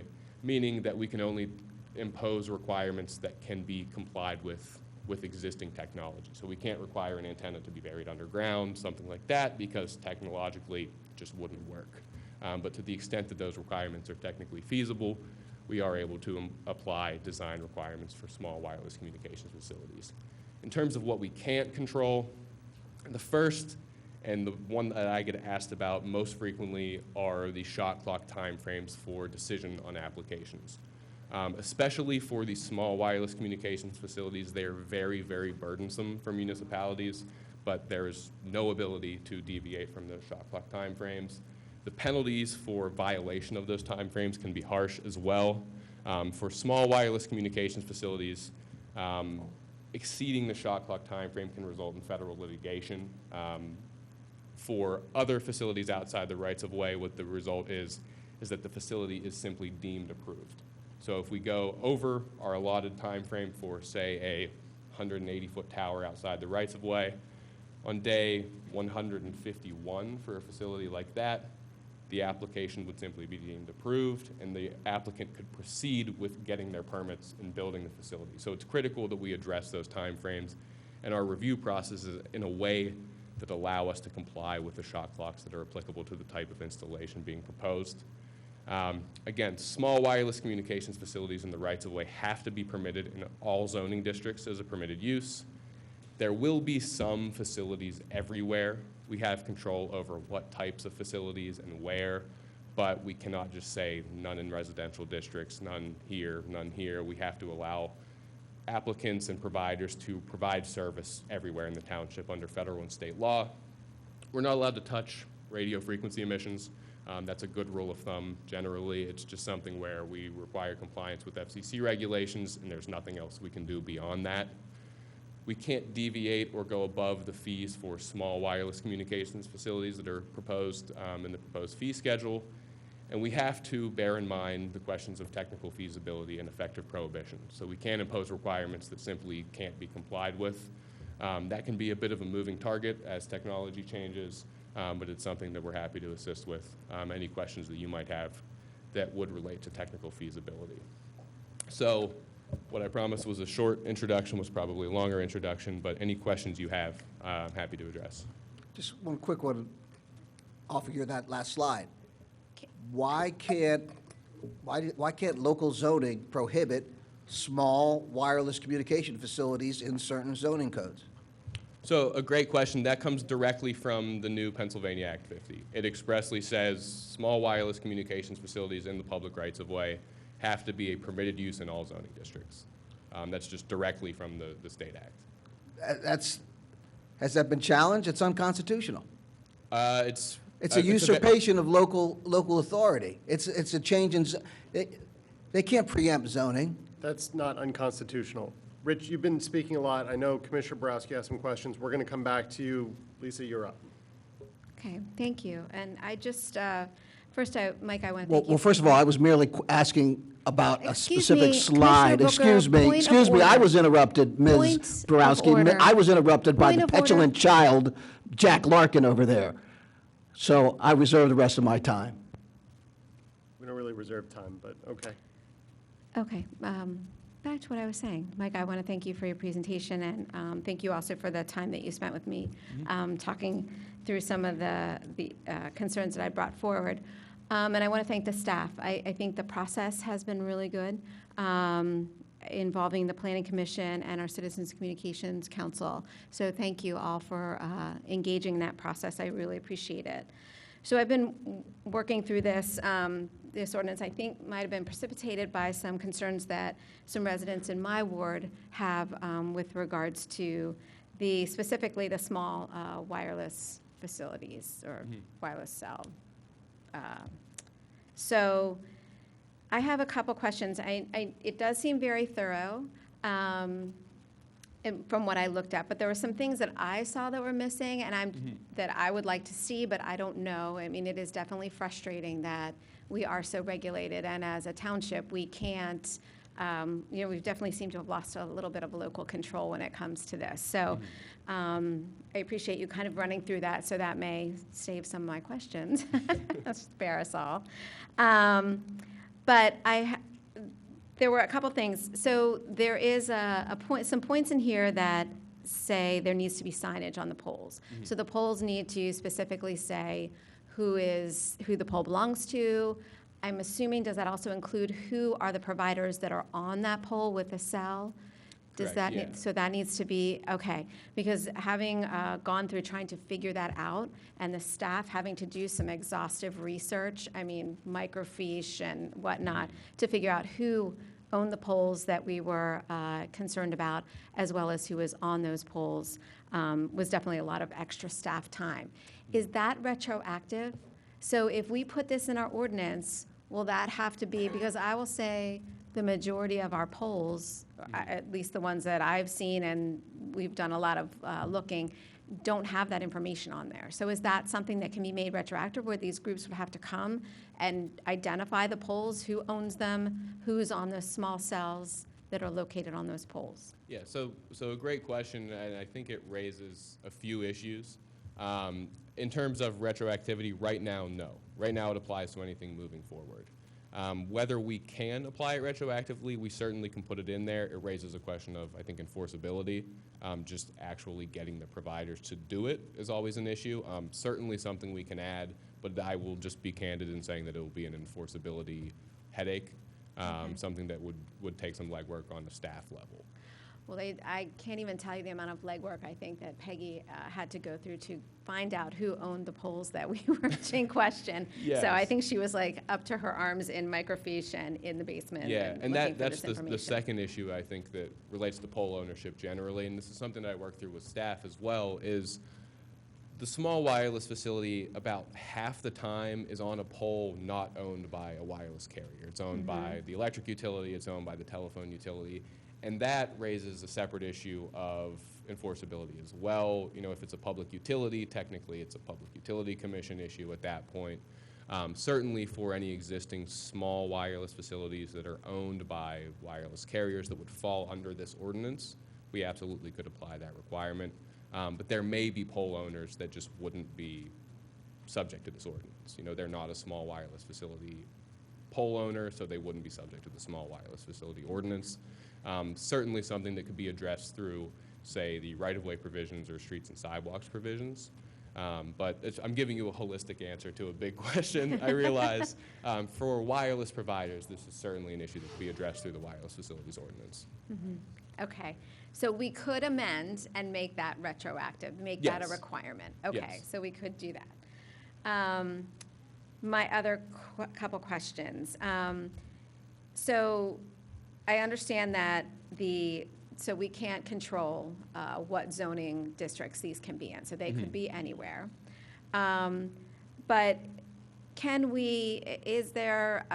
meaning that we can only impose requirements that can be complied with existing technology. So we can't require an antenna to be buried underground, something like that, because technologically it just wouldn't work. But to the extent that those requirements are technically feasible, we are able to apply design requirements for small wireless communications facilities. In terms of what we can't control, the first and the one that I get asked about most frequently are the shot clock timeframes for decision on applications. Especially for these small wireless communications facilities, they are very, very burdensome for municipalities, but there is no ability to deviate from those shot clock timeframes. The penalties for violation of those timeframes can be harsh as well. For small wireless communications facilities, exceeding the shot clock timeframe can result in federal litigation. For other facilities outside the rights of way, what the result is that the facility is simply deemed approved. So if we go over our allotted time frame for, say, a 180-foot tower outside the rights of way, on day 151 for a facility like that, the application would simply be deemed approved, and the applicant could proceed with getting their permits and building the facility. So it's critical that we address those timeframes and our review processes in a way that allow us to comply with the shot clocks that are applicable to the type of installation being proposed. Again, small wireless communications facilities in the rights of way have to be permitted in all zoning districts as a permitted use. There will be some facilities everywhere. We have control over what types of facilities and where, but we cannot just say none in residential districts, none here, none here. We have to allow applicants and providers to provide service everywhere in the township under federal and state law. We're not allowed to touch radio frequency emissions. That's a good rule of thumb. Generally, it's just something where we require compliance with FCC regulations, and there's nothing else we can do beyond that. We can't deviate or go above the fees for small wireless communications facilities that are proposed in the proposed fee schedule. And we have to bear in mind the questions of technical feasibility and effective prohibition. So we can't impose requirements that simply can't be complied with. That can be a bit of a moving target as technology changes, but it's something that we're happy to assist with. Any questions that you might have that would relate to technical feasibility. So what I promised was a short introduction, was probably a longer introduction, but any questions you have, I'm happy to address. Just one quick one off of that last slide. Why can't local zoning prohibit small wireless communication facilities in certain zoning codes? So a great question. That comes directly from the new Pennsylvania Act 50. It expressly says small wireless communications facilities in the public rights of way have to be a permitted use in all zoning districts. That's just directly from the state act. Has that been challenged? It's unconstitutional. It's a usurpation of local authority. It's a change in, they can't preempt zoning. That's not unconstitutional. Rich, you've been speaking a lot. I know Commissioner Borowski has some questions. We're going to come back to you. Lisa, you're up. Okay, thank you. And I just, first, Mike, I want to thank you. Well, first of all, I was merely asking about a Excuse specific me, slide. Commissioner Booker, Excuse me, point of I order. was interrupted, Point Ms. of Borowski. order. I was interrupted by Point the of order. petulant child, Jack Larkin, over there. So I reserve the rest of my time. We don't really reserve time, but okay. Okay, back to what I was saying. Mike, I want to thank you for your presentation, and thank you also for the time that you spent with me talking through some of the concerns that I brought forward. And I want to thank the staff. I think the process has been really good, involving the Planning Commission and our Citizens Communications Council. So thank you all for engaging in that process. I really appreciate it. So I've been working through this. This ordinance, I think, might have been precipitated by some concerns that some residents in my ward have with regards to specifically the small wireless facilities or wireless cell. So I have a couple questions. It does seem very thorough from what I looked at, but there were some things that I saw that were missing and that I would like to see, but I don't know. I mean, it is definitely frustrating that we are so regulated, and as a township, we can't, we've definitely seemed to have lost a little bit of local control when it comes to this. So I appreciate you kind of running through that, so that may save some of my questions. Let's spare us all. But there were a couple things. So there is some points in here that say there needs to be signage on the poles. So the poles need to specifically say who the pole belongs to. I'm assuming, does that also include who are the providers that are on that pole with the cell? Does Correct, that yeah. so that needs to be okay? Because having gone through trying to figure that out, and the staff having to do some exhaustive research, I mean microfiche and whatnot, to figure out who owned the poles that we were concerned about, as well as who was on those poles, was definitely a lot of extra staff time. Is that retroactive? So if we put this in our ordinance, will that have to be, because I will say the majority of our poles, at least the ones that I've seen, and we've done a lot of looking, don't have that information on there. So is that something that can be made retroactive, where these groups would have to come and identify the poles, who owns them, who's on those small cells that are located on those poles? Yeah, so a great question, and I think it raises a few issues. In terms of retroactivity, right now, no. Right now, it applies to anything moving forward. Whether we can apply it retroactively, we certainly can put it in there. It raises a question of, I think, enforceability. Just actually getting the providers to do it is always an issue. Certainly something we can add, but I will just be candid in saying that it will be an enforceability headache, something that would take some legwork on the staff level. Well, I can't even tell you the amount of legwork I think that Peggy had to go through to find out who owned the poles that we were in question. Yes. So I think she was like up to her arms in microfiche and in the basement. Yeah, and looking for that's this the information. second issue I think that relates to pole ownership generally, and this is something that I work through with staff as well, is the small wireless facility about half the time is on a pole not owned by a wireless carrier. It's owned by the electric utility, it's owned by the telephone utility. And that raises a separate issue of enforceability as well. You know, if it's a public utility, technically it's a Public Utility Commission issue at that point. Certainly for any existing small wireless facilities that are owned by wireless carriers that would fall under this ordinance, we absolutely could apply that requirement. But there may be pole owners that just wouldn't be subject to this ordinance. You know, they're not a small wireless facility pole owner, so they wouldn't be subject to the small wireless facility ordinance. Certainly something that could be addressed through, say, the right-of-way provisions or streets and sidewalks provisions. But I'm giving you a holistic answer to a big question, I realize. For wireless providers, this is certainly an issue that could be addressed through the wireless facilities ordinance. Okay, so we could amend and make that retroactive, make that a Yes. requirement. Okay, Yes. so we could do that. My other couple questions. So I understand that so we can't control what zoning districts these can be in, so they could be anywhere. But can we, is there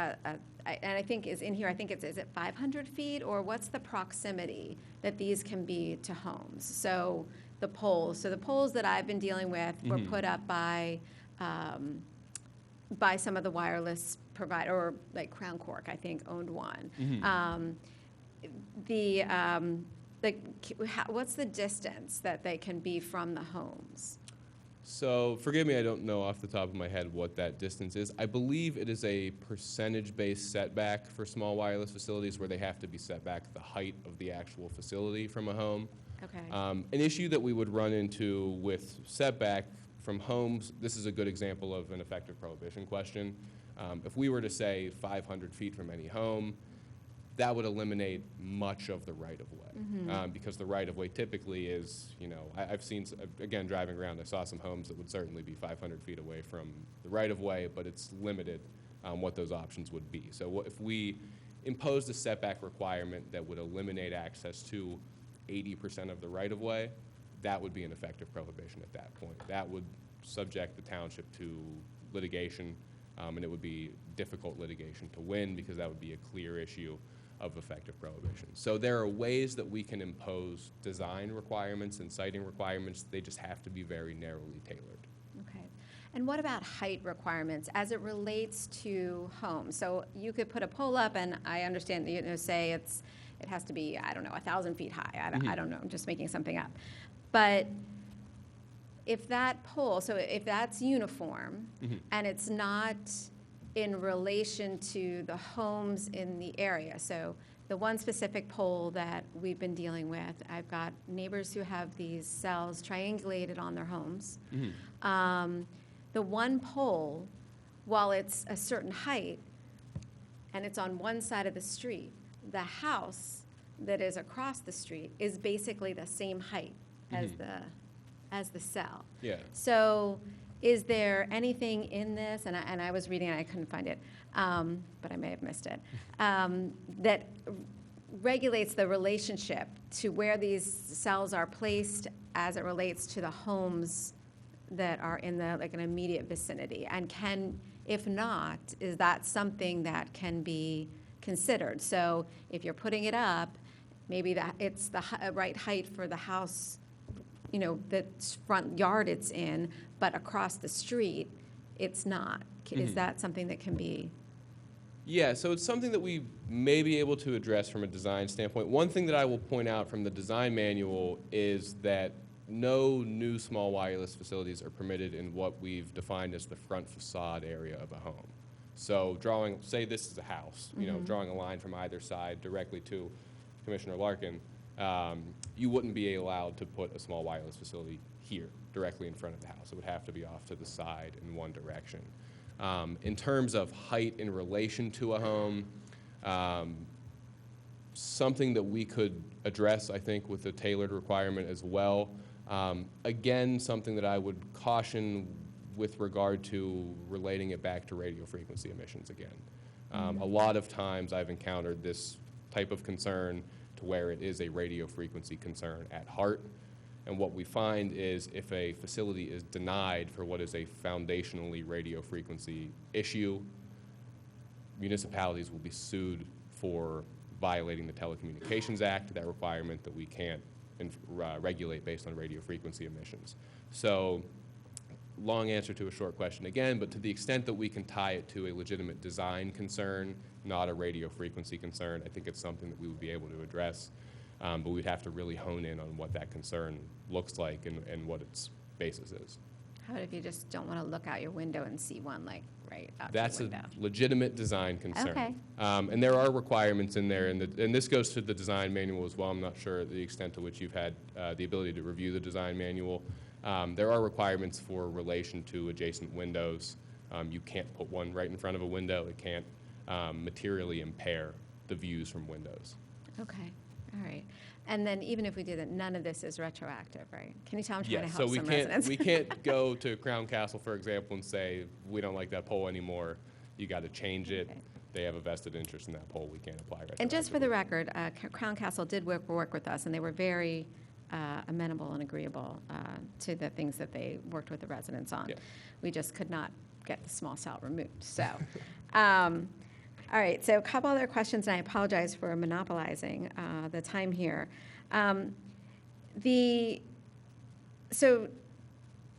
and I think is in here, I think is it 500 feet, or what's the proximity that these can be to homes? So the poles that I've been dealing with were put up by by some of the wireless provider, or like Crown Cork, I think, owned one. What's the distance that they can be from the homes? So forgive me, I don't know off the top of my head what that distance is. I believe it is a percentage-based setback for small wireless facilities where they have to be set back the height of the actual facility from a home. Okay. An issue that we would run into with setback from homes, this is a good example of an effective prohibition question. If we were to say 500 feet from any home, that would eliminate much of the right-of-way. Because the right-of-way typically is, I've seen, again, driving around, I saw some homes that would certainly be 500 feet away from the right-of-way, but it's limited what those options would be. So if we imposed a setback requirement that would eliminate access to 80% of the right-of-way, that would be an effective prohibition at that point. That would subject the township to litigation, and it would be difficult litigation to win because that would be a clear issue of effective prohibition. So there are ways that we can impose design requirements and siting requirements. They just have to be very narrowly tailored. Okay. And what about height requirements as it relates to homes? So you could put a pole up, and I understand, say it has to be, 1,000 feet high. I don't know, I'm just making something up. But if that pole, so if that's uniform, and it's not in relation to the homes in the area. So the one specific pole that we've been dealing with, I've got neighbors who have these cells triangulated on their homes. The one pole, while it's a certain height, and it's on one side of the street, the house that is across the street is basically the same height as the cell. Yeah. So is there anything in this, and I was reading and I couldn't find it, but I may have missed it, that regulates the relationship to where these cells are placed as it relates to the homes that are in an immediate vicinity? And if not, is that something that can be considered? So if you're putting it up, maybe that it's the right height for the house, the front yard it's in, but across the street, it's not. Is that something that can be? Yeah, so it's something that we may be able to address from a design standpoint. One thing that I will point out from the design manual is that no new small wireless facilities are permitted in what we've defined as the front facade area of a home. So say this is a house, drawing a line from either side directly to Commissioner Larkin, you wouldn't be allowed to put a small wireless facility here, directly in front of the house. It would have to be off to the side in one direction. In terms of height in relation to a home, something that we could address, I think, with a tailored requirement as well. Again, something that I would caution with regard to relating it back to radio frequency emissions again. A lot of times I've encountered this type of concern to where it is a radio frequency concern at heart. And what we find is if a facility is denied for what is a foundationally radio frequency issue, municipalities will be sued for violating the Telecommunications Act, that requirement that we can't regulate based on radio frequency emissions. So, long answer to a short question again, but to the extent that we can tie it to a legitimate design concern, not a radio frequency concern, I think it's something that we would be able to address. But we'd have to really hone in on what that concern looks like and what its basis is. How about if you just don't want to look out your window and see one right out That's your window? a legitimate design concern. Okay. And there are requirements in there, and this goes to the design manual as well. I'm not sure the extent to which you've had the ability to review the design manual. There are requirements for relation to adjacent windows. You can't put one right in front of a window. It can't materially impair the views from windows. Okay. All right. And then even if we do that, none of this is retroactive, right? Can you tell I'm trying to help some residents? We can't go to Crown Castle, for example, and say, we don't like that pole anymore. You got to change it. Okay. They have a vested interest in that pole. We can't apply retroactively. And just for the record, Crown Castle did work with us, and they were very amenable and agreeable to the things that they worked with the residents on. Yeah. We just could not get the small cell removed. So. All right, so a couple other questions, and I apologize for monopolizing the time here. So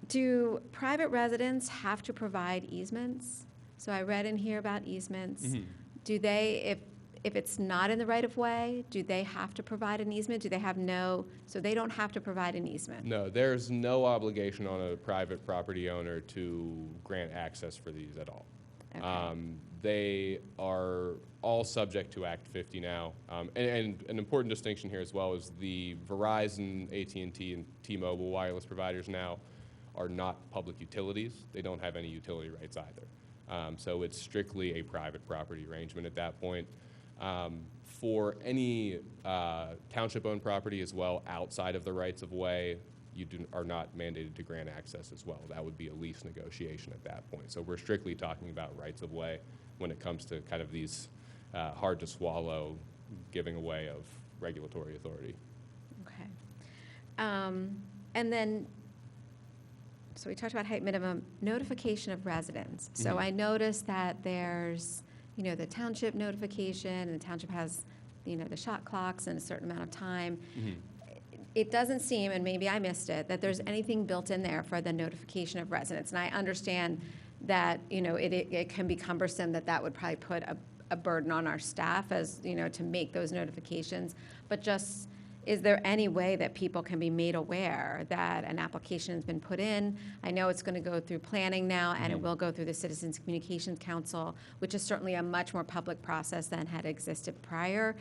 do private residents have to provide easements So I read in here about easements. Mhm. Do they, if it's not in the right-of-way, do they have to provide an easement? Do they have no, so they don't have to provide an easement? No, there's no obligation on a private property owner to grant access for these at all. Okay. They are all subject to Act 50 now. And an important distinction here as well is the Verizon, AT&T, and T-Mobile wireless providers now are not public utilities. They don't have any utility rights either. So it's strictly a private property arrangement at that point. For any township-owned property as well, outside of the rights-of-way, you are not mandated to grant access as well. That would be a lease negotiation at that point. So we're strictly talking about rights-of-way when it comes to kind of these hard-to-swallow giving away of regulatory authority. Okay. And then, so we talked about height minimum, notification of residents. So Mhm. I noticed that there's, the township notification, and the township has, the shot clocks and a certain amount of time. Mhm. It doesn't seem, and maybe I missed it, that there's anything built in there for the notification of residents. And I understand that, it can be cumbersome, that would probably put a burden on our staff as, to make those notifications. But just, is there any way that people can be made aware that an application has been put in? I know it's going to go through planning now, and it will go through the Citizens Communications Council, which is certainly a much more public process than had existed prior.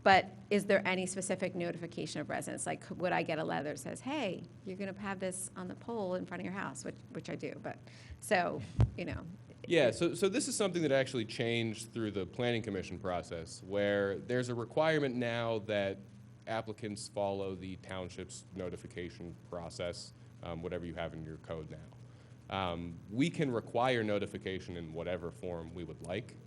But is there any specific notification of residents? Like, would I get a letter that says, hey, you're going to have this on the pole in front of your house, which I do, but, so, Yeah, so this is something that actually changed through the Planning Commission process, where there's a requirement now that applicants follow the township's notification process, whatever you have in your code now. We can require notification in whatever form we would like.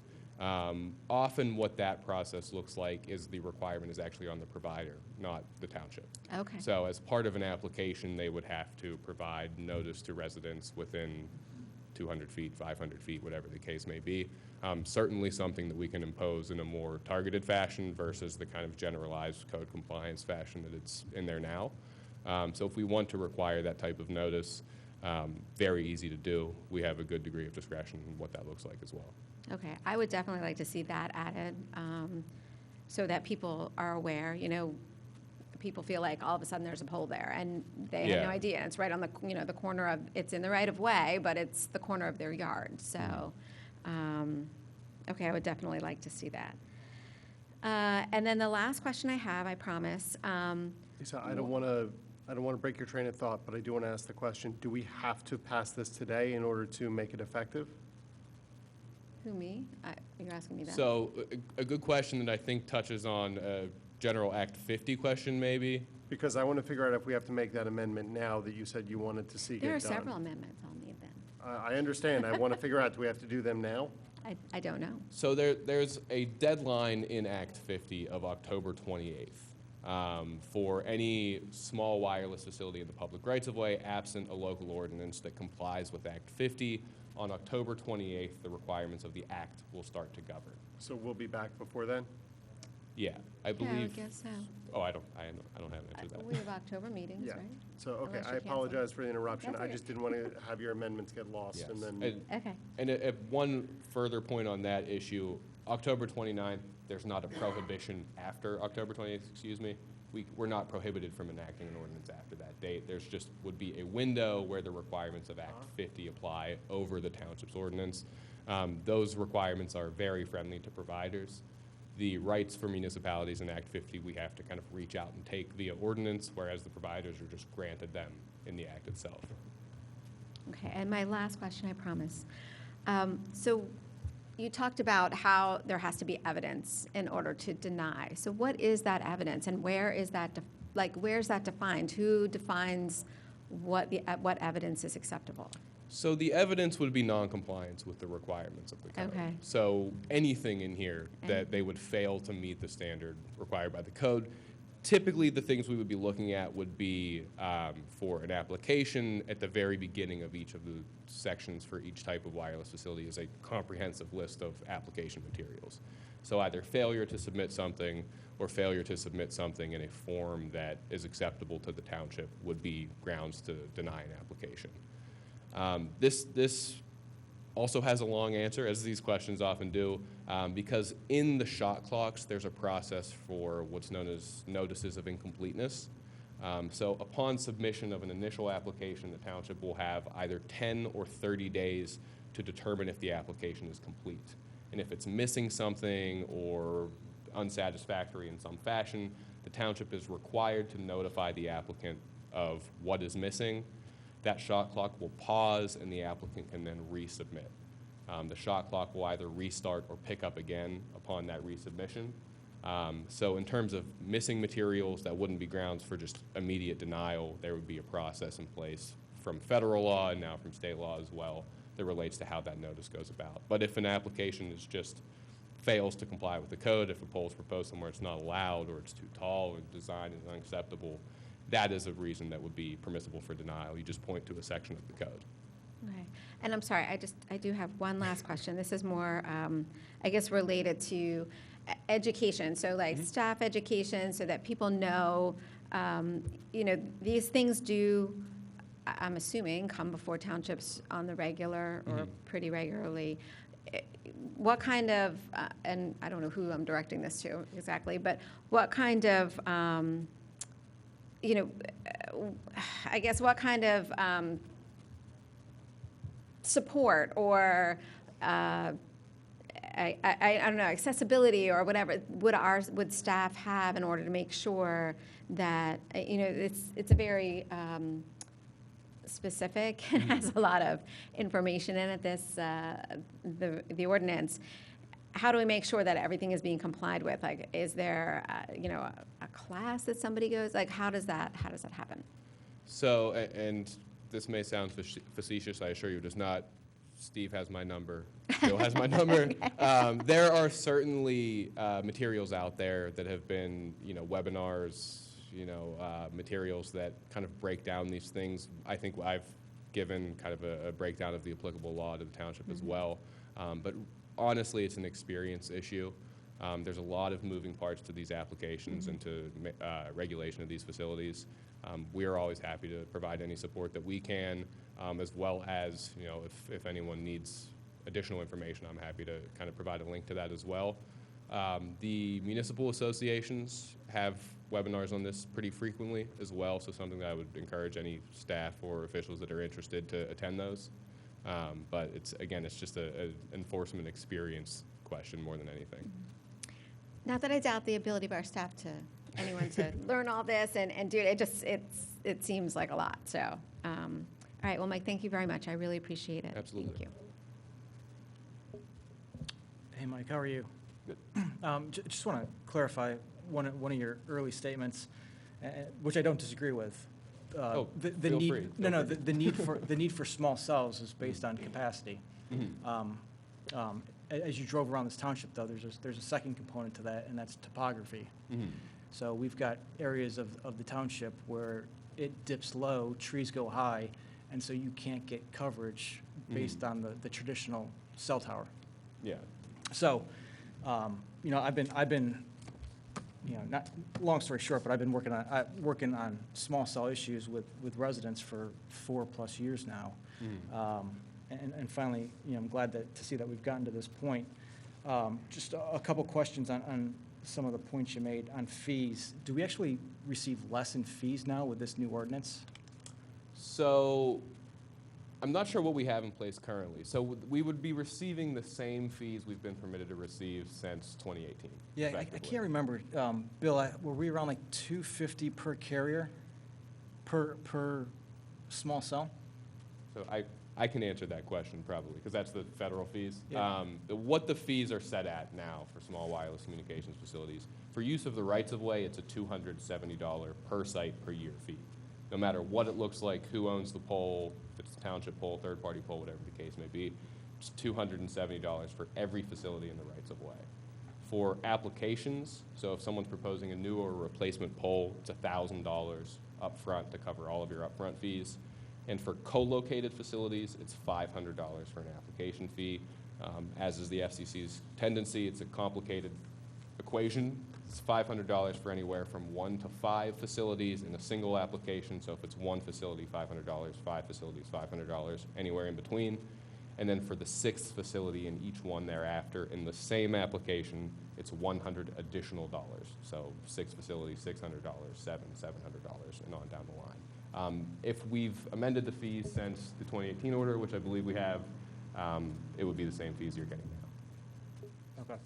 Often what that process looks like is the requirement is actually on the provider, not the township. Okay. So as part of an application, they would have to provide notice to residents within 200 feet, 500 feet, whatever the case may be. Certainly something that we can impose in a more targeted fashion versus the kind of generalized code compliance fashion that it's in there now. So if we want to require that type of notice, very easy to do. We have a good degree of discretion in what that looks like as well. Okay, I would definitely like to see that added, so that people are aware, people feel like all of a sudden there's a pole there, and they have no Yeah. idea. It's right on the, the corner of, it's in the right of way, but it's the corner of their yard, so, okay, I would definitely like to see that. And then the last question I have, I promise, Lisa, I don't want to break your train of thought, but I do want to ask the question, do we have to pass this today in order to make it effective? who, me? You're asking me that? So a good question that I think touches on a general Act 50 question maybe. Because I want to figure out if we have to make that amendment now that you said you wanted to see get done. There are several amendments I'll need then. I understand. I want to figure out, do we have to do them now? I don't know. So there's a deadline in Act 50 of October 28th for any small wireless facility in the public rights-of-way absent a local ordinance that complies with Act 50. On October 28th, the requirements of the Act will start to govern. So we'll be back before then? Yeah, I believe. Yeah, I would guess so. Oh, I don't have an answer to that. We have October meetings, Yeah. right? So, okay, Unless I you cancel. apologize for the interruption. That's I okay. just didn't want to have your amendments get lost and then. Okay. And one further point on that issue, October 29th, there's not a prohibition after October 28th, excuse me. We're not prohibited from enacting an ordinance after that date. There's just would be a window where the requirements of Act 50 apply over the township's ordinance. Those requirements are very friendly to providers. The rights for municipalities in Act 50, we have to kind of reach out and take via ordinance, whereas the providers are just granted them in the Act itself. Okay, and my last question, I promise. So you talked about how there has to be evidence in order to deny. So what is that evidence, and where is that, where's that defined? Who defines what evidence is acceptable? So the evidence would be noncompliance with the requirements of the code. Okay. So anything in here that they would fail to meet the standard required by the code. Typically, the things we would be looking at would be for an application at the very beginning of each of the sections for each type of wireless facility is a comprehensive list of application materials. So either failure to submit something or failure to submit something in a form that is acceptable to the township would be grounds to deny an application. This also has a long answer, as these questions often do, because in the shot clocks, there's a process for what's known as notices of incompleteness. So upon submission of an initial application, the township will have either 10 or 30 days to determine if the application is complete. And if it's missing something or unsatisfactory in some fashion, the township is required to notify the applicant of what is missing. That shot clock will pause and the applicant can then resubmit. The shot clock will either restart or pick up again upon that resubmission. So in terms of missing materials, that wouldn't be grounds for just immediate denial. There would be a process in place from federal law and now from state law as well that relates to how that notice goes about. But if an application is just fails to comply with the code, if a pole is proposed somewhere it's not allowed or it's too tall or the design is unacceptable, that is a reason that would be permissible for denial. You just point to a section of the code. Okay. And I'm sorry, I do have one last question. This is more, I guess, related to education. So like staff education so that people know, these things do, I'm assuming, come before townships on the regular or pretty regularly. What kind of, and I don't know who I'm directing this to exactly, but what kind of, I guess what kind of support or I don't know, accessibility or whatever would staff have in order to make sure that it's a very specific and has a lot of information in it, the ordinance. How do we make sure that everything is being complied with? Like, is there a class that somebody goes? Like, how does that happen? So, and this may sound facetious, I assure you it does not. Steve has my number. Bill has my number. Okay. There are certainly materials out there that have been, webinars, materials that kind of break down these things. I think I've given kind of a breakdown of the applicable law to the township as well. But honestly, it's an experience issue. There's a lot of moving parts to these applications and to regulation of these facilities. We are always happy to provide any support that we can, as well as, if anyone needs additional information, I'm happy to kind of provide a link to that as well. The municipal associations have webinars on this pretty frequently as well, so something that I would encourage any staff or officials that are interested to attend those. But it's just an enforcement experience question more than anything. Not that I doubt the ability of our staff to learn all this and do it. It seems like a lot. So, all right. Well, Mike, thank you very much. I really appreciate it. Absolutely. Thank you. Hey, Mike, how are you? Good. Just want to clarify one of your early statements, which I don't disagree with. Feel need, free. No, the need for small cells is based on capacity. As you drove around this township, though, there's a second component to that, and that's topography. So we've got areas of the township where it dips low, trees go high, and so you can't get coverage based on the traditional cell tower. Yeah. So, I've been, not long story short, but I've been working on small cell issues with residents for 4+ years now. And finally, I'm glad to see that we've gotten to this point. Just a couple questions on some of the points you made on fees. Do we actually receive less in fees now with this new ordinance? So I'm not sure what we have in place currently. So we would be receiving the same fees we've been permitted to receive since 2018. Yeah, I can't remember. Bill, were we around like $250 per carrier per small cell? So I can answer that question probably, because that's the federal fees. Yeah. What the fees are set at now for small wireless communications facilities, for use of the rights-of-way, it's a $270 per site per year fee. No matter what it looks like, who owns the pole, if it's a township pole, third-party pole, whatever the case may be, it's $270 for every facility in the rights-of-way. For applications, so if someone's proposing a new or replacement pole, it's $1,000 upfront to cover all of your upfront fees. And for co-located facilities, it's $500 for an application fee. As is the FCC's tendency, it's a complicated equation. It's $500 for anywhere from 1 to 5 facilities in a single application. So if it's one facility, $500, 5 facilities, $500, anywhere in between. And then for the 6th facility in each one thereafter, in the same application, it's $100 additional dollars. So 6 facilities, $600, 7, $700, and on down the line. If we've amended the fees since the 2018 order, which I believe we have, it would be the same fees you're getting now. Okay.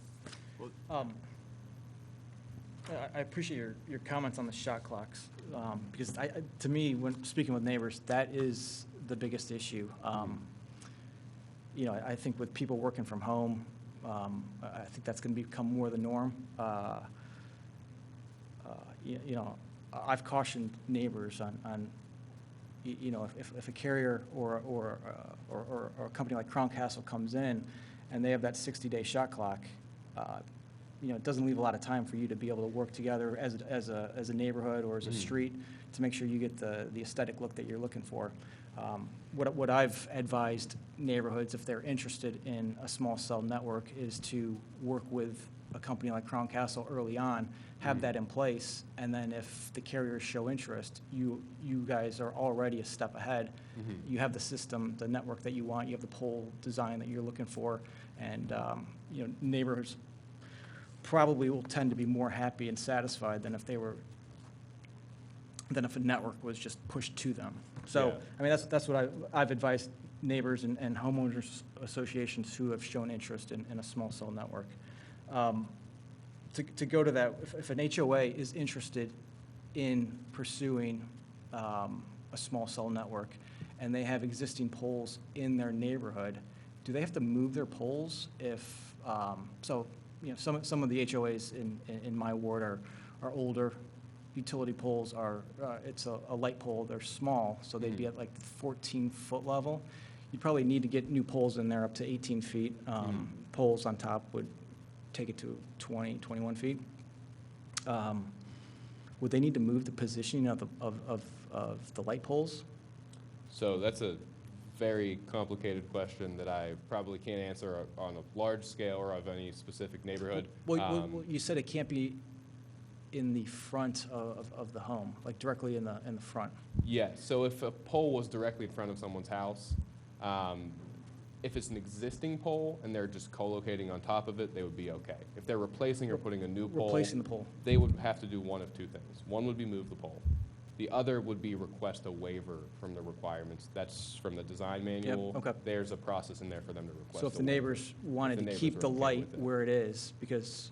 I appreciate your comments on the shot clocks, because to me, when speaking with neighbors, that is the biggest issue. You know, I think with people working from home, I think that's going to become more the norm. You know, I've cautioned neighbors on you know, if a carrier or a company like Crown Castle comes in and they have that 60-day shot clock, you know, it doesn't leave a lot of time for you to be able to work together as a neighborhood or as a street to make sure you get the aesthetic look that you're looking for. What I've advised neighborhoods, if they're interested in a small cell network, is to work with a company like Crown Castle early on, have that in place, and then if the carriers show interest, you guys are already a step ahead. You have the system, the network that you want, you have the pole design that you're looking for, and you know, neighbors probably will tend to be more happy and satisfied than if a network was just pushed to them. So, Yeah. I mean, that's what I've advised neighbors and homeowners associations who have shown interest in a small cell network. To go to that, if an HOA is interested in pursuing a small cell network and they have existing poles in their neighborhood, do they have to move their poles if, so, you know, some of the HOAs in my ward are older. Utility poles are, it's a light pole, they're small, so they'd be at like the 14-foot level. You'd probably need to get new poles in there up to 18 feet. Poles on top would take it to 20, 21 feet. Would they need to move the positioning of the light poles? So that's a very complicated question that I probably can't answer on a large scale or of any specific neighborhood. Well, you said it can't be in the front of the home, like directly in the front. Yeah, so if a pole was directly in front of someone's house, if it's an existing pole and they're just co-locating on top of it, they would be okay. If they're replacing or putting a new pole, Replacing the pole. they would have to do one of two things. One would be move the pole. The other would be request a waiver from the requirements. That's from the design manual. okay. There's a process in there for them to request. So if a the waiver. neighbors wanted If the to keep neighbors the are okay light with it. where it is, because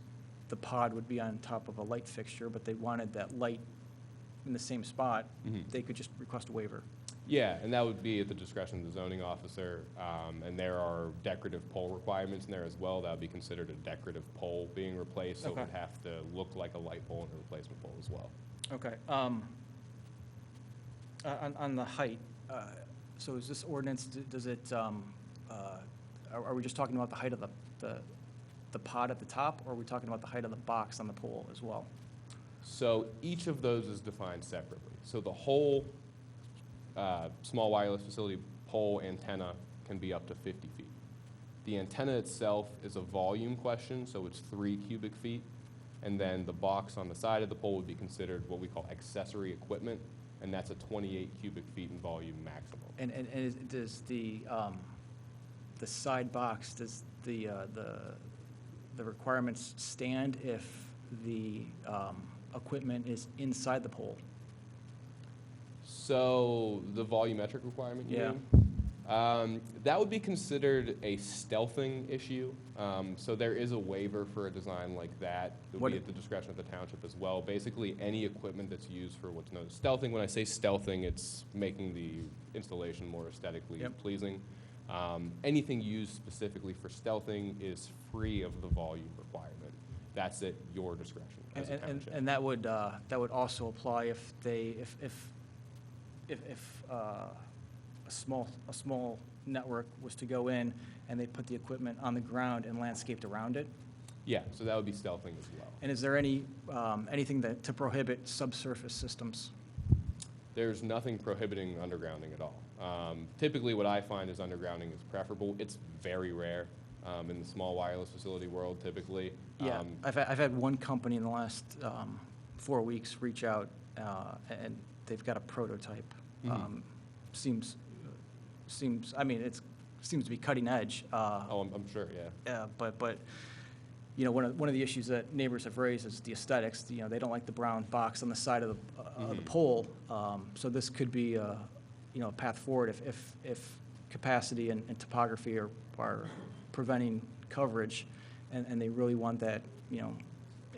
the pod would be on top of a light fixture, but they wanted that light in the same spot, they could just request a waiver. Yeah, and that would be at the discretion of the zoning officer, and there are decorative pole requirements in there as well. That would be considered a decorative pole being replaced, so it Okay. would have to look like a light pole and a replacement pole as well. Okay. On the height, so is this ordinance, does it, are we just talking about the height of the pod at the top, or are we talking about the height of the box on the pole as well? So each of those is defined separately. So the whole small wireless facility pole antenna can be up to 50 feet. The antenna itself is a volume question, so it's 3 cubic feet. And then the box on the side of the pole would be considered what we call accessory equipment, and that's a 28 cubic feet in volume maximum. And does the side box, does the requirements stand if the equipment is inside the pole? So the volumetric requirement, you Yeah. mean? That would be considered a stealthing issue. So there is a waiver for a design like that. It would be at the discretion of the township as well. Basically, any equipment that's used for what's known as stealthing. When I say stealthing, it's making the installation more aesthetically pleasing. Anything used specifically for stealthing is free of the volume requirement. That's at your discretion as a township. And that would also apply if a small network was to go in and they put the equipment on the ground and landscaped around it? Yeah, so that would be stealthing as well. And is there anything to prohibit subsurface systems? There's nothing prohibiting undergrounding at all. Typically, what I find is undergrounding is preferable. It's very rare in the small wireless facility world, typically. Yeah, I've had one company in the last 4 weeks reach out, and they've got a prototype. Seems, I mean, it's seems to be cutting edge. I'm sure, yeah. But you know, one of the issues that neighbors have raised is the aesthetics. You know, they don't like the brown box on the side of the pole. So this could be a path forward if capacity and topography are preventing coverage, and they really want that. You know,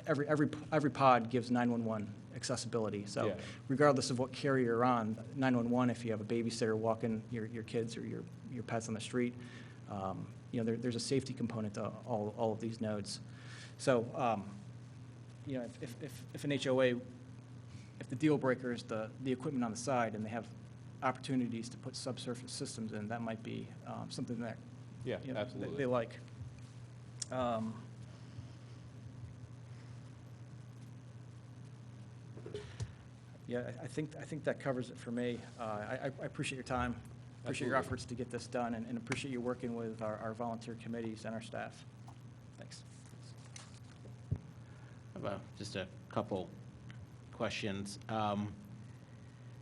every pod gives 911 accessibility. So Yeah. regardless of what carrier you're on, 911, if you have a babysitter walking your kids or your pets on the street, you know, there's a safety component to all of these nodes. So, you know, if an HOA, if the deal breaker is the equipment on the side and they have opportunities to put subsurface systems in, that might be something that Yeah, you know, absolutely. they like. Yeah, I think that covers it for me. I appreciate your time, appreciate your Absolutely. efforts to get this done, and appreciate you working with our volunteer committees and our staff. Thanks. Just a couple questions.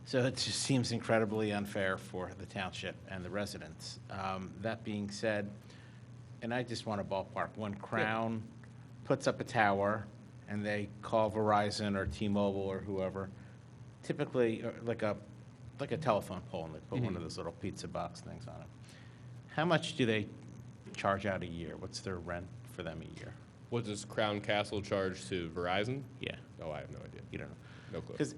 So it just seems incredibly unfair for the township and the residents. That being said, and I just want to ballpark, when Crown puts up a tower and they call Verizon or T-Mobile or whoever, typically like a telephone pole, and they put one of those little pizza box things on it. How much do they charge out a year? What's their rent for them a year? What does Crown Castle charge to Verizon? Yeah. Oh, I have no idea. You don't know? No clue. Because,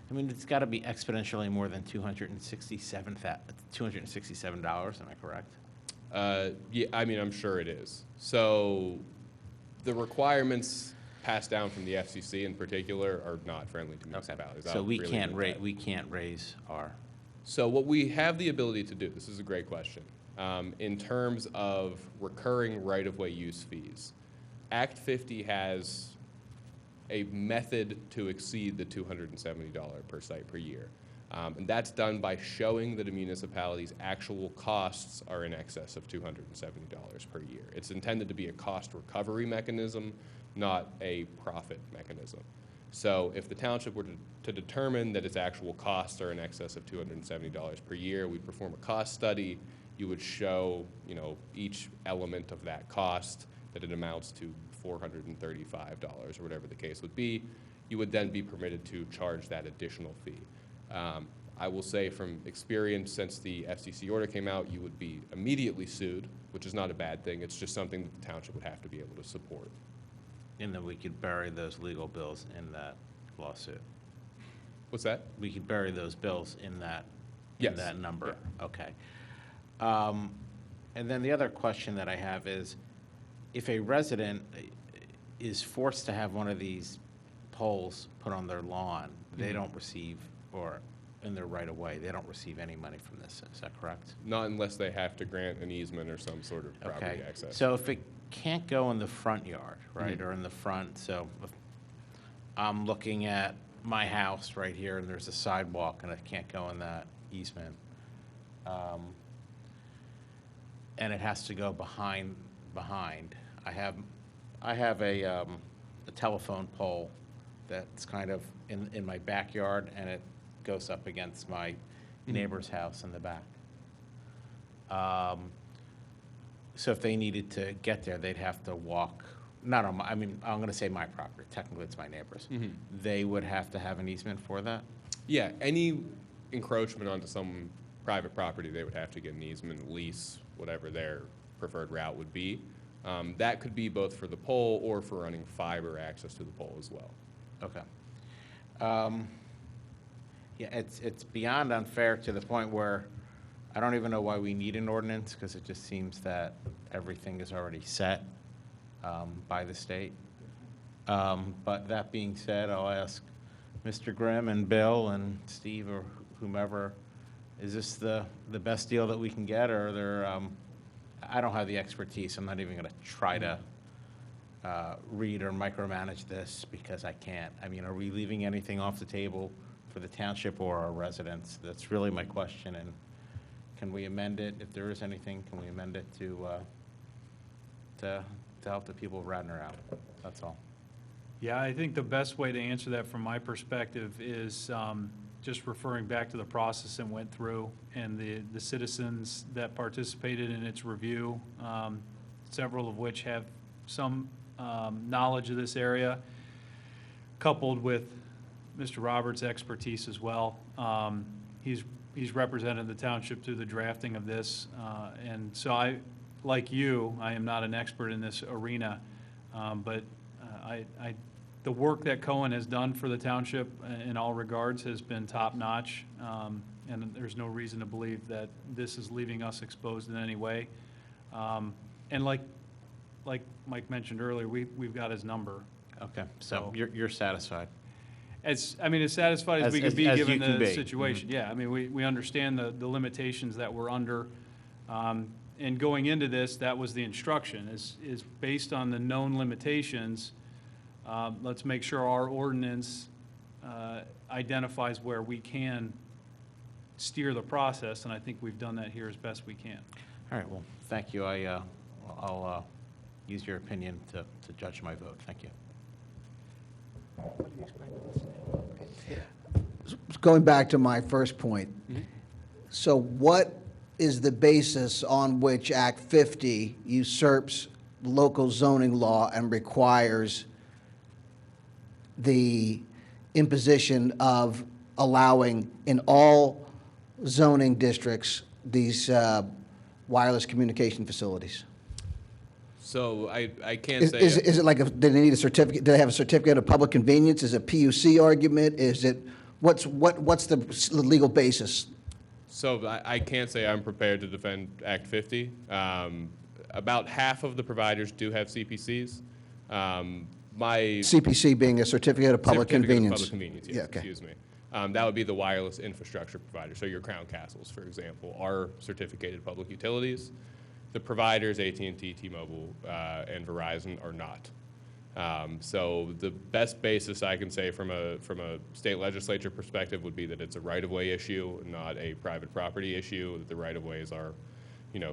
I mean, it's got to be exponentially more than $267, am I correct? Yeah, I mean, I'm sure it is. So the requirements passed down from the FCC in particular are not friendly to municipalities. So we Really can't need that. we can't raise our. So what we have the ability to do, this is a great question, in terms of recurring right-of-way use fees, Act 50 has a method to exceed the $270 per site per year. And that's done by showing that a municipality's actual costs are in excess of $270 per year. It's intended to be a cost recovery mechanism, not a profit mechanism. So if the township were to determine that its actual costs are in excess of $270 per year, we'd perform a cost study. You would show, you know, each element of that cost, that it amounts to $435 or whatever the case would be. You would then be permitted to charge that additional fee. I will say from experience, since the FCC order came out, you would be immediately sued, which is not a bad thing. It's just something that the township would have to be able to support. And then we could bury those legal bills in that lawsuit. What's that? We could bury those bills in that, Yes. number. Yeah. Okay. And then the other question that I have is, if a resident is forced to have one of these poles put on their lawn, they don't receive, or in their right of way, they don't receive any money from this. Is that correct? Not unless they have to grant an easement or some sort of property access. So if it can't go in the front yard, right, or in the front, so if I'm looking at my house right here and there's a sidewalk and it can't go in that easement, and it has to go behind. I have a telephone pole that's kind of in my backyard, and it goes up against my neighbor's house in the back. So if they needed to get there, they'd have to walk, not on my, I mean, I'm going to say my property, technically it's my neighbor's. They would have to have an easement for that? Yeah, any encroachment onto some private property, they would have to get an easement, lease, whatever their preferred route would be. That could be both for the pole or for running fiber access to the pole as well. Okay. Yeah, it's beyond unfair to the point where I don't even know why we need an ordinance, because it just seems that everything is already set by the state. But that being said, I'll ask Mr. Grimm and Bill and Steve or whomever, is this the best deal that we can get, or are there, I don't have the expertise. I'm not even going to try to read or micromanage this because I can't. I mean, are we leaving anything off the table for the township or our residents? That's really my question. And can we amend it? If there is anything, can we amend it to help the people of Radnor out? That's all. Yeah, I think the best way to answer that from my perspective is just referring back to the process and went through, and the citizens that participated in its review, several of which have some knowledge of this area, coupled with Mr. Roberts' expertise as well. He's represented the township through the drafting of this, and so I, like you, I am not an expert in this arena, but the work that Cohen has done for the township in all regards has been top-notch, and there's no reason to believe that this is leaving us exposed in any way. And like Mike mentioned earlier, we've got his number. Okay, so you're satisfied? As satisfied as we can be, as given you can the be. situation. Yeah, I mean, we understand the limitations that we're under. And going into this, that was the instruction, is based on the known limitations, let's make sure our ordinance identifies where we can steer the process, and I think we've done that here as best we can. All right, well, thank you. I'll use your opinion to judge my vote. Thank you. Going back to my first point, so what is the basis on which Act 50 usurps local zoning law and requires the imposition of allowing in all zoning districts these wireless communication facilities? So I can't say. Is it like, do they need a certificate, do they have a certificate of public convenience? Is it a PUC argument? Is it, what's the legal basis? So I can't say I'm prepared to defend Act 50. About half of the providers do have CPCs. CPC being a certificate of public convenience. Public convenience, yes, Yeah, okay. excuse me. That would be the wireless infrastructure provider. So your Crown Castles, for example, are certificated public utilities. The providers, AT&T, T-Mobile, and Verizon, are not. So the best basis I can say from a state legislature perspective would be that it's a right-of-way issue, not a private property issue, that the right-of-ways are,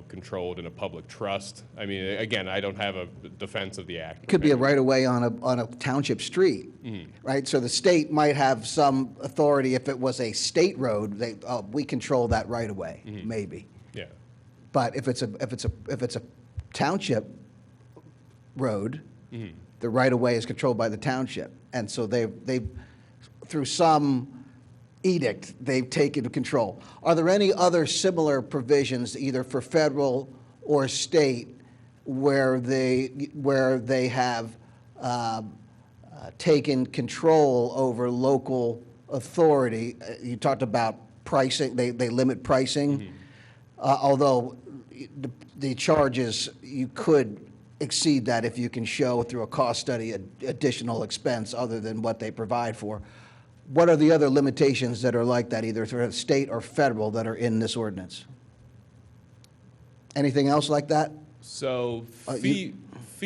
controlled in a public trust. I mean, again, I don't have a defense of the act. It could be a right-of-way on a township street, right? So the state might have some authority if it was a state road, we control that right-of-way, maybe. Yeah. But if it's a township road, the right-of-way is controlled by the township. And so they've through some edict, they've taken control. Are there any other similar provisions, either for federal or state, where they have taken control over local authority? You talked about pricing, they limit pricing, although the charges, you could exceed that if you can show through a cost study additional expense other than what they provide for. What are the other limitations that are like that, either through state or federal, that are in this ordinance? Anything else like that? So fee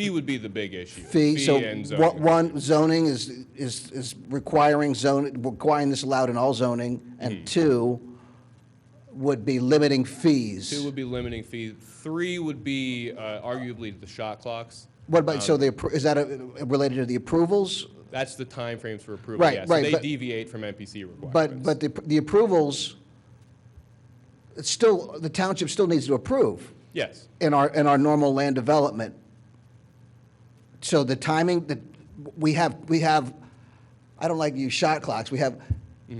would be the big issue. Fee, so and zoning. one, zoning is requiring this allowed in all zoning, and two would be limiting fees. 2 would be limiting fees. 3 would be arguably the shot clocks. What about, so is that related to the approvals? That's the timeframes for approval, Right, yes. right, So they but- deviate from NPC requirements. But the approvals, it's still, the township still needs to approve. Yes. In our normal land development. So the timing, that we have, I don't like to use shot clocks, we have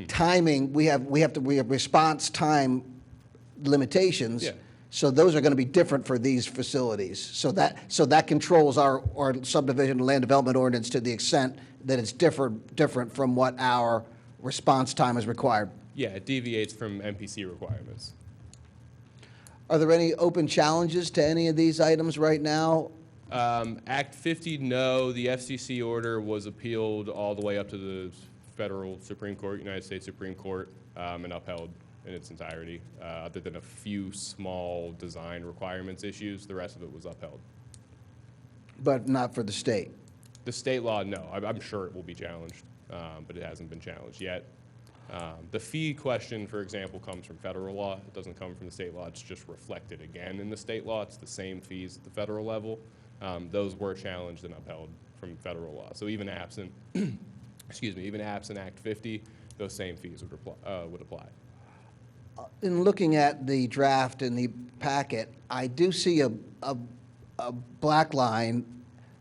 timing, we have response time limitations. Yeah. So those are going to be different for these facilities. So that controls our subdivision and land development ordinance to the extent that it's different from what our response time is required. Yeah, it deviates from NPC requirements. Are there any open challenges to any of these items right now? Act 50, no. The FCC order was appealed all the way up to the federal Supreme Court, United States Supreme Court, and upheld in its entirety. Other than a few small design requirements issues, the rest of it was upheld. But not for the state? The state law, no. I'm sure it will be challenged, but it hasn't been challenged yet. The fee question, for example, comes from federal law. It doesn't come from the state law. It's just reflected again in the state law. It's the same fees at the federal level. Those were challenged and upheld from federal law. So even absent, excuse me, even absent Act 50, those same fees would apply. In looking at the draft in the packet, I do see a black line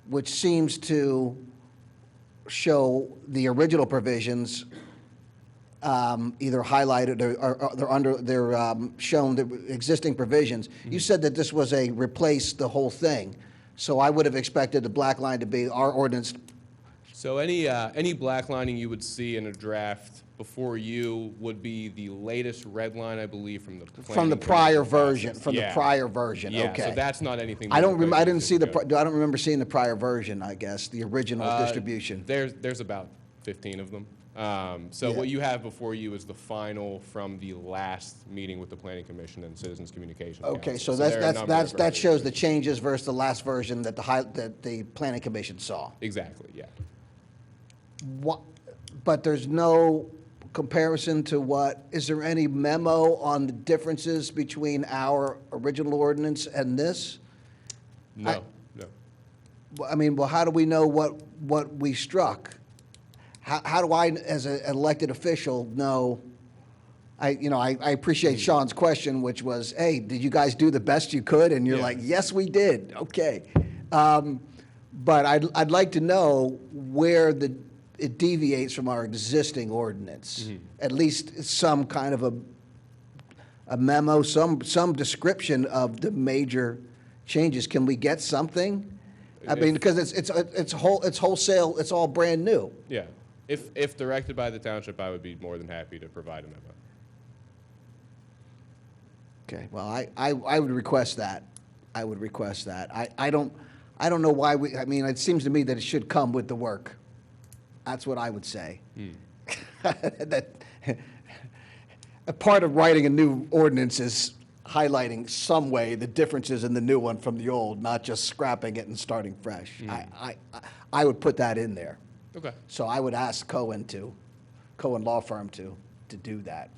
which seems to show the original provisions either highlighted or they're shown the existing provisions. You said that this was a replace the whole thing. So I would have expected the black line to be our ordinance. So any black lining you would see in a draft before you would be the latest red line, I believe, from the Prior version. From the prior version. Yeah, okay. so that's not anything. I didn't see I don't remember seeing the prior version. I guess the original distribution. There's about 15 of them. So what you have before you is the final from the last meeting with the Planning Commission and Citizens Communications Okay, Council. so there are a number of that shows the versions. changes versus the last version that the Planning Commission saw. Exactly. Yeah. What, but there's no comparison to what, is there any memo on the differences between our original ordinance and this? No. I mean, well, how do we know what we struck? How do I, as an elected official, know? I appreciate Sean's question, which was, hey, did you guys do the best you could? And you're like, yes, we did. Okay. But I'd like to know where it deviates from our existing ordinance. At least some kind of a memo, some description of the major changes. Can we get something? I mean, because it's wholesale, it's all brand new. Yeah. If directed by the township, I would be more than happy to provide a memo. Okay, well, I would request that. I would request that. I don't know why I mean, it seems to me that it should come with the work. That's what I would say. That a part of writing a new ordinance is highlighting some way the differences in the new one from the old, not just scrapping it and starting fresh. I would put that in there. Okay. So I would ask Cohen Law Firm to do that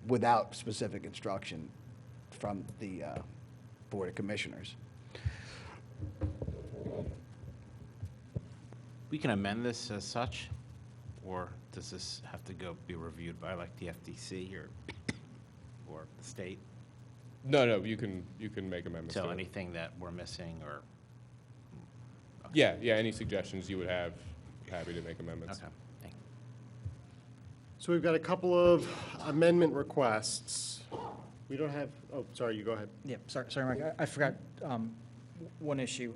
without specific instruction from the Board of Commissioners. We can amend this as such, or does this have to be reviewed by like the FTC or the state? No, you can make amendments. So to it. anything that we're missing or? Yeah, any suggestions you would have, happy to make amendments. Okay, thank you. So we've got a couple of amendment requests. We don't have, oh, sorry, you go ahead. Yeah, sorry, Mike, I forgot one issue.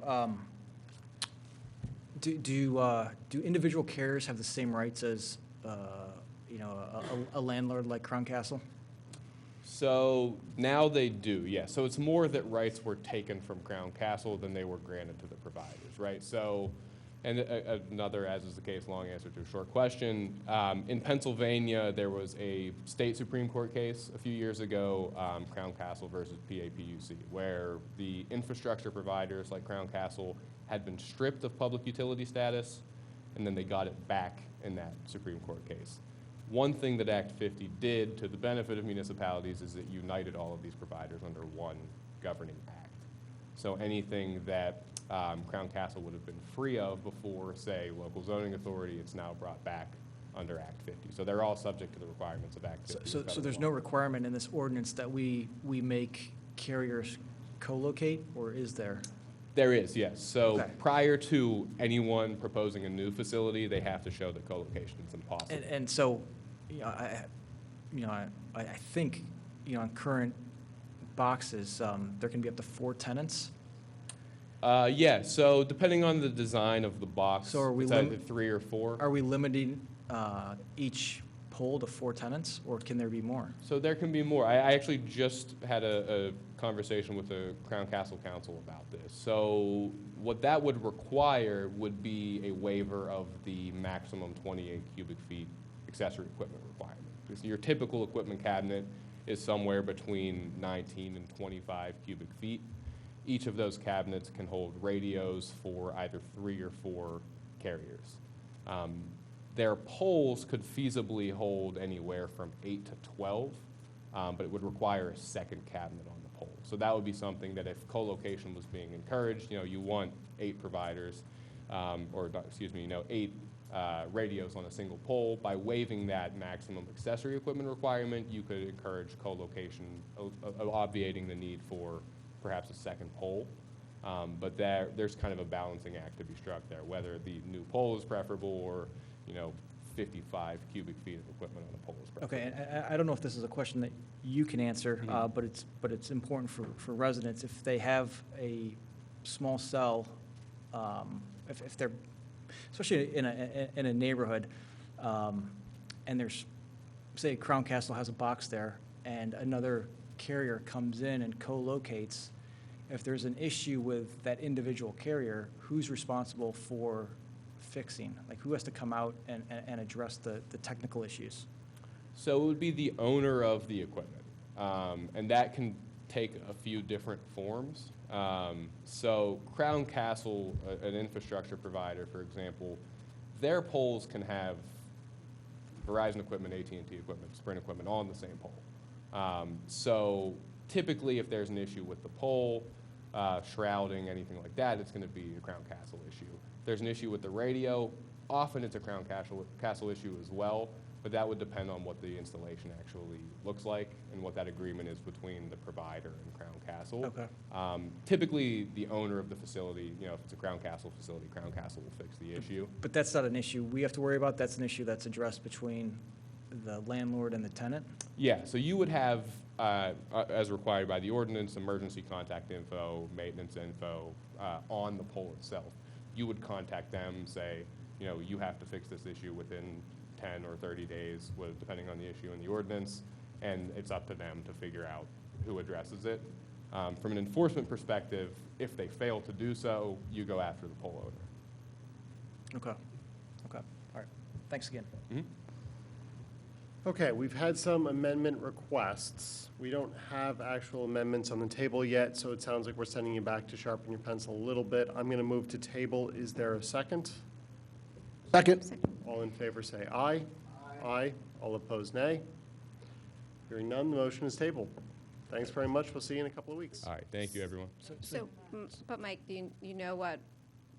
Do individual carriers have the same rights as, a landlord like Crown Castle? So now they do, yeah. So it's more that rights were taken from Crown Castle than they were granted to the providers, right? So, and another, as is the case, long answer to a short question. In Pennsylvania, there was a state Supreme Court case a few years ago, Crown Castle versus PAPUC, where the infrastructure providers like Crown Castle had been stripped of public utility status, and then they got it back in that Supreme Court case. One thing that Act 50 did to the benefit of municipalities is it united all of these providers under one governing act. So anything that Crown Castle would have been free of before, say, local zoning authority, it's now brought back under Act 50. So they're all subject to the requirements of Act 50. So there's no requirement in this ordinance that we make carriers co-locate, or is there? There is, yes. So Okay. prior to anyone proposing a new facility, they have to show that co-location is impossible. And so, I think, on current boxes, there can be up to 4 tenants. Yeah, so depending on the design of the box, So are we it's either 3 or 4. Are we limiting each pole to 4 tenants, or can there be more? So there can be more. I actually just had a conversation with the Crown Castle Council about this. So what that would require would be a waiver of the maximum 28 cubic feet accessory equipment requirement. Because your typical equipment cabinet is somewhere between 19 and 25 cubic feet. Each of those cabinets can hold radios for either 3 or 4 carriers. Their poles could feasibly hold anywhere from 8 to 12, but it would require a second cabinet on the pole. So that would be something that if co-location was being encouraged, you want 8 providers, 8 radios on a single pole. By waiving that maximum accessory equipment requirement, you could encourage co-location, obviating the need for perhaps a second pole. But there's kind of a balancing act to be struck there, whether the new pole is preferable or, 55 cubic feet of equipment on a pole is preferable. Okay, and I don't know if this is a question that you can answer, but it's important for residents. If they have a small cell, if they're, especially in a neighborhood, and there's, say, Crown Castle has a box there, and another carrier comes in and co-locates, if there's an issue with that individual carrier, who's responsible for fixing? Like, who has to come out and address the technical issues? So it would be the owner of the equipment, and that can take a few different forms. So Crown Castle, an infrastructure provider, for example, their poles can have Verizon equipment, AT&T equipment, Sprint equipment all on the same pole. So typically, if there's an issue with the pole, shrouding, anything like that, it's going to be a Crown Castle issue. If there's an issue with the radio, often it's a Crown Castle issue as well, but that would depend on what the installation actually looks like and what that agreement is between the provider and Crown Castle. Okay. Typically, the owner of the facility, if it's a Crown Castle facility, Crown Castle will fix the issue. But that's not an issue we have to worry about. That's an issue that's addressed between the landlord and the tenant? Yeah, so you would have, as required by the ordinance, emergency contact info, maintenance info on the pole itself. You would contact them, say, you have to fix this issue within 10 or 30 days, depending on the issue in the ordinance, and it's up to them to figure out who addresses it. From an enforcement perspective, if they fail to do so, you go after the pole owner. Okay. Okay. All right. Thanks again. Mm-hmm. Okay, we've had some amendment requests. We don't have actual amendments on the table yet, so it sounds like we're sending you back to sharpen your pencil a little bit. I'm going to move to table. Is there a second? Second. All in favor say aye. Aye. All opposed, nay. Hearing none, the motion is tabled. Thanks very much. We'll see you in a couple of weeks. All right, thank you, everyone. But Mike, do you know what,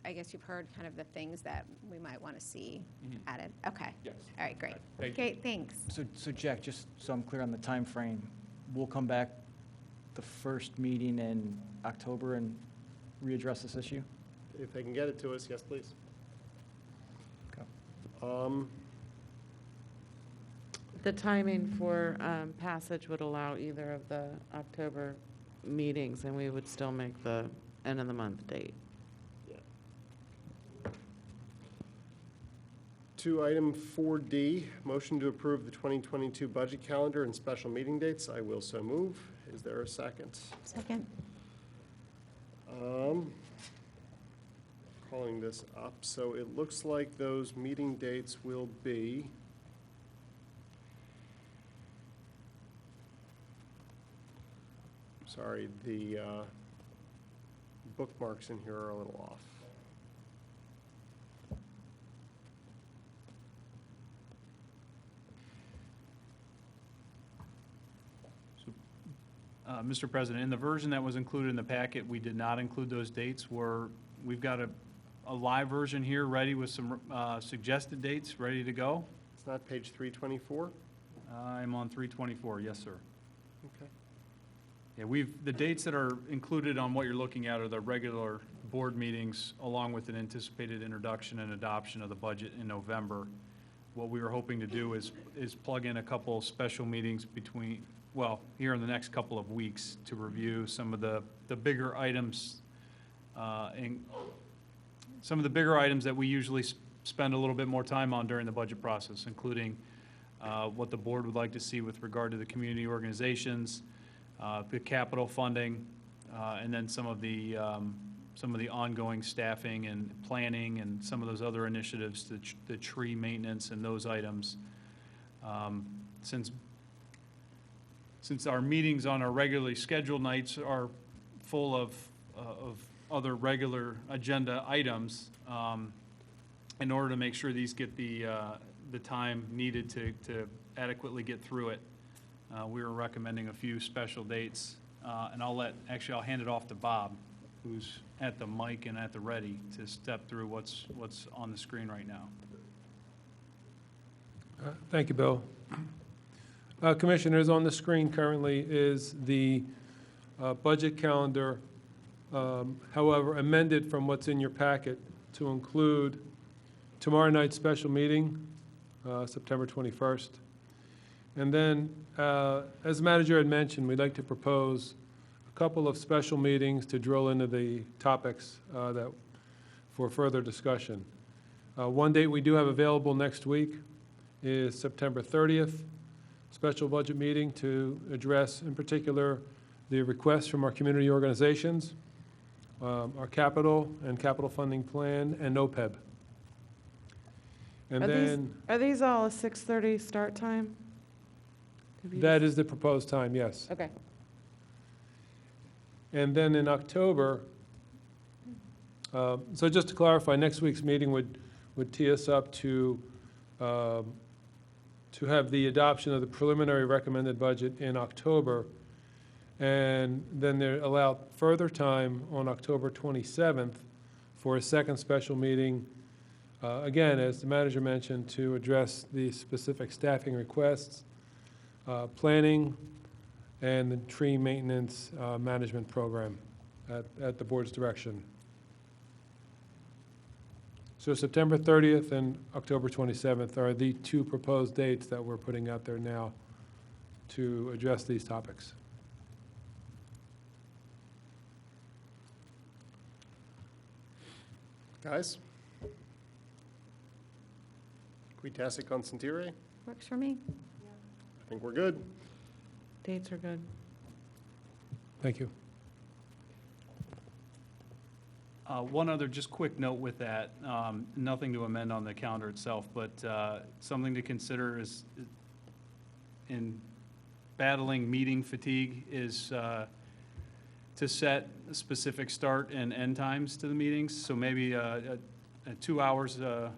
I guess you've heard kind of the things that we might want to see added? Okay. Yes. All right, great. Thank you. Okay, thanks. So Jack, just so I'm clear on the time frame, we'll come back the first meeting in October and readdress this issue? If they can get it to us, yes, please. Okay. The timing for passage would allow either of the October meetings, and we would still make the end of the month date. To item 4D, motion to approve the 2022 budget calendar and special meeting dates. I will so move. Is there a second? Second. Calling this up. So it looks like those meeting dates will be sorry, the bookmarks in here are a little off. Mr. President, in the version that was included in the packet, we did not include those dates. We've got a live version here ready with some suggested dates ready to go. It's not page 324? I'm on 324, yes, sir. Okay. Yeah, the dates that are included on what you're looking at are the regular board meetings, along with an anticipated introduction and adoption of the budget in November. What we were hoping to do is plug in a couple special meetings here in the next couple of weeks to review some of the bigger items, some of the bigger items that we usually spend a little bit more time on during the budget process, including what the board would like to see with regard to the community organizations, the capital funding, and then some of the ongoing staffing and planning and some of those other initiatives, the tree maintenance and those items. Since our meetings on our regularly scheduled nights are full of other regular agenda items, in order to make sure these get the time needed to adequately get through it, we were recommending a few special dates. And I'll hand it off to Bob, who's at the mic and at the ready to step through what's on the screen right now. Thank you, Bill. Commissioners, on the screen currently is the budget calendar, however, amended from what's in your packet to include tomorrow night's special meeting, September 21st. And then, as the manager had mentioned, we'd like to propose a couple of special meetings to drill into the topics that for further discussion. One date we do have available next week is September 30th, special budget meeting to address, in particular, the requests from our community organizations, our capital and capital funding plan, and OPEB. And then Are these all a 6:30 start time? that is the proposed time, yes. Okay. And then in October, so just to clarify, next week's meeting would tee us up to have the adoption of the preliminary recommended budget in October, and then there allow further time on October 27th for a second special meeting, again, as the manager mentioned, to address the specific staffing requests, planning, and the tree maintenance management program at the board's direction. So September 30th and October 27th are the two proposed dates that we're putting out there now to address these topics. Guys? Qui tacit consentire? Works for me. I think we're good. Dates are good. Thank you. One other just quick note with that, nothing to amend on the calendar itself, but something to consider is in battling meeting fatigue is to set specific start and end times to the meetings. So maybe 2 hours a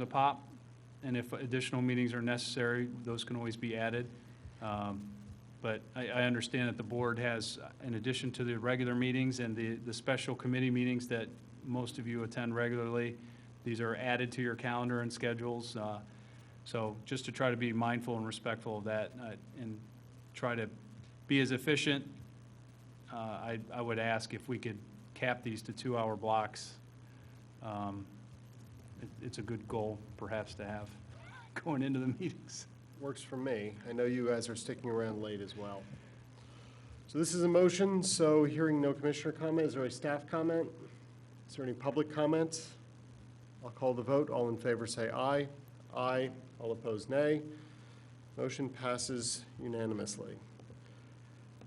pop, and if additional meetings are necessary, those can always be added. But I understand that the board has, in addition to the regular meetings and the special committee meetings that most of you attend regularly, these are added to your calendar and schedules. So just to try to be mindful and respectful of that and try to be as efficient, I would ask if we could cap these to 2-hour blocks. It's a good goal perhaps to have going into the meetings. Works for me. I know you guys are sticking around late as well. So this is a motion, so hearing no commissioner comment, is there a staff comment? Is there any public comment? I'll call the vote. All in favor say aye. Aye. All opposed nay. Motion passes unanimously.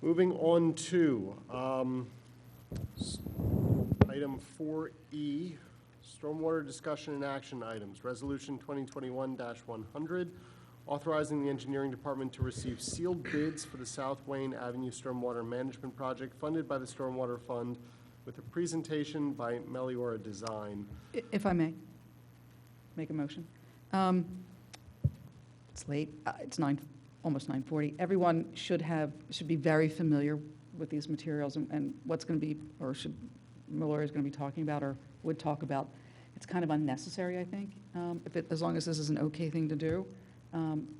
Moving on to item 4E, stormwater discussion and action items. Resolution 2021-100. Authorizing the engineering department to receive sealed bids for the South Wayne Avenue Stormwater Management Project funded by the Stormwater Fund with a presentation by Meliora Design. If I may, make a motion. It's late, it's almost 9:40. Everyone should be very familiar with these materials and what's going to be, or Meliora is going to be talking about or would talk about. It's kind of unnecessary, I think, as long as this is an okay thing to do.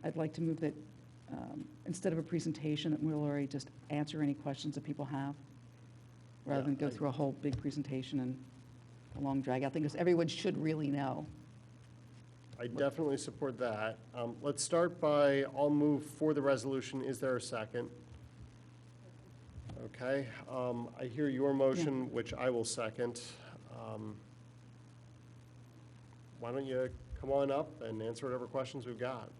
I'd like to move that instead of a presentation, that we'll already just answer any questions that people have, rather than go through a whole big presentation and a long drag out thing, because everyone should really know. I definitely support that. Let's start by, I'll move for the resolution. Is there a second? Okay. I hear your motion, which I will second. Why don't you come on up and answer whatever questions we've got?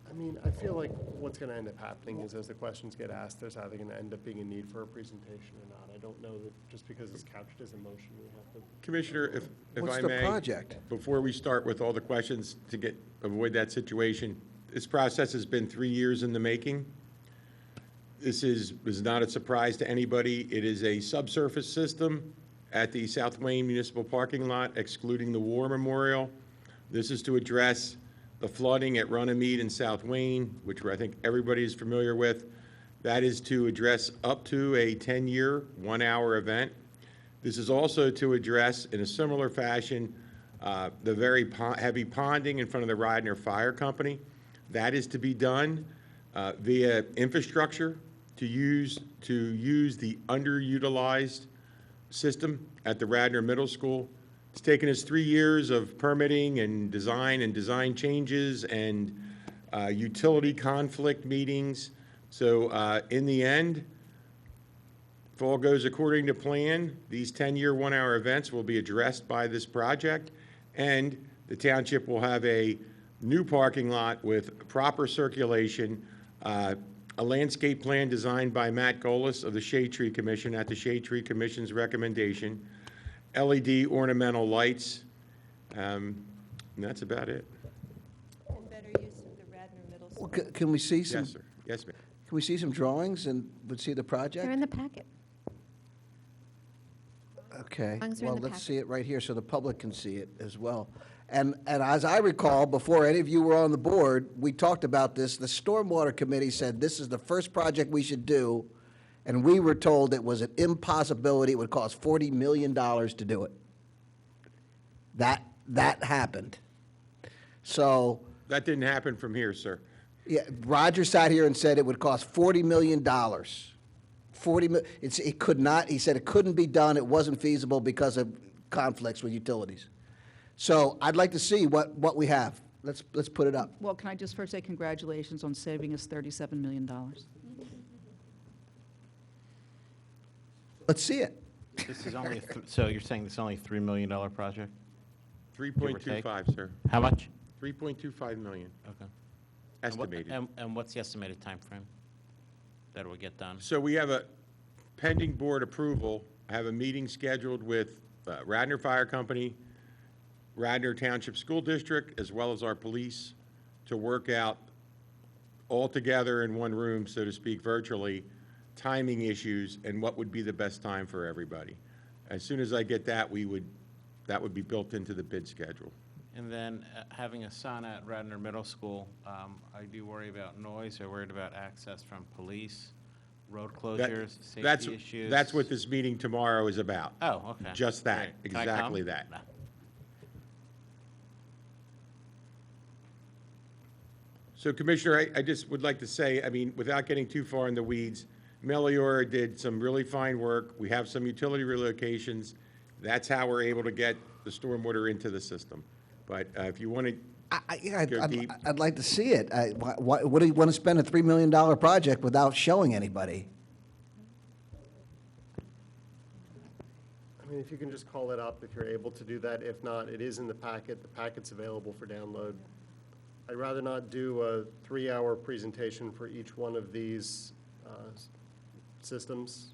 I mean, I feel like what's going to end up happening is as the questions get asked, there's either going to end up being a need for a presentation or not. I don't know that just because it's couched as a motion, we have to. Commissioner, if What's I the may. project? Before we start with all the questions to avoid that situation, this process has been 3 years in the making. This is not a surprise to anybody. It is a subsurface system at the South Wayne Municipal Parking Lot, excluding the War Memorial. This is to address the flooding at Runnymede and South Wayne, which I think everybody is familiar with. That is to address up to a 10-year, 1-hour event. This is also to address, in a similar fashion, the very heavy ponding in front of the Radnor Fire Company. That is to be done via infrastructure to use the underutilized system at the Radnor Middle School. It's taken us 3 years of permitting and design changes and utility conflict meetings. So in the end, if all goes according to plan, these 10-year, 1-hour events will be addressed by this project, and the township will have a new parking lot with proper circulation, a landscape plan designed by Matt Golis of the Shade Tree Commission at the Shade Tree Commission's recommendation, LED ornamental lights, and that's about it. And better use of the Radnor Middle School. Can we see some? Yes, sir. Yes, ma'am. Can we see some drawings and would see the project? They're in the packet. Okay, Drawings are in well, the let's packet. see it right here so the public can see it as well. And as I recall, before any of you were on the board, we talked about this. The Stormwater Committee said this is the first project we should do, and we were told it was an impossibility. It would cost $40 million to do it. That happened. So, That didn't happen from here, sir. yeah, Roger sat here and said it would cost $40 million. It could not, he said it couldn't be done, it wasn't feasible because of conflicts with utilities. So I'd like to see what we have. Let's put it up. Well, can I just first say congratulations on saving us $37 million? Let's see it. This is only, so you're saying this is only a $3 million project? 3.25, sir. How much? 3.25 million, Okay. estimated. And what's the estimated time frame that it will get done? So we have a pending board approval. I have a meeting scheduled with Radnor Fire Company, Radnor Township School District, as well as our police, to work out all together in one room, so to speak, virtually, timing issues and what would be the best time for everybody. As soon as I get that, that would be built into the bid schedule. And then having a sauna at Radnor Middle School, I do worry about noise. I'm worried about access from police, road closures, safety issues. That's what this meeting tomorrow is about. Oh, okay. Just that, Great. Can I come? exactly that. No. So Commissioner, I just would like to say, I mean, without getting too far in the weeds, Melior did some really fine work. We have some utility relocations. That's how we're able to get the stormwater into the system. But if you want to go deep. I'd like to see it. What do you want to spend a $3 million project without showing anybody? I mean, if you can just call it up, if you're able to do that. If not, it is in the packet. The packet's available for download. I'd rather not do a 3-hour presentation for each one of these systems.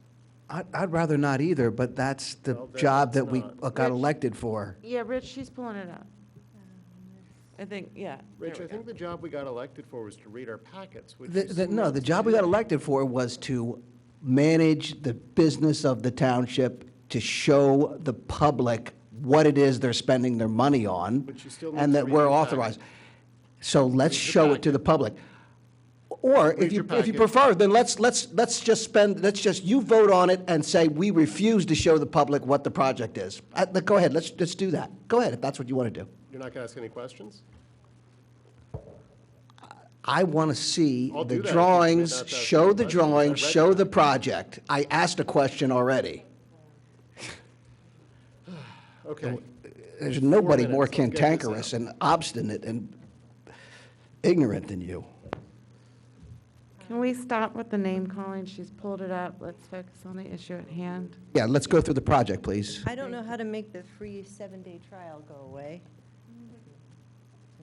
I'd rather not either, but that's the Well, then job that let's we not. got elected for. Yeah, Rich, she's pulling it up. I think, yeah. Rich, there I we think go. the job we got elected for was to read our packets, which No, the job we got elected for was to manage the business of the township, to show the public what it is they're spending their money on, But you still need and to that read we're your authorized. packet. So let's show it to the public. Or Read if your you packet. prefer, then let's just you vote on it and say, we refuse to show the public what the project is. Go ahead, let's do that. Go ahead, if that's what you want to do. You're not going to ask any questions? I want to see I'll the do that if you drawings, commit not to ask show any the questions. drawings, I read show them. the project. I asked a question already. Okay. There's 4 nobody minutes. more Let's get this cantankerous out. and obstinate and ignorant than you. Can we stop with the name calling? She's pulled it up. Let's focus on the issue at hand. Yeah, let's go through the project, please. I don't know how to make the free 7-day trial go away.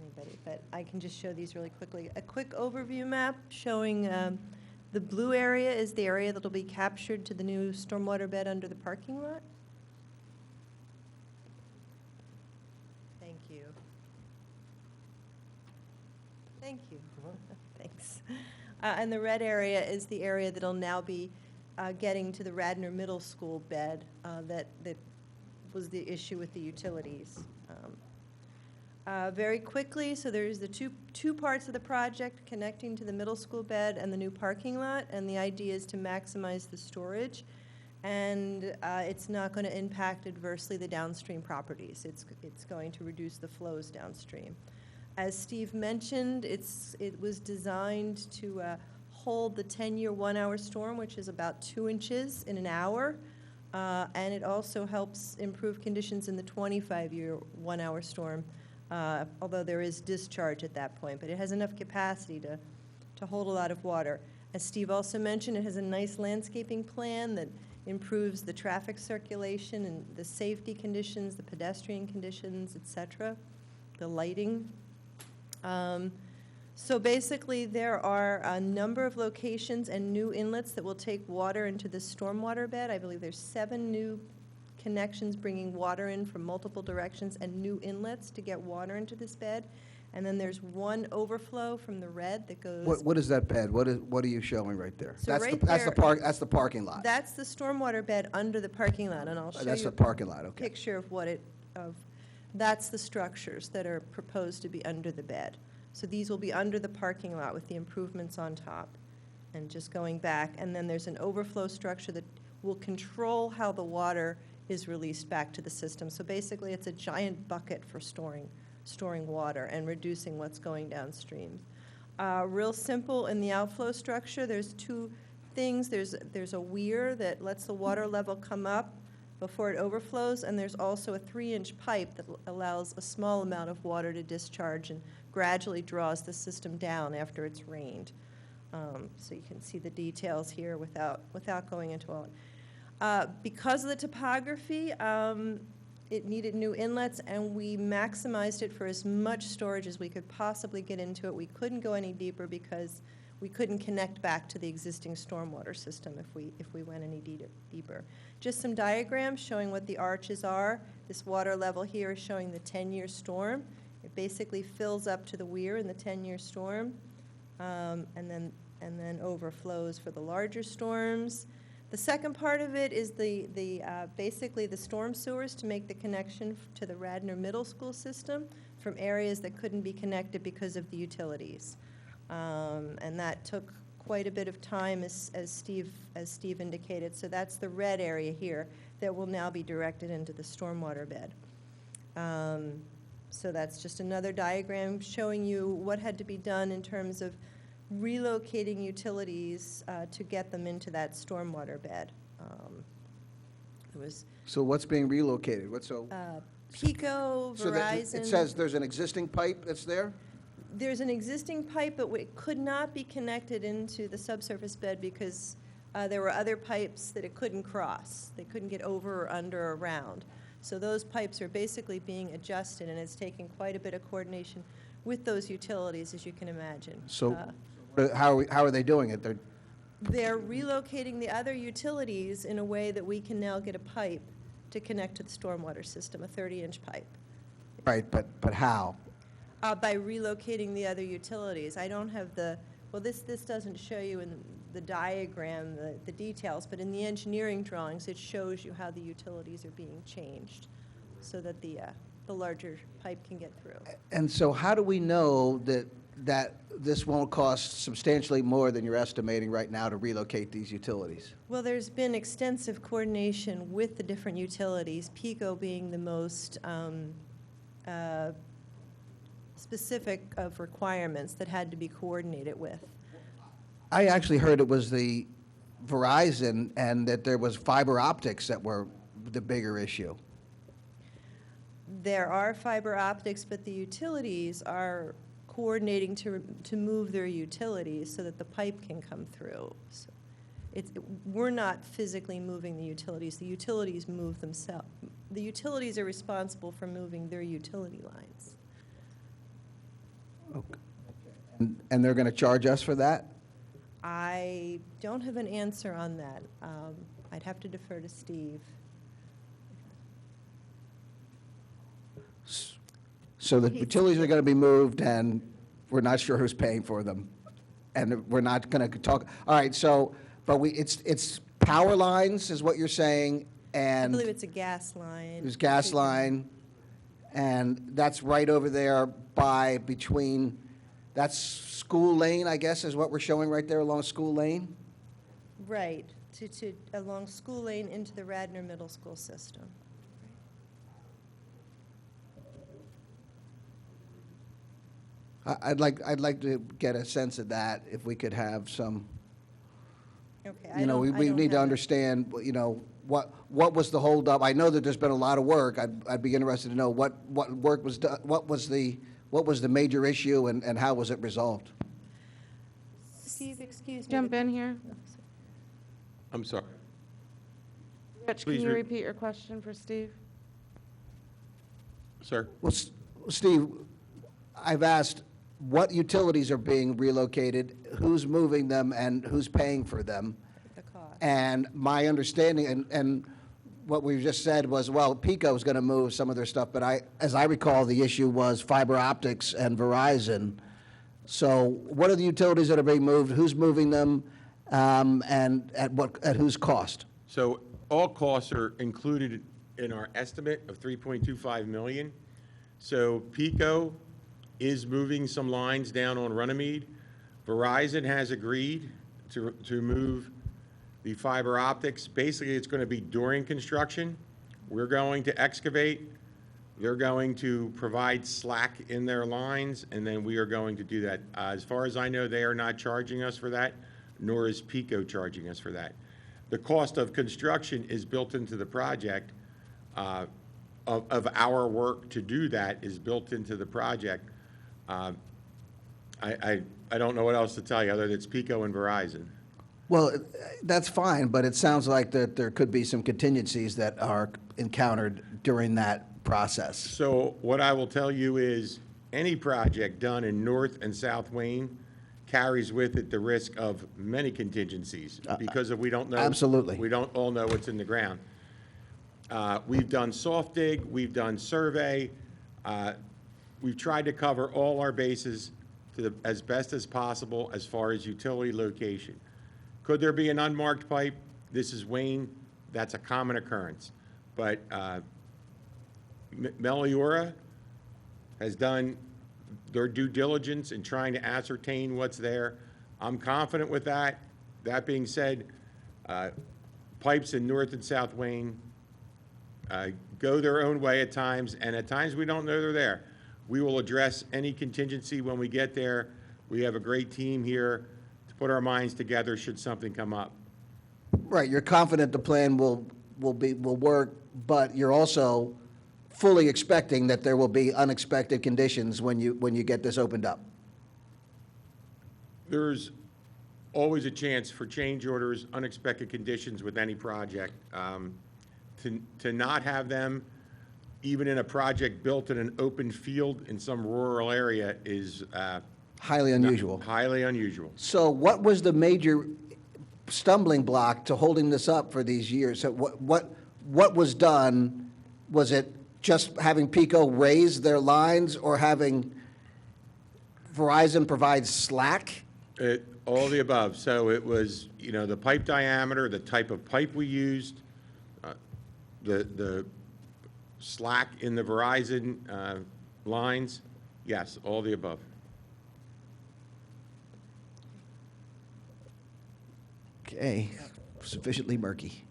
Anybody, but I can just show these really quickly. A quick overview map showing the blue area is the area that'll be captured to the new stormwater bed under the parking lot. Thank you. Thank you. Thanks. And the red area is the area that'll now be getting to the Radnor Middle School bed that was the issue with the utilities. Very quickly, so there's the two parts of the project connecting to the middle school bed and the new parking lot, and the idea is to maximize the storage. and it's not going to impact adversely the downstream properties. It's going to reduce the flows downstream. As Steve mentioned, it was designed to hold the 10-year 1-hour storm, which is about 2 inches in an hour, and it also helps improve conditions in the 25-year 1-hour storm, although there is discharge at that point. But it has enough capacity to hold a lot of water. As Steve also mentioned, it has a nice landscaping plan that improves the traffic circulation and the safety conditions, the pedestrian conditions, et cetera, the lighting. So basically, there are a number of locations and new inlets that will take water into the stormwater bed. I believe there's 7 new connections bringing water in from multiple directions and new inlets to get water into this bed. And then there's 1 overflow from the red that goes. What is that bed? What are you showing right there? So That's right that's the there- that's the parking lot. That's the stormwater bed under the parking lot, and I'll show That's you the parking lot, a okay. picture of that's the structures that are proposed to be under the bed. So these will be under the parking lot with the improvements on top. And just going back, and then there's an overflow structure that will control how the water is released back to the system. So basically, it's a giant bucket for storing water and reducing what's going downstream. Real simple, in the outflow structure, there's 2 things. There's a weir that lets the water level come up before it overflows, and there's also a 3-inch pipe that allows a small amount of water to discharge and gradually draws the system down after it's rained. So you can see the details here without going into all it. Because of the topography, it needed new inlets, and we maximized it for as much storage as we could possibly get into it. We couldn't go any deeper because we couldn't connect back to the existing stormwater system if we went any deeper. Just some diagrams showing what the arches are. This water level here is showing the 10-year storm. It basically fills up to the weir in the 10-year storm, and then overflows for the larger storms. The second part of it is basically the storm sewers to make the connection to the Radnor Middle School system from areas that couldn't be connected because of the utilities. And that took quite a bit of time, as Steve indicated. So that's the red area here that will now be directed into the stormwater bed. So that's just another diagram showing you what had to be done in terms of relocating utilities to get them into that stormwater bed. So what's being relocated? Pico, Verizon. It says there's an existing pipe that's there? There's an existing pipe, but it could not be connected into the subsurface bed because there were other pipes that it couldn't cross. They couldn't get over or under or around. So those pipes are basically being adjusted, and it's taking quite a bit of coordination with those utilities, as you can imagine. So how are they doing it? They're relocating the other utilities in a way that we can now get a pipe to connect to the stormwater system, a 30-inch pipe. Right, but how? By relocating the other utilities. I don't have this doesn't show you in the diagram the details, but in the engineering drawings, it shows you how the utilities are being changed so that the larger pipe can get through. And so how do we know that this won't cost substantially more than you're estimating right now to relocate these utilities? Well, there's been extensive coordination with the different utilities, PICO being the most specific of requirements that had to be coordinated with. I actually heard it was the Verizon and that there was fiber optics that were the bigger issue. There are fiber optics, but the utilities are coordinating to move their utilities so that the pipe can come through. So we're not physically moving the utilities. The utilities move themselves. The utilities are responsible for moving their utility lines. Okay. And they're going to charge us for that? I don't have an answer on that. I'd have to defer to Steve. So the utilities are going to be moved, and we're not sure who's paying for them, and we're not going to talk. All right. So, but it's power lines, is what you're saying, and I believe it's a gas line. There's gas line, and that's right over there between. That's School Lane, I guess, is what we're showing right there along School Lane. Right. along School Lane into the Radnor Middle School system. I'd like to get a sense of that, if we could have some, Okay, you know, we need to understand, you know, what was the holdup? I know that there's been a lot of work. I'd be interested to know what work was done, what was the major issue, and how was it resolved? Steve, excuse me. Jump in here. I'm sorry. Rich, can Please you re- repeat your question for Steve? Sir? Well, Steve, I've asked what utilities are being relocated, who's moving them, and who's paying for them. The cost. And my understanding, and what we've just said was, well, PECO's going to move some of their stuff, but as I recall, the issue was fiber optics and Verizon. So what are the utilities that are being moved, who's moving them, and at whose cost? So all costs are included in our estimate of $3.25 million. So PECO is moving some lines down on Runnymede. Verizon has agreed to move the fiber optics. Basically, it's going to be during construction. We're going to excavate. They're going to provide slack in their lines, and then we are going to do that. As far as I know, they are not charging us for that, nor is PECO charging us for that. The cost of construction is built into the project. Of our work to do that is built into the project. I don't know what else to tell you, other than it's PECO and Verizon. Well, that's fine, but it sounds like that there could be some contingencies that are encountered during that process. So what I will tell you is, any project done in North and South Wayne carries with it the risk of many contingencies, because if we don't know. Absolutely. We don't all know what's in the ground. We've done soft dig, we've done survey, we've tried to cover all our bases as best as possible as far as utility location. Could there be an unmarked pipe? This is Wayne, that's a common occurrence. But Meliora has done their due diligence in trying to ascertain what's there. I'm confident with that. That being said, pipes in North and South Wayne go their own way at times, and at times we don't know they're there. We will address any contingency when we get there. We have a great team here to put our minds together should something come up. Right, you're confident the plan will work, but you're also fully expecting that there will be unexpected conditions when you get this opened up. There's always a chance for change orders, unexpected conditions with any project. To not have them, even in a project built in an open field in some rural area, is Highly unusual. highly unusual. So what was the major stumbling block to holding this up for these years? So what was done? Was it just having PECO raise their lines, or having Verizon provide slack? All the above. So it was, the pipe diameter, the type of pipe we used, the slack in the Verizon lines. Yes, all the above. Okay, sufficiently murky.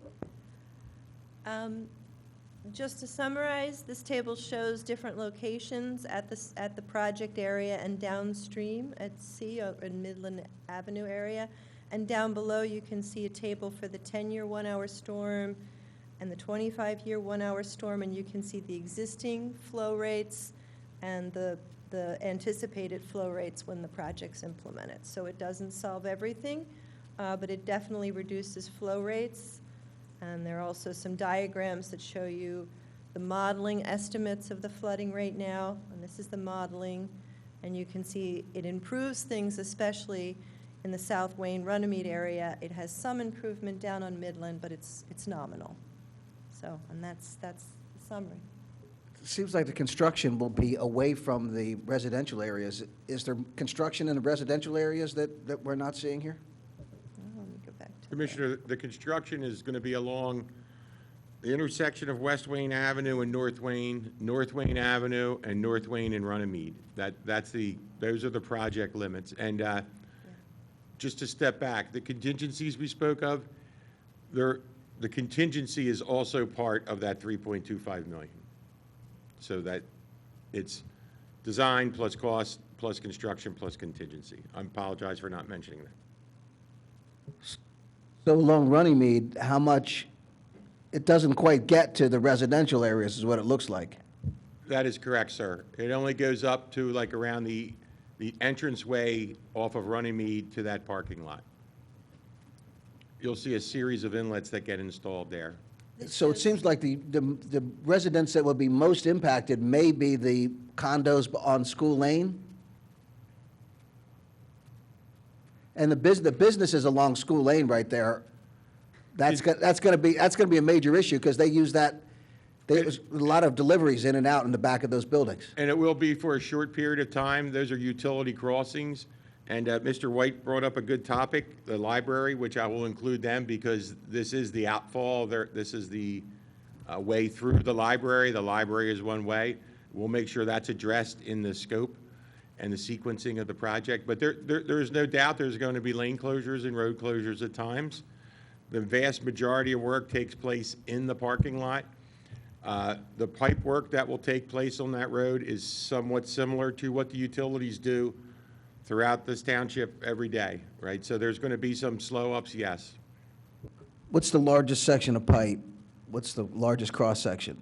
Just to summarize, this table shows different locations at the project area and downstream at sea in Midland Avenue area. And down below, you can see a table for the 10-year 1-hour storm and the 25-year 1-hour storm, and you can see the existing flow rates and the anticipated flow rates when the project's implemented. So it doesn't solve everything, but it definitely reduces flow rates. And there are also some diagrams that show you the modeling estimates of the flooding rate now, and this is the modeling. And you can see it improves things, especially in the South Wayne Runnymede area. It has some improvement down on Midland, but it's nominal. So, and that's the summary. It seems like the construction will be away from the residential areas. Is there construction in the residential areas that we're not seeing here? Let me go back to Commissioner, the construction is going to be along the intersection of West Wayne Avenue and North Wayne Avenue, and North Wayne and Runnymede. Those are the project limits. And just to step back, the contingencies we spoke of, The contingency is also part of that 3.25 million. So that it's design plus cost plus construction plus contingency. I apologize for not mentioning that. So along Runnymede, how much, it doesn't quite get to the residential areas is what it looks like. That is correct, sir. It only goes up to like around the entranceway off of Runnymede to that parking lot. You'll see a series of inlets that get installed there. So it seems like the residents that would be most impacted may be the condos on School Lane? And the businesses along School Lane right there, that's gonna be a major issue, because they use that, there's a lot of deliveries in and out in the back of those buildings. And it will be for a short period of time. Those are utility crossings. And Mr. White brought up a good topic, the library, which I will include them because this is the outfall. This is the way through the library. The library is one way. We'll make sure that's addressed in the scope and the sequencing of the project. But there's no doubt there's going to be lane closures and road closures at times. The vast majority of work takes place in the parking lot. The pipe work that will take place on that road is somewhat similar to what the utilities do throughout this township every day, right? So there's going to be some slow ups, yes. What's the largest section of pipe? What's the largest cross-section?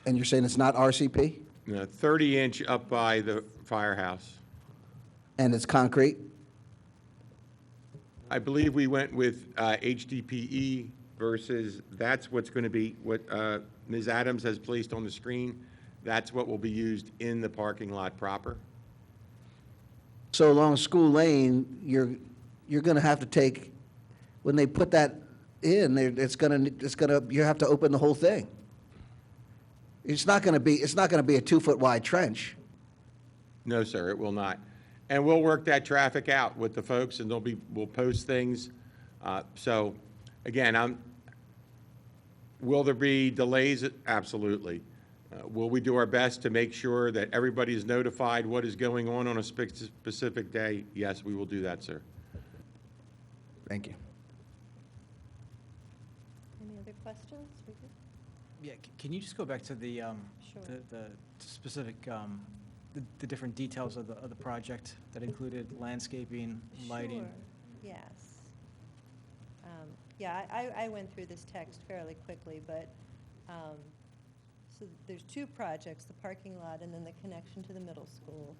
And you're saying it's not RCP? 30-inch up by the firehouse. And it's concrete? I believe we went with HDPE versus that's what's going to be what Ms. Adams has placed on the screen. That's what will be used in the parking lot proper. So along School Lane, you're going to have to take, when they put that in, you have to open the whole thing. It's not going to be a 2-foot wide trench. No, sir, it will not. And we'll work that traffic out with the folks, and we'll post things. So, again, will there be delays? Absolutely. Will we do our best to make sure that everybody is notified what is going on a specific day? Yes, we will do that, sir. Thank you. Any other questions? We good? Yeah, can you just go back to the, Sure. the specific, the different details of the project that included landscaping, lighting? Sure, yes. Yeah, I went through this text fairly quickly, but, so there's two projects, the parking lot and then the connection to the middle school.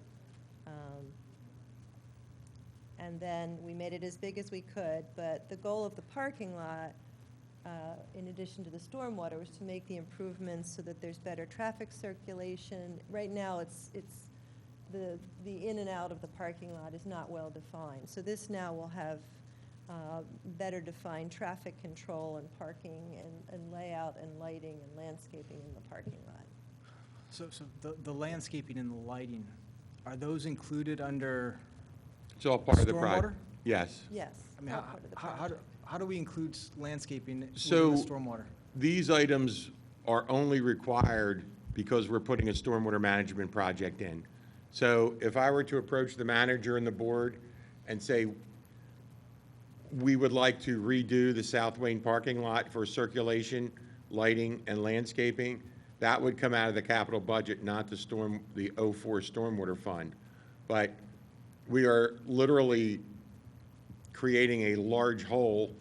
And then we made it as big as we could, but the goal of the parking lot, in addition to the stormwater, was to make the improvements so that there's better traffic circulation. Right now, it's the in and out of the parking lot is not well defined. So this now will have better defined traffic control and parking and layout and lighting and landscaping in the parking lot. So the landscaping and the lighting, are those included under It's all part of the stormwater? project. Yes. Yes, I mean, all part of the project. how do we include landscaping So within the stormwater? these items are only required because we're putting a stormwater management project in. So if I were to approach the manager and the board and say, we would like to redo the South Wayne parking lot for circulation, lighting, and landscaping, that would come out of the capital budget, not the 04 stormwater fund. But we are literally creating a large hole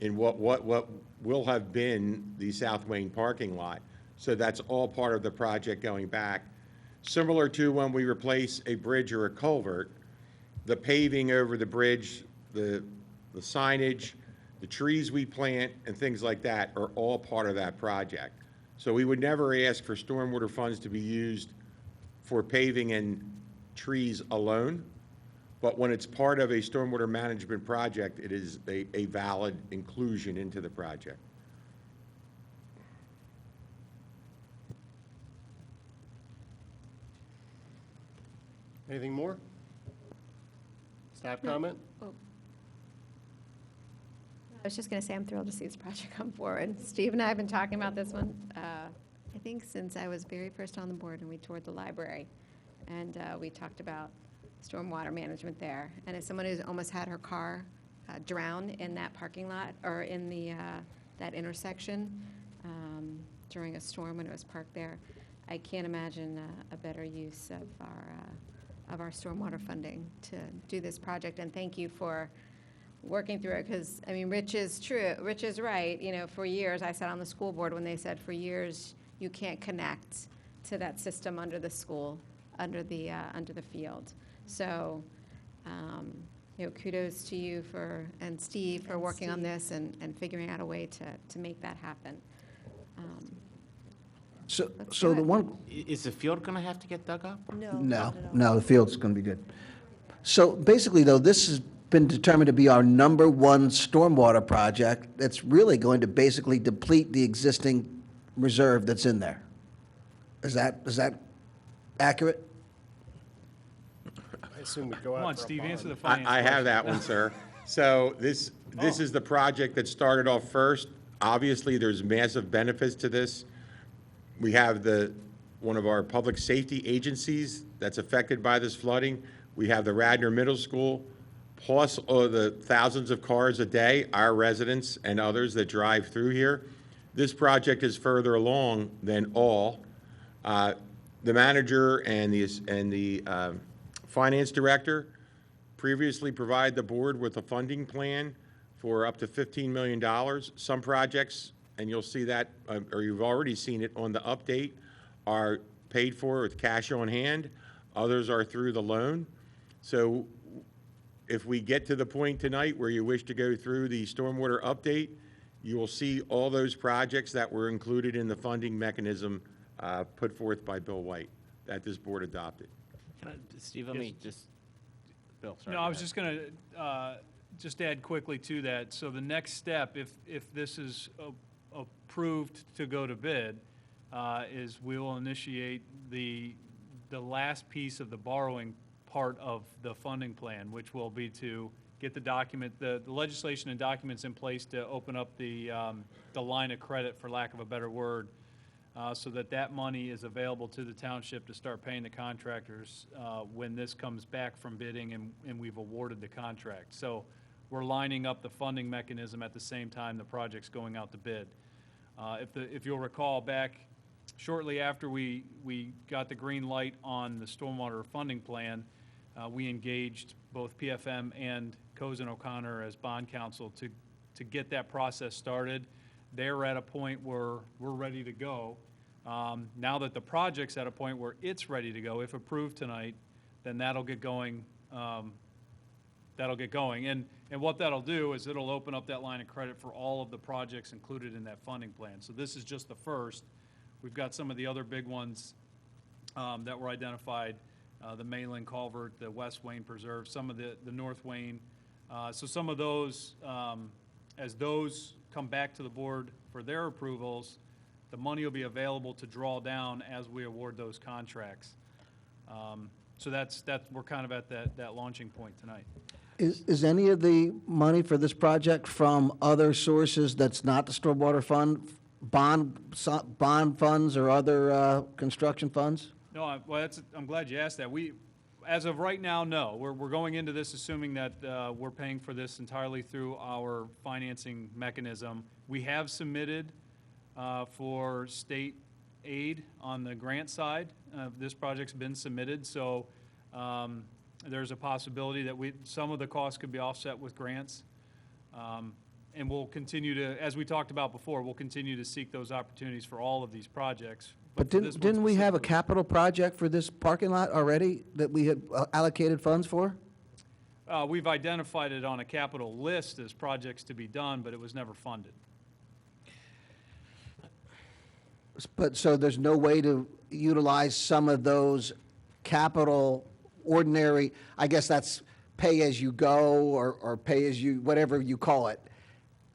in what will have been the South Wayne parking lot. So that's all part of the project going back. Similar to when we replace a bridge or a culvert, the paving over the bridge, the signage, the trees we plant, and things like that are all part of that project. So we would never ask for stormwater funds to be used for paving and trees alone, but when it's part of a stormwater management project, it is a valid inclusion into the project. Anything more? Staff comment? I was just going to say, I'm thrilled to see this project come forward. Steve and I have been talking about this one, I think, since I was very first on the board and we toured the library. And we talked about stormwater management there. And as someone who's almost had her car drown in that parking lot, or in the that intersection during a storm when it was parked there. I can't imagine a better use of our stormwater funding to do this project. And thank you for working through it, because, I mean, Rich is right. You know, for years, I sat on the school board when they said for years you can't connect to that system under the school, under the field. So, you know, kudos to you and Steve for working on this and figuring out a way to make that happen. So the one, Is the field going to have to get dug up? no, the field's going to be good. So basically, though, this has been determined to be our number one stormwater project that's really going to basically deplete the existing reserve that's in there. Is that accurate? I assume we go out Come on, for a Steve, bond. answer the finance I have question. that one, sir. So this is the project that started off first. Obviously, there's massive benefits to this. We have one of our public safety agencies that's affected by this flooding. We have the Radnor Middle School, plus all the thousands of cars a day, our residents and others that drive through here. This project is further along than all. The manager and the finance director previously provided the board with a funding plan for up to $15 million. Some projects, and you'll see that, or you've already seen it on the update, are paid for with cash on hand. Others are through the loan. So if we get to the point tonight where you wish to go through the stormwater update, you will see all those projects that were included in the funding mechanism put forth by Bill White that this board adopted. Steve, let me just, Bill, sorry. No, I was just going to just add quickly to that. So the next step, if this is approved to go to bid, is we will initiate the last piece of the borrowing part of the funding plan, which will be to get the legislation and documents in place to open up the line of credit, for lack of a better word, so that money is available to the township to start paying the contractors when this comes back from bidding and we've awarded the contract. So we're lining up the funding mechanism at the same time the project's going out to bid. If you'll recall, back shortly after we got the green light on the stormwater funding plan, we engaged both PFM and Cozen O'Connor as bond counsel to get that process started. They're at a point where we're ready to go. Now that the project's at a point where it's ready to go, if approved tonight, then that'll get going. And what that'll do is it'll open up that line of credit for all of the projects included in that funding plan. So this is just the first. We've got some of the other big ones that were identified, the Mayland Culvert, the West Wayne Preserve, some of the North Wayne. So some of those, as those come back to the board for their approvals, the money will be available to draw down as we award those contracts. So that's we're kind of at that launching point tonight. Is any of the money for this project from other sources that's not the stormwater fund, bond funds or other construction funds? No, I'm glad you asked that. As of right now, no. We're going into this assuming that we're paying for this entirely through our financing mechanism. We have submitted for state aid on the grant side. This project's been submitted, so there's a possibility that some of the costs could be offset with grants. And we'll continue to, as we talked about before, we'll continue to seek those opportunities for all of these projects. But for this one didn't we have a specifically- capital project for this parking lot already that we had allocated funds for? We've identified it on a capital list as projects to be done, but it was never funded. But, so there's no way to utilize some of those capital, ordinary, I guess that's pay-as-you-go or pay-as-you, whatever you call it.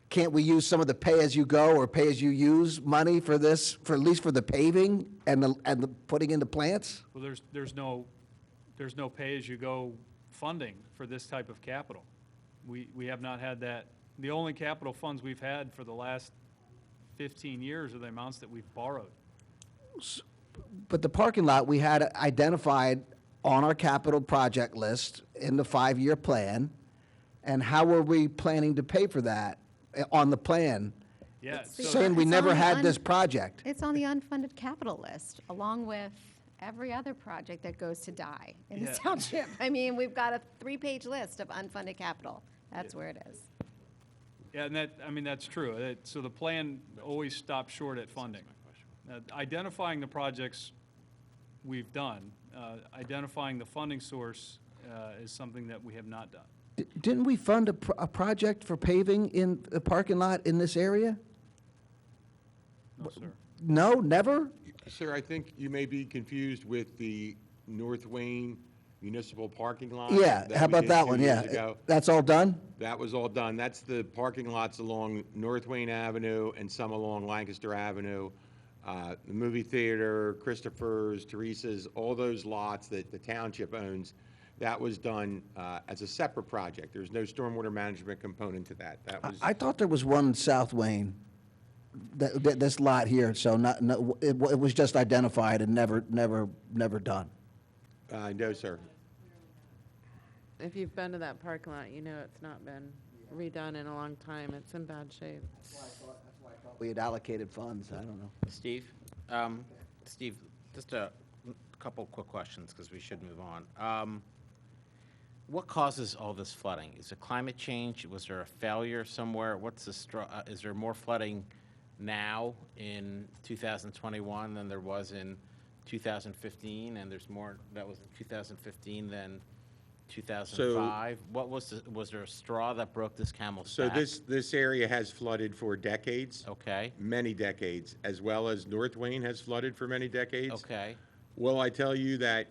Can't we use some of the pay-as-you-go or pay-as-you-use money for this, for at least for the paving and the putting in the plants? Well, there's no pay-as-you-go funding for this type of capital. We have not had that. The only capital funds we've had for the last 15 years are the amounts that we've borrowed. But the parking lot, we had identified on our capital project list in the 5-year plan, and how were we planning to pay for that on the plan? Yeah. It's the- saying we it's never on the had un- this project. It's on the unfunded capital list, along with every other project that goes to die in this Yeah. township. I mean, we've got a 3-page list of unfunded capital. That's where it is. Yeah, and that, I mean, that's true. So the plan always stops short at funding. Identifying the projects we've done, identifying the funding source is something that we have not done. Didn't we fund a project for paving in a parking lot in this area? No, sir. No, never? Sir, I think you may be confused with the North Wayne Municipal Parking Lot. Yeah, how we about did that 2 one? years Yeah. ago. That's all done? That was all done. That's the parking lots along North Wayne Avenue and some along Lancaster Avenue. The movie theater, Christopher's, Teresa's, all those lots that the township owns, that was done as a separate project. There's no stormwater management component to that. That was, I thought there was one in South Wayne, this lot here, so it was just identified and never done. no, sir. If you've been to that parking lot, you know it's not been redone in a long time. It's in bad shape. We had allocated funds, I don't know. Steve? Steve, just a couple quick questions, because we should move on. What causes all this flooding? Is it climate change? Was there a failure somewhere? What's the is there more flooding now in 2021 than there was in 2015? And there's more that was in 2015 than 2005? Was there a straw that broke this camel's So back? this area has flooded for decades. Okay. Many decades, as well as North Wayne has flooded for many decades. Okay. Will I tell you that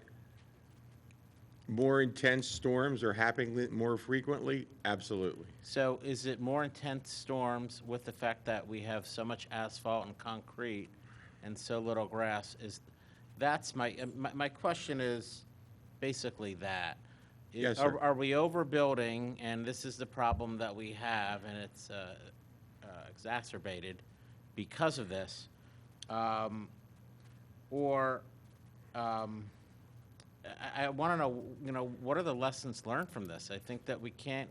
more intense storms are happening more frequently? Absolutely. So is it more intense storms with the fact that we have so much asphalt and concrete and so little grass? That's my question is basically that. Yes, sir. Are we overbuilding, and this is the problem that we have, and it's exacerbated because of this? I want to know, what are the lessons learned from this? I think that we can't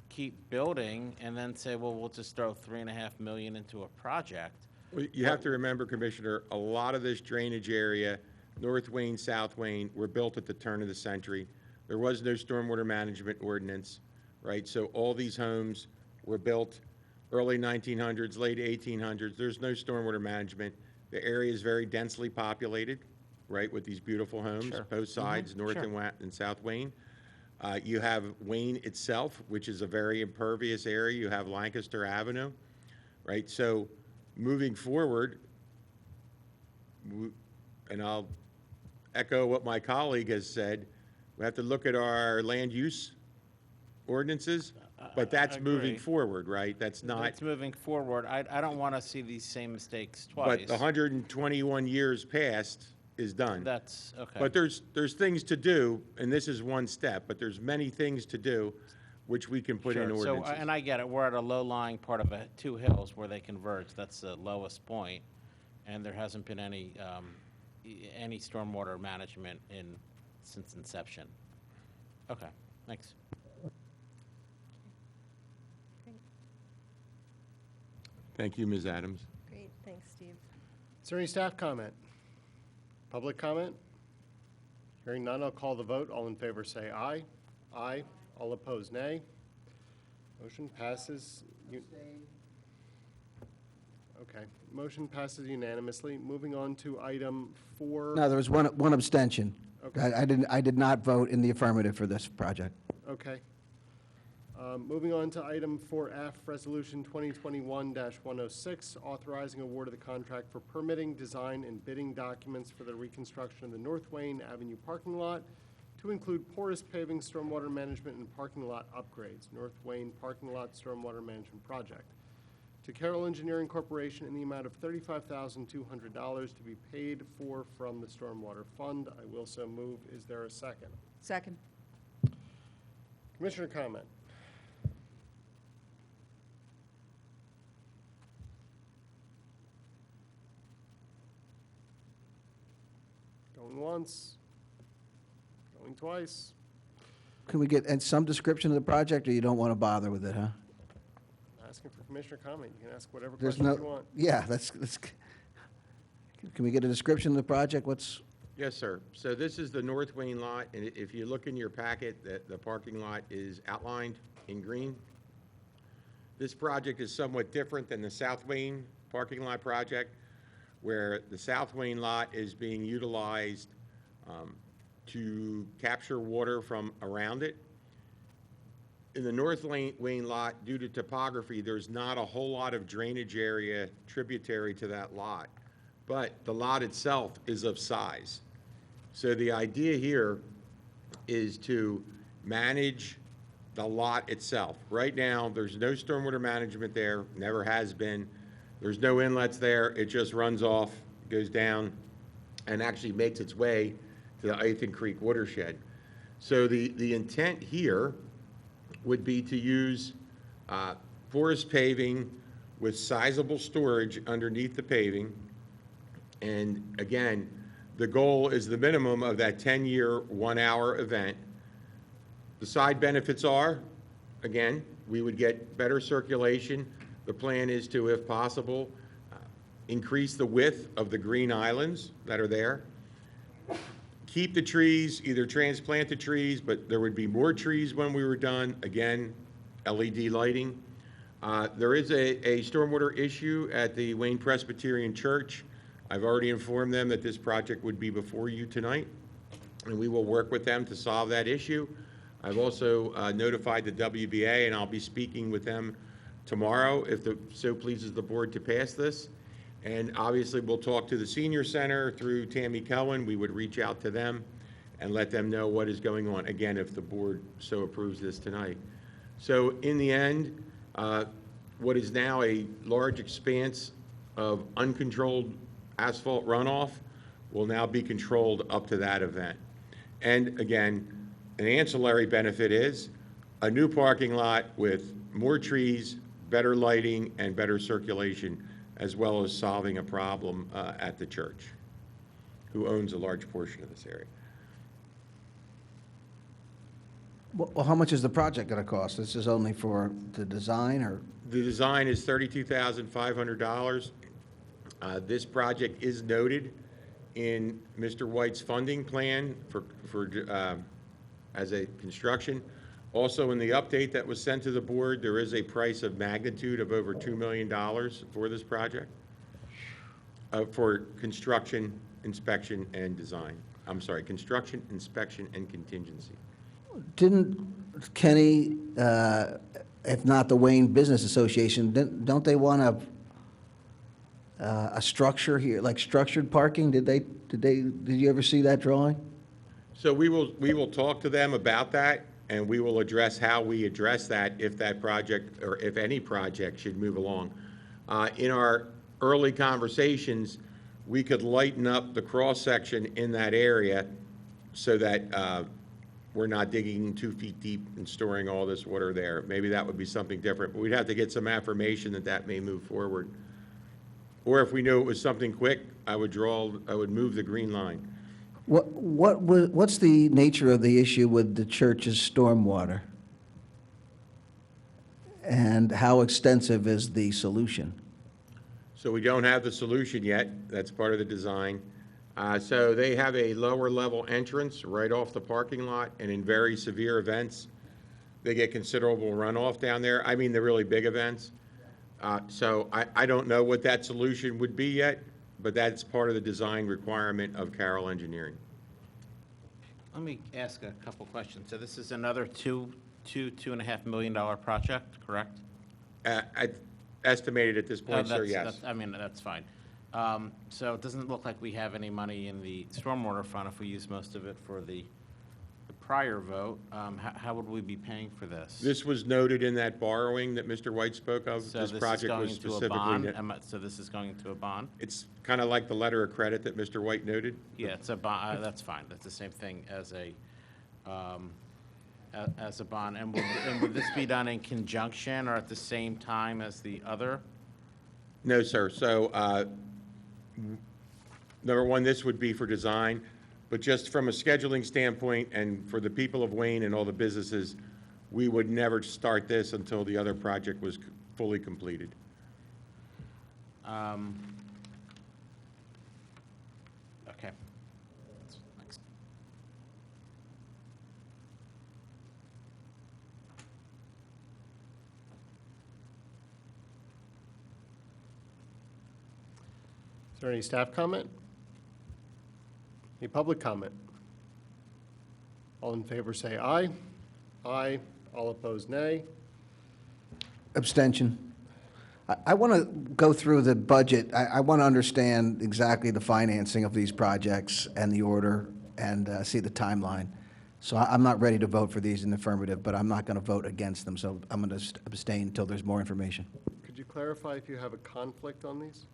keep building and then say, well, we'll just throw $3.5 million into a project. Well, you have to remember, Commissioner, a lot of this drainage area, North Wayne, South Wayne, were built at the turn of the century. There was no stormwater management ordinance, right? So all these homes were built early 1900s, late 1800s. There's no stormwater management. The area is very densely populated, right, with these beautiful homes, Sure. both sides, North Sure. and South Wayne. You have Wayne itself, which is a very impervious area. You have Lancaster Avenue, right? So moving forward, and I'll echo what my colleague has said, we have to look at our land use ordinances, but that's moving agree. forward, right? That's not, It's moving forward. I don't want to see these same mistakes twice. but the 121 years past is done. That's, okay. But there's things to do, and this is one step, but there's many things to do which we can put in Sure. ordinances. So, and I get it, we're at a low-lying part of two hills where they converge. That's the lowest point, and there hasn't been any stormwater management since inception. Okay, thanks. Thank you, Ms. Adams. Great, thanks, Steve. Is there any staff comment? Public comment? Hearing none, I'll call the vote. All in favor say aye. Aye. All opposed, nay. Motion passes. Okay, motion passes unanimously. Moving on to item 4. No, there was one abstention. Okay. I did not vote in the affirmative for this project. Okay. Moving on to item 4F, Resolution 2021-106, authorizing award of the contract for permitting, design, and bidding documents for the reconstruction of the North Wayne Avenue parking lot to include porous paving, stormwater management, and parking lot upgrades, North Wayne Parking Lot Stormwater Management Project. To Carroll Engineering Corporation in the amount of $35,200 to be paid for from the Stormwater Fund. I will so move. Is there a second? Second. Commissioner comment? Going once, going twice. Can we get some description of the project, or you don't want to bother with it, huh? Asking for commissioner comment. You can ask whatever There's questions no, you want. yeah, can we get a description of the project? What's, Yes, sir. So this is the North Wayne lot, and if you look in your packet, the parking lot is outlined in green. This project is somewhat different than the South Wayne parking lot project, where the South Wayne lot is being utilized to capture water from around it. In the North Wayne lot, due to topography, there's not a whole lot of drainage area tributary to that lot, but the lot itself is of size. So the idea here is to manage the lot itself. Right now, there's no stormwater management there, never has been. There's no inlets there. It just runs off, goes down, and actually makes its way to the Ithan Creek watershed. So the intent here would be to use forest paving with sizable storage underneath the paving. And again, the goal is the minimum of that 10-year, 1-hour event. The side benefits are, again, we would get better circulation. The plan is to, if possible, increase the width of the green islands that are there. Keep the trees, either transplant the trees, but there would be more trees when we were done. Again, LED lighting. There is a stormwater issue at the Wayne Presbyterian Church. I've already informed them that this project would be before you tonight, and we will work with them to solve that issue. I've also notified the WBA, and I'll be speaking with them tomorrow if so pleases the board to pass this. And obviously, we'll talk to the senior center through Tammy Cohen. We would reach out to them and let them know what is going on, again, if the board so approves this tonight. So in the end, what is now a large expanse of uncontrolled asphalt runoff will now be controlled up to that event. And again, an ancillary benefit is a new parking lot with more trees, better lighting, and better circulation, as well as solving a problem at the church, who owns a large portion of this area. well, how much is the project going to cost? This is only for the design, or? The design is $32,500. This project is noted in Mr. White's funding plan as a construction. Also, in the update that was sent to the board, there is a price of magnitude of over $2 million for this project, for construction, inspection, and design. I'm sorry, construction, inspection, and contingency. Didn't Kenny, if not the Wayne Business Association, don't they want a structure here, like structured parking? Did you ever see that drawing? So we will talk to them about that, and we will address how we address that if that project, or if any project, should move along. In our early conversations, we could lighten up the cross-section in that area so that we're not digging 2 feet deep and storing all this water there. Maybe that would be something different, but we'd have to get some affirmation that that may move forward. Or if we knew it was something quick, I would move the green line. What's the nature of the issue with the church's stormwater? And how extensive is the solution? So we don't have the solution yet. That's part of the design. So they have a lower level entrance right off the parking lot, and in very severe events, they get considerable runoff down there. I mean, the really big events. So I don't know what that solution would be yet, but that's part of the design requirement of Carroll Engineering. Let me ask a couple questions. So this is another $2.5 million project, correct? Estimated at this point, sir, yes. I mean, that's fine. So it doesn't look like we have any money in the stormwater fund if we use most of it for the prior vote. How would we be paying for this? This was noted in that borrowing that Mr. White spoke of. So This project was specifically. So this is going into a bond? It's kind of like the letter of credit that Mr. White noted. Yeah, it's a bond. That's fine. That's the same thing as a bond. And would this be done in conjunction or at the same time as the other? No, sir. So, number one, this would be for design, but just from a scheduling standpoint and for the people of Wayne and all the businesses, we would never start this until the other project was fully completed. Okay. Next. Is there any staff comment? Any public comment? All in favor say aye. Aye. All opposed, nay. Abstention. I want to go through the budget. I want to understand exactly the financing of these projects and the order and see the timeline. So I'm not ready to vote for these in the affirmative, but I'm not going to vote against them, so I'm going to abstain until there's more information. Could you clarify if you have a conflict on these?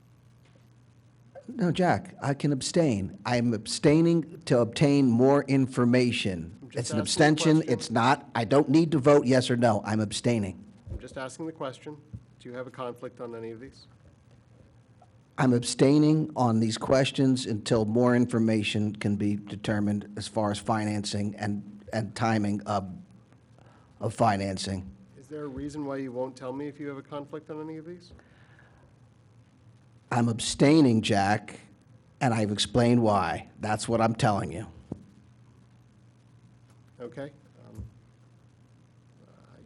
No, Jack, I can abstain. I'm abstaining to obtain more information. I'm just It's an asking the abstention. question. It's not, I don't need to vote yes or no. I'm abstaining. I'm just asking the question. Do you have a conflict on any of these? I'm abstaining on these questions until more information can be determined as far as financing and timing of financing. Is there a reason why you won't tell me if you have a conflict on any of these? I'm abstaining, Jack, and I've explained why. That's what I'm telling you. Okay.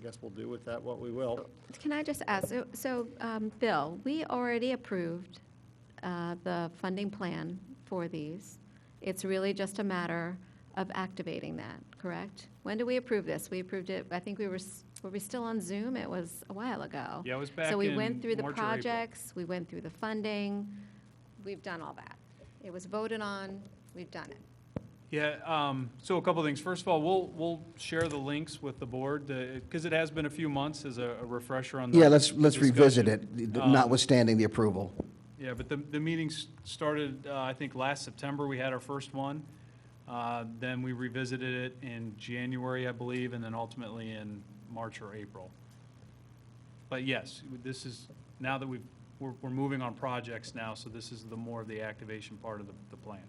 I guess we'll do with that what we will. Can I just ask, Bill, we already approved the funding plan for these. It's really just a matter of activating that, correct? When did we approve this? We approved it, I think were we still on Zoom? It was a while ago. Yeah, it was back So we in went through the March or April. projects, we went through the funding, we've done all that. It was voted on, we've done it. Yeah, so a couple of things. First of all, we'll share the links with the board, because it has been a few months as a refresher on the Yeah, let's revisit discussion. it, notwithstanding the approval. Yeah, but the meetings started, I think, last September. We had our first one. Then we revisited it in January, I believe, and then ultimately in March or April. But yes, this is, now that we're moving on projects now, so this is the more of the activation part of the plan.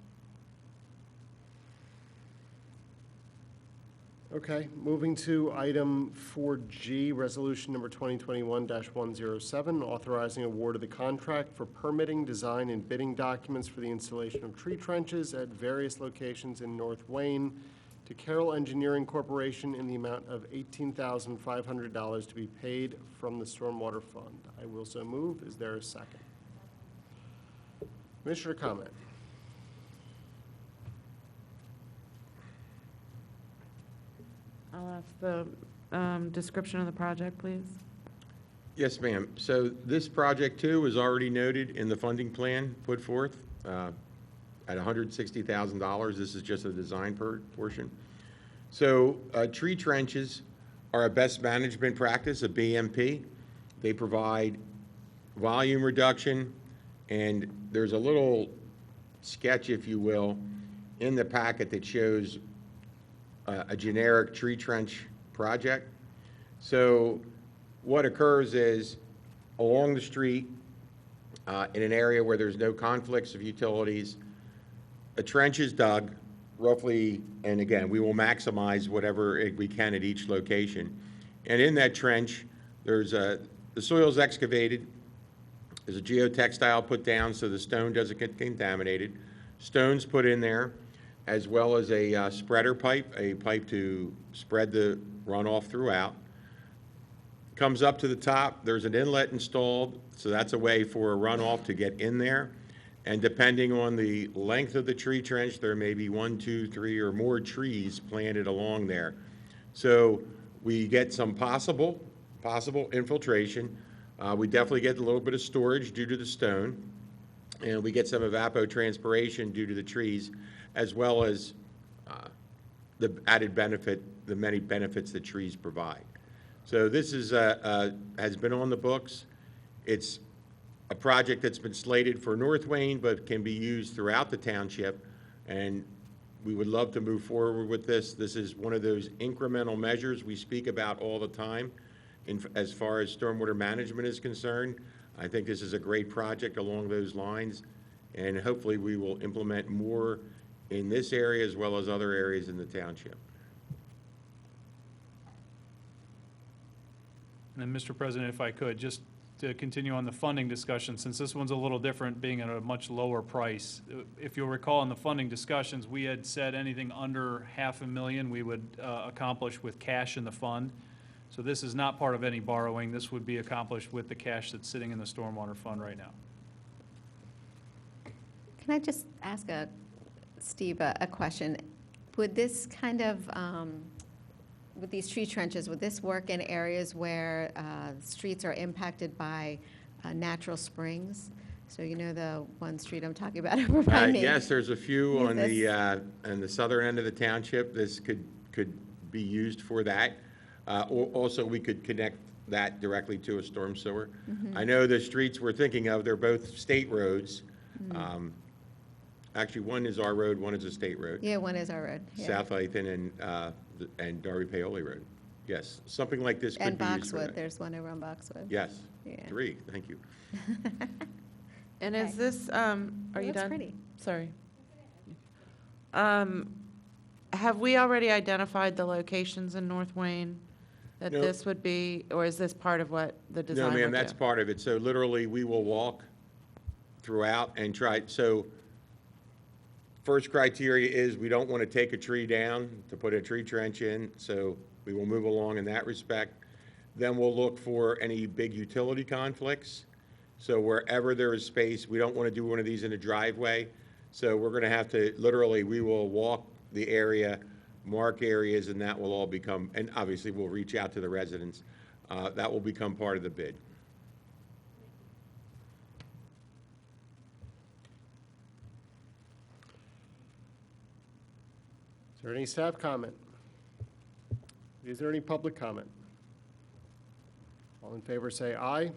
Okay, moving to item 4G, resolution number 2021-107, authorizing award of the contract for permitting, design, and bidding documents for the installation of tree trenches at various locations in North Wayne to Carroll Engineering Corporation in the amount of $18,500 to be paid from the Stormwater Fund. I will so move. Is there a second? Commissioner comment? I'll ask the description of the project, please. Yes, ma'am. So this project, too, is already noted in the funding plan put forth at $160,000. This is just a design portion. So tree trenches are a best management practice, a BMP. They provide volume reduction, and there's a little sketch, if you will, in the packet that shows a generic tree trench project. So what occurs is along the street, in an area where there's no conflicts of utilities, a trench is dug roughly, and again, we will maximize whatever we can at each location. And in that trench, there's the soil's excavated, there's a geotextile put down so the stone doesn't get contaminated. Stones put in there, as well as a spreader pipe, a pipe to spread the runoff throughout. Comes up to the top, there's an inlet installed, so that's a way for a runoff to get in there. And depending on the length of the tree trench, there may be 1, 2, 3, or more trees planted along there. So we get some possible infiltration. We definitely get a little bit of storage due to the stone, and we get some evapotranspiration due to the trees, as well as the added benefit, the many benefits that trees provide. So this is has been on the books. It's a project that's been slated for North Wayne, but can be used throughout the township, and we would love to move forward with this. This is one of those incremental measures we speak about all the time as far as stormwater management is concerned. I think this is a great project along those lines, and hopefully we will implement more in this area as well as other areas in the township. And then, Mr. President, if I could, just to continue on the funding discussion, since this one's a little different, being at a much lower price. If you'll recall, in the funding discussions, we had said anything under $500,000 we would accomplish with cash in the fund. So this is not part of any borrowing. This would be accomplished with the cash that's sitting in the stormwater fund right now. Can I just ask Steve a question? Would this kind of, with these tree trenches, would this work in areas where streets are impacted by natural springs? So you know the one street I'm talking about over by me? Yes, there's a few Use on this? the southern end of the township. This could be used for that. Also, we could connect that directly to a storm sewer. I know the streets we're thinking of, they're both state roads. Actually, one is our road, one is a state road. Yeah, one is our road. Yeah. South Lathan and Darby Paoli Road. Yes, something like this could And be used for Boxwood, that. there's one over on Boxwood. Yes, Yeah. 3, thank you. And Okay. is this, are you Looks done? pretty. Sorry. Have we already identified the locations in North Wayne that No. this would be, or is this part of what the design No, would ma'am, that's do? part of it. So literally, we will walk throughout and try, so first criteria is we don't want to take a tree down to put a tree trench in, so we will move along in that respect. Then we'll look for any big utility conflicts. So wherever there is space, we don't want to do one of these in a driveway. So we're going to have to, literally, we will walk the area, mark areas, and that will all become, and obviously we'll reach out to the residents. That will become part of the bid. Is there any staff comment? Is there any public comment? All in favor say aye.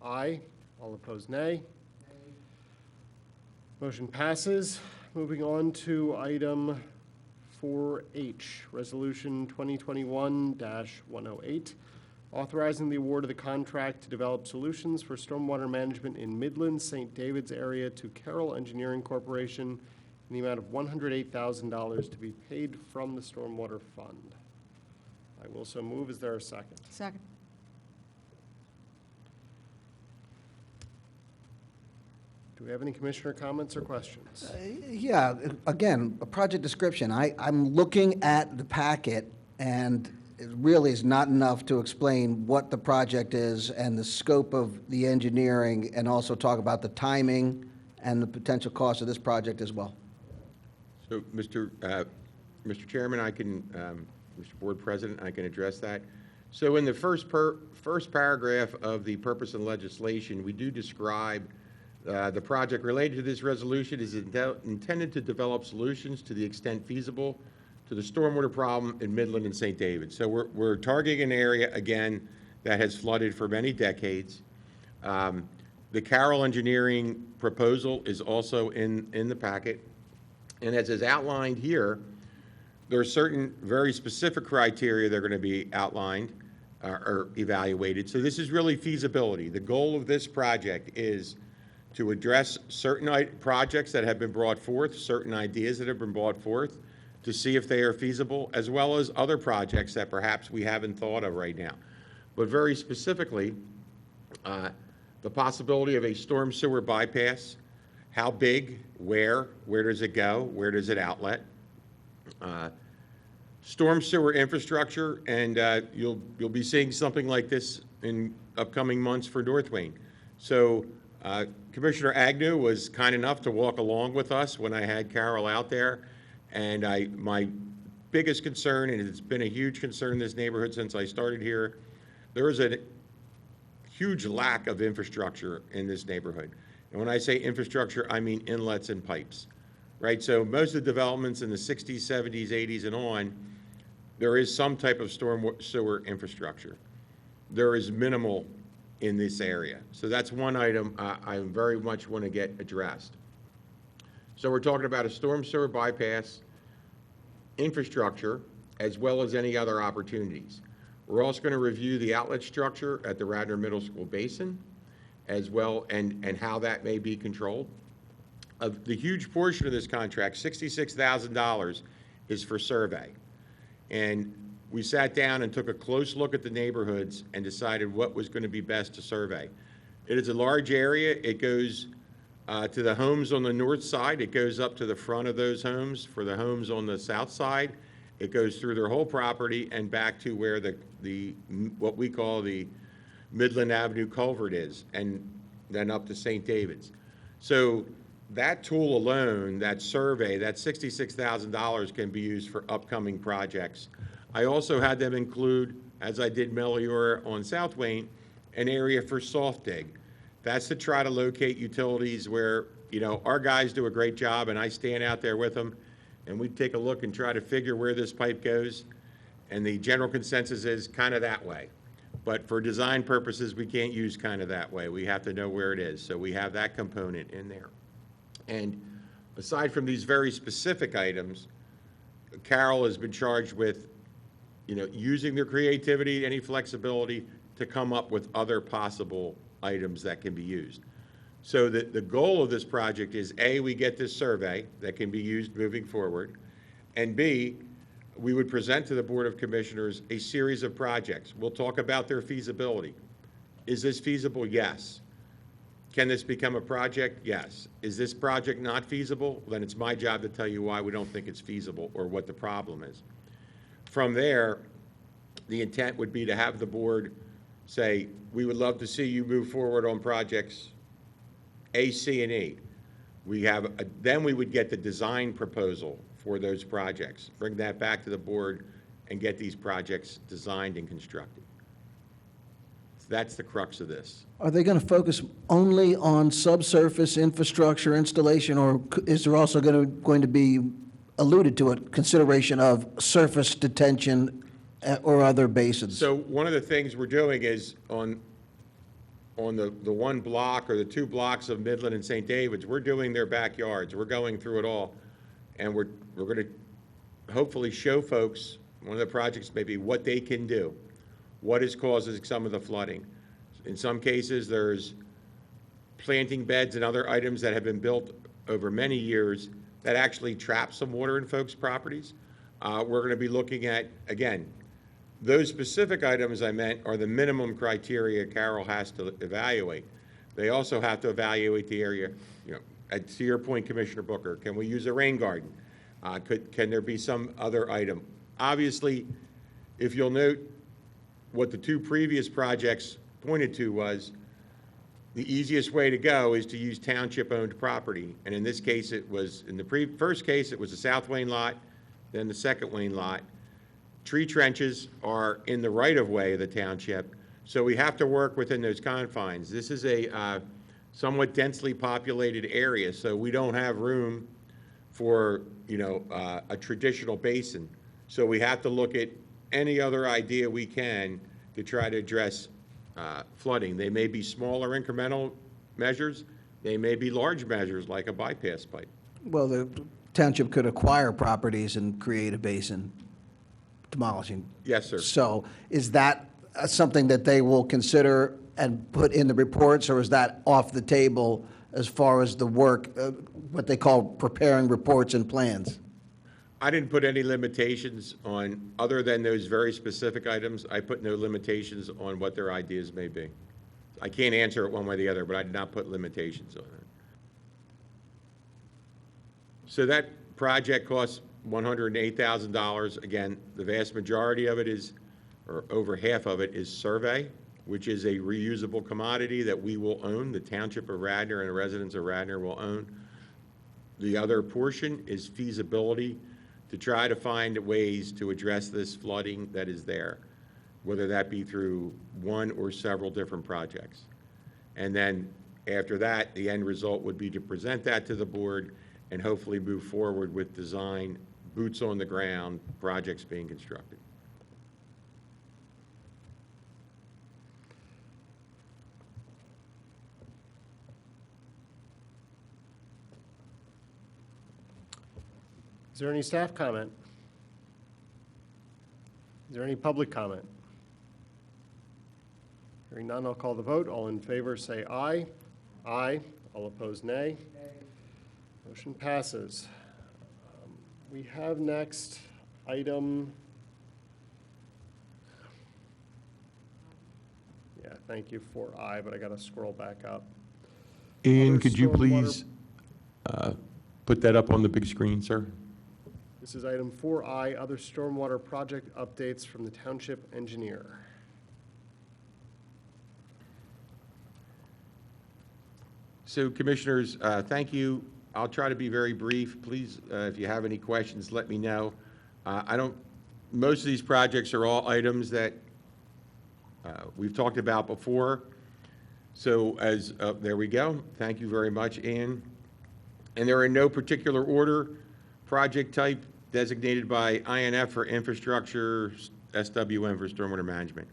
Aye. All opposed, nay. Motion passes. Moving on to item 4H, Resolution 2021-108, authorizing the award of the contract to develop solutions for stormwater management in Midland, St. David's area to Carroll Engineering Corporation in the amount of $108,000 to be paid from the Stormwater Fund. I will so move. Is there a second? Second. Do we have any commissioner comments or questions? Yeah, again, a project description. I'm looking at the packet, and it really is not enough to explain what the project is and the scope of the engineering, and also talk about the timing and the potential cost of this project as well. So, Mr. Chairman, I can, Mr. Board President, I can address that. So in the first paragraph of the purpose and legislation, we do describe the project related to this resolution is intended to develop solutions to the extent feasible to the stormwater problem in Midland and St. David. So we're targeting an area, again, that has flooded for many decades. The Carroll Engineering proposal is also in the packet. And as is outlined here, there are certain very specific criteria that are going to be outlined or evaluated. So this is really feasibility. The goal of this project is to address certain projects that have been brought forth, certain ideas that have been brought forth, to see if they are feasible, as well as other projects that perhaps we haven't thought of right now. But very specifically, the possibility of a storm sewer bypass, how big, where does it go, where does it outlet? Storm sewer infrastructure, and you'll be seeing something like this in upcoming months for North Wayne. So Commissioner Agnew was kind enough to walk along with us when I had Carol out there, and my biggest concern, and it's been a huge concern in this neighborhood since I started here, there is a huge lack of infrastructure in this neighborhood. And when I say infrastructure, I mean inlets and pipes, right? So most of the developments in the 60s, 70s, 80s, and on, there is some type of storm sewer infrastructure. There is minimal in this area. So that's one item I very much want to get addressed. So we're talking about a storm sewer bypass, infrastructure, as well as any other opportunities. We're also going to review the outlet structure at the Radnor Middle School basin, as well, and how that may be controlled. The huge portion of this contract, $66,000, is for survey. And we sat down and took a close look at the neighborhoods and decided what was going to be best to survey. It is a large area. It goes to the homes on the north side. It goes up to the front of those homes. For the homes on the south side, it goes through their whole property and back to where what we call the Midland Avenue culvert is, and then up to St. David's. So that tool alone, that survey, that $66,000 can be used for upcoming projects. I also had them include, as I did Meliora on South Wayne, an area for soft dig. That's to try to locate utilities where, our guys do a great job, and I stand out there with them, and we take a look and try to figure where this pipe goes. And the general consensus is kind of that way. But for design purposes, we can't use kind of that way. We have to know where it is. So we have that component in there. And aside from these very specific items, Carol has been charged with, using their creativity, any flexibility to come up with other possible items that can be used. So the goal of this project is, A, we get this survey that can be used moving forward, and B, we would present to the Board of Commissioners a series of projects. We'll talk about their feasibility. Is this feasible? Yes. Can this become a project? Yes. Is this project not feasible? Then it's my job to tell you why we don't think it's feasible or what the problem is. From there, the intent would be to have the board say, we would love to see you move forward on projects A, C, and E. Then we would get the design proposal for those projects, bring that back to the board, and get these projects designed and constructed. So that's the crux of this. Are they going to focus only on subsurface infrastructure installation, or is there also going to be, alluded to it, consideration of surface detention or other basins? So one of the things we're doing is on the one block or the two blocks of Midland and St. David's, we're doing their backyards. We're going through it all. And we're going to hopefully show folks, one of the projects may be what they can do, what is causing some of the flooding. In some cases, there's planting beds and other items that have been built over many years that actually trap some water in folks' properties. We're going to be looking at, again, those specific items I meant are the minimum criteria Carol has to evaluate. They also have to evaluate the area, to your point, Commissioner Booker, can we use a rain garden? Can there be some other item? Obviously, if you'll note, what the two previous projects pointed to was the easiest way to go is to use township-owned property. And in this case, it was, in the first case, it was the South Wayne lot, then the second Wayne lot. Tree trenches are in the right-of-way of the township, so we have to work within those confines. This is a somewhat densely populated area, so we don't have room for, a traditional basin. So we have to look at any other idea we can to try to address flooding. They may be smaller incremental measures. They may be large measures like a bypass pipe. Well, the township could acquire properties and create a basin, demolishing. Yes, sir. So is that something that they will consider and put in the reports, or is that off the table as far as the work, what they call preparing reports and plans? I didn't put any limitations on, other than those very specific items, I put no limitations on what their ideas may be. I can't answer it one way or the other, but I did not put limitations on it. So that project costs $108,000. Again, the vast majority of it is, or over half of it, is survey, which is a reusable commodity that we will own. The Township of Radnor and the residents of Radnor will own. The other portion is feasibility, to try to find ways to address this flooding that is there, whether that be through one or several different projects. And then after that, the end result would be to present that to the board and hopefully move forward with design, boots on the ground, projects being constructed. Is there any staff comment? Is there any public comment? Hearing none, I'll call the vote. All in favor, say aye. Aye. All opposed, nay. Motion passes. We have next item, yeah, thank you for I, but I got to scroll back up. Ian, Other could you stormwater- please put that up on the big screen, sir? This is item 4I, other stormwater project updates from the township engineer. So Commissioners, thank you. I'll try to be very brief. Please, if you have any questions, let me know. Most of these projects are all items that we've talked about before. So there we go. Thank you very much, Ian. And they're in no particular order. Project type designated by INF for infrastructure, SWM for stormwater management.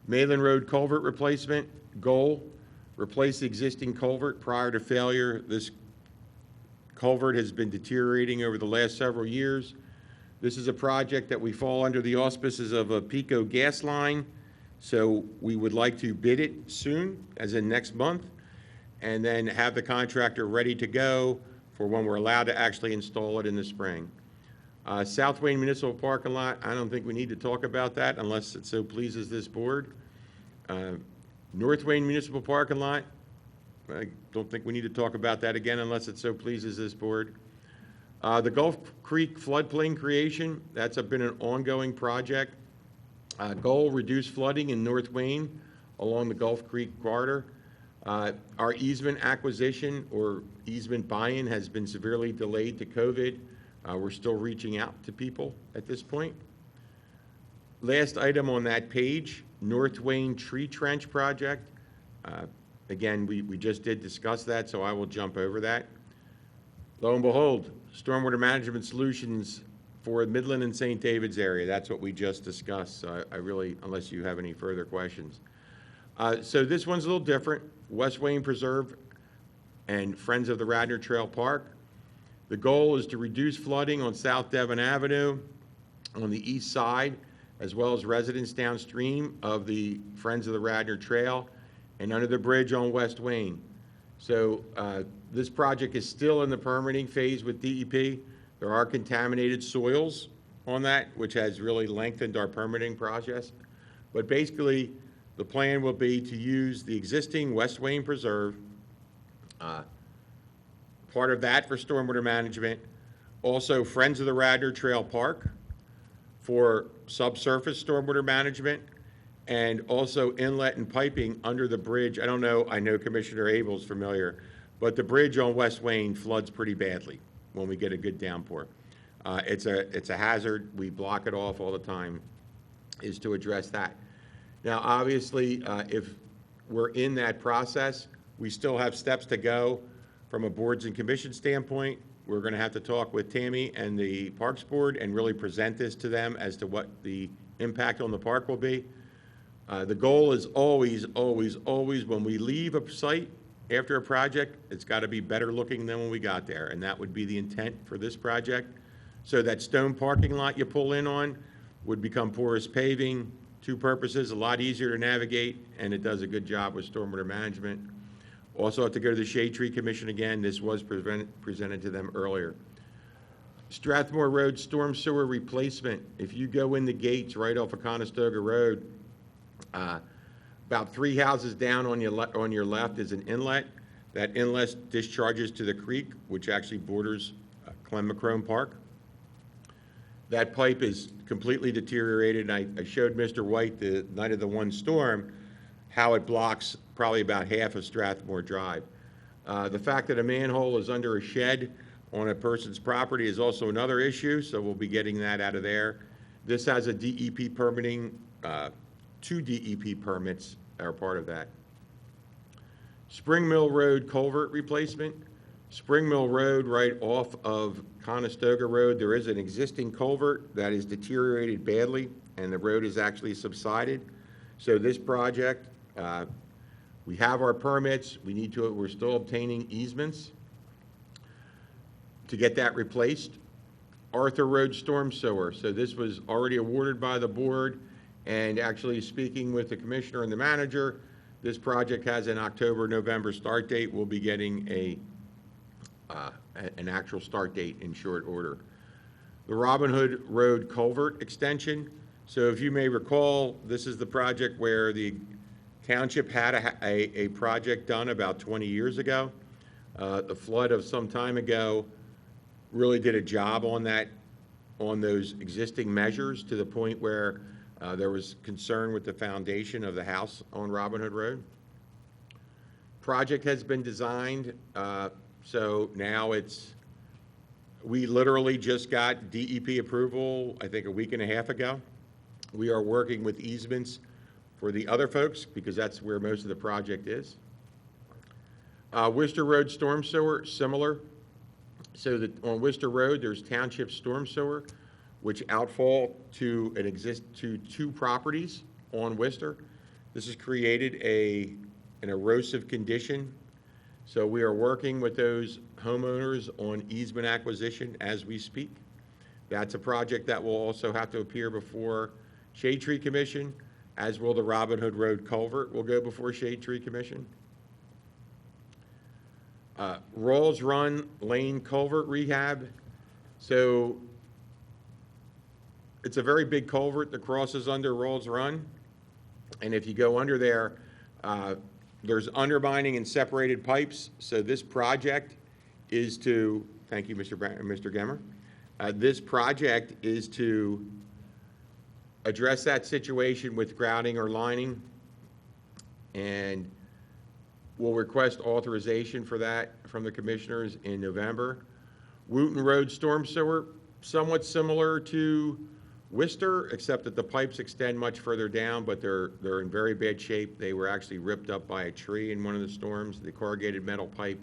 Mainland Road culvert replacement, goal, replace the existing culvert prior to failure. This culvert has been deteriorating over the last several years. This is a project that we fall under the auspices of a Pico gas line, so we would like to bid it soon, as in next month, and then have the contractor ready to go for when we're allowed to actually install it in the spring. South Wayne Municipal Parking Lot, I don't think we need to talk about that unless it so pleases this board. North Wayne Municipal Parking Lot, I don't think we need to talk about that again unless it so pleases this board. The Gulf Creek floodplain creation, that's been an ongoing project. Goal, reduce flooding in North Wayne along the Gulf Creek corridor. Our easement acquisition or easement buy-in has been severely delayed to COVID. We're still reaching out to people at this point. Last item on that page, North Wayne Tree Trench Project. Again, we just did discuss that, so I will jump over that. Lo and behold, stormwater management solutions for Midland and St. David's area. That's what we just discussed, so I really, unless you have any further questions. So this one's a little different. West Wayne Preserve and Friends of the Radnor Trail Park. The goal is to reduce flooding on South Devon Avenue on the east side, as well as residents downstream of the Friends of the Radnor Trail and under the bridge on West Wayne. So this project is still in the permitting phase with DEP. There are contaminated soils on that, which has really lengthened our permitting process. But basically, the plan will be to use the existing West Wayne Preserve, part of that for stormwater management, also Friends of the Radnor Trail Park for subsurface stormwater management, and also inlet and piping under the bridge. I know Commissioner Abel's familiar, but the bridge on West Wayne floods pretty badly when we get a good downpour. It's a hazard. We block it off all the time, is to address that. Now, obviously, if we're in that process, we still have steps to go from a boards and commission standpoint. We're going to have to talk with Tammy and the Parks Board and really present this to them as to what the impact on the park will be. The goal is always, always, always, when we leave a site after a project, it's got to be better looking than when we got there, and that would be the intent for this project. So that stone parking lot you pull in on would become porous paving, two purposes, a lot easier to navigate, and it does a good job with stormwater management. Also have to go to the Shade Tree Commission again. This was presented to them earlier. Strathmore Road storm sewer replacement. If you go in the gates right off of Conestoga Road, about 3 houses down on your left is an inlet. That inlet discharges to the creek, which actually borders Clem McCrone Park. That pipe is completely deteriorated, and I showed Mr. White the night of the one storm how it blocks probably about half of Strathmore Drive. The fact that a manhole is under a shed on a person's property is also another issue, so we'll be getting that out of there. This has a DEP permitting, 2 DEP permits are part of that. Spring Mill Road culvert replacement. Spring Mill Road, right off of Conestoga Road, there is an existing culvert that is deteriorated badly, and the road is actually subsided. So this project, we have our permits. We're still obtaining easements to get that replaced. Arthur Road storm sewer. So this was already awarded by the board, and actually speaking with the commissioner and the manager, this project has an October, November start date. We'll be getting an actual start date in short order. The Robin Hood Road culvert extension. So if you may recall, this is the project where the Township had a project done about 20 years ago. The flood of some time ago really did a job on that, on those existing measures, to the point where there was concern with the foundation of the house on Robin Hood Road. Project has been designed, so now we literally just got DEP approval, I think a week and a half ago. We are working with easements for the other folks, because that's where most of the project is. Worcester Road storm sewer, similar. So that on Worcester Road, there's Township storm sewer, which outfall to two properties on Worcester. This has created an erosive condition. So we are working with those homeowners on easement acquisition as we speak. That's a project that will also have to appear before Shade Tree Commission, as will the Robin Hood Road culvert will go before Shade Tree Commission. Rawls Run Lane culvert rehab. So it's a very big culvert that crosses under Rawls Run. And if you go under there, there's undermining and separated pipes. So this project is to, thank you, Mr. Gemmer. This project is to address that situation with grouting or lining, and we'll request authorization for that from the commissioners in November. Wooten Road storm sewer, somewhat similar to Worcester, except that the pipes extend much further down, but they're in very bad shape. They were actually ripped up by a tree in one of the storms. The corrugated metal pipe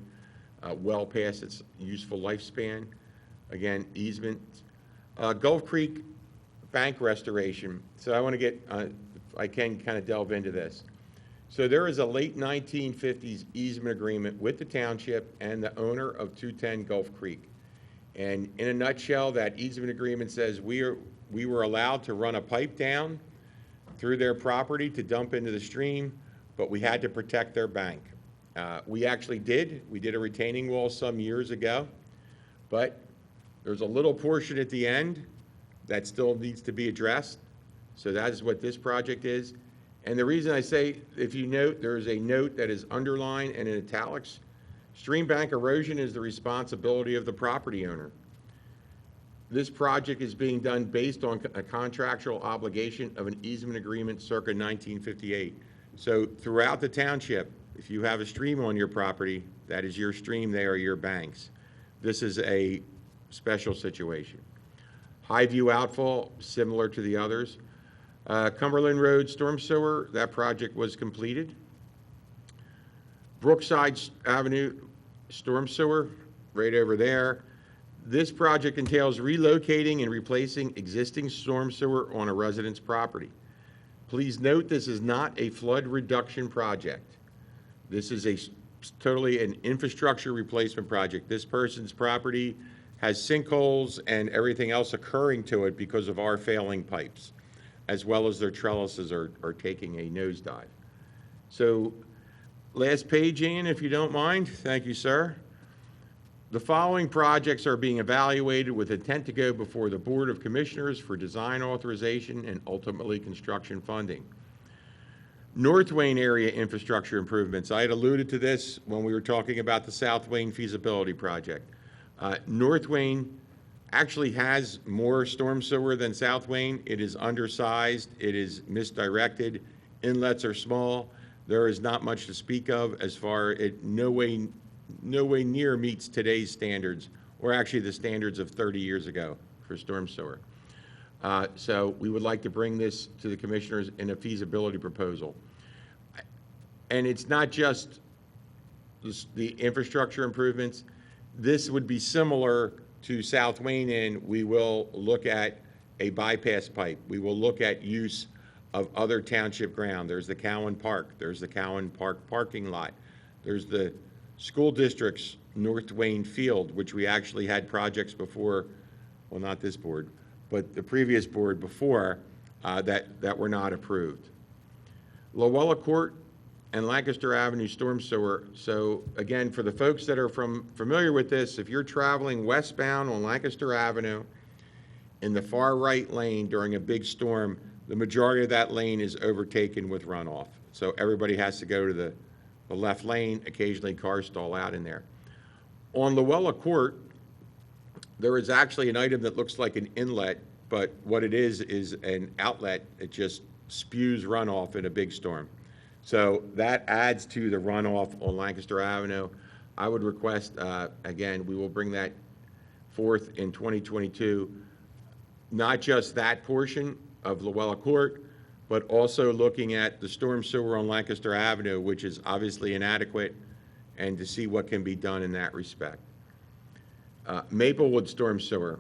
well past its useful lifespan. Again, easement. Gulf Creek bank restoration. So I want to get, I can kind of delve into this. So there is a late 1950s easement agreement with the township and the owner of 210 Gulf Creek. And in a nutshell, that easement agreement says we were allowed to run a pipe down through their property to dump into the stream, but we had to protect their bank. We actually did. We did a retaining wall some years ago, but there's a little portion at the end that still needs to be addressed. So that is what this project is. And the reason I say, if you note, there is a note that is underlined and in italics. Stream bank erosion is the responsibility of the property owner. This project is being done based on a contractual obligation of an easement agreement circa 1958. So throughout the township, if you have a stream on your property, that is your stream, they are your banks. This is a special situation. Highview outfall, similar to the others. Cumberland Road storm sewer, that project was completed. Brookside Avenue storm sewer, right over there. This project entails relocating and replacing existing storm sewer on a resident's property. Please note this is not a flood reduction project. This is totally an infrastructure replacement project. This person's property has sinkholes and everything else occurring to it because of our failing pipes, as well as their trellises are taking a nosedive. So last page, Ian, if you don't mind. Thank you, sir. The following projects are being evaluated with intent to go before the Board of Commissioners for design authorization and ultimately construction funding. North Wayne area infrastructure improvements. I had alluded to this when we were talking about the South Wayne feasibility project. North Wayne actually has more storm sewer than South Wayne. It is undersized, it is misdirected, inlets are small. There is not much to speak of as far it no way near meets today's standards, or actually the standards of 30 years ago for storm sewer. So we would like to bring this to the commissioners in a feasibility proposal. And it's not just the infrastructure improvements. This would be similar to South Wayne, and we will look at a bypass pipe. We will look at use of other township ground. There's the Cowan Park. There's the Cowan Park parking lot. There's the school district's North Wayne Field, which we actually had projects before, well, not this board, but the previous board before that were not approved. Lowella Court and Lancaster Avenue storm sewer. So again, for the folks that are familiar with this, if you're traveling westbound on Lancaster Avenue in the far right lane during a big storm, the majority of that lane is overtaken with runoff. So everybody has to go to the left lane. Occasionally, cars stall out in there. On Luella Court, there is actually an item that looks like an inlet, but what it is an outlet. It just spews runoff in a big storm. So that adds to the runoff on Lancaster Avenue. I would request, again, we will bring that forth in 2022, not just that portion of Luella Court, but also looking at the storm sewer on Lancaster Avenue, which is obviously inadequate, and to see what can be done in that respect. Maplewood storm sewer.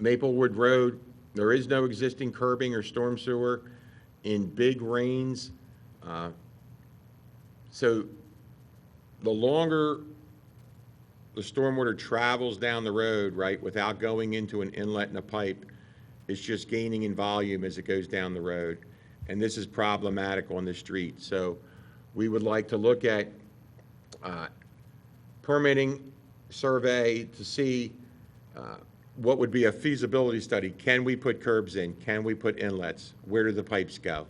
Maplewood Road, there is no existing curbing or storm sewer. In big rains, so the longer the stormwater travels down the road, right, without going into an inlet and a pipe, it's just gaining in volume as it goes down the road. And this is problematic on the street. So we would like to look at permitting survey to see what would be a feasibility study. Can we put curbs in? Can we put inlets? Where do the pipes go?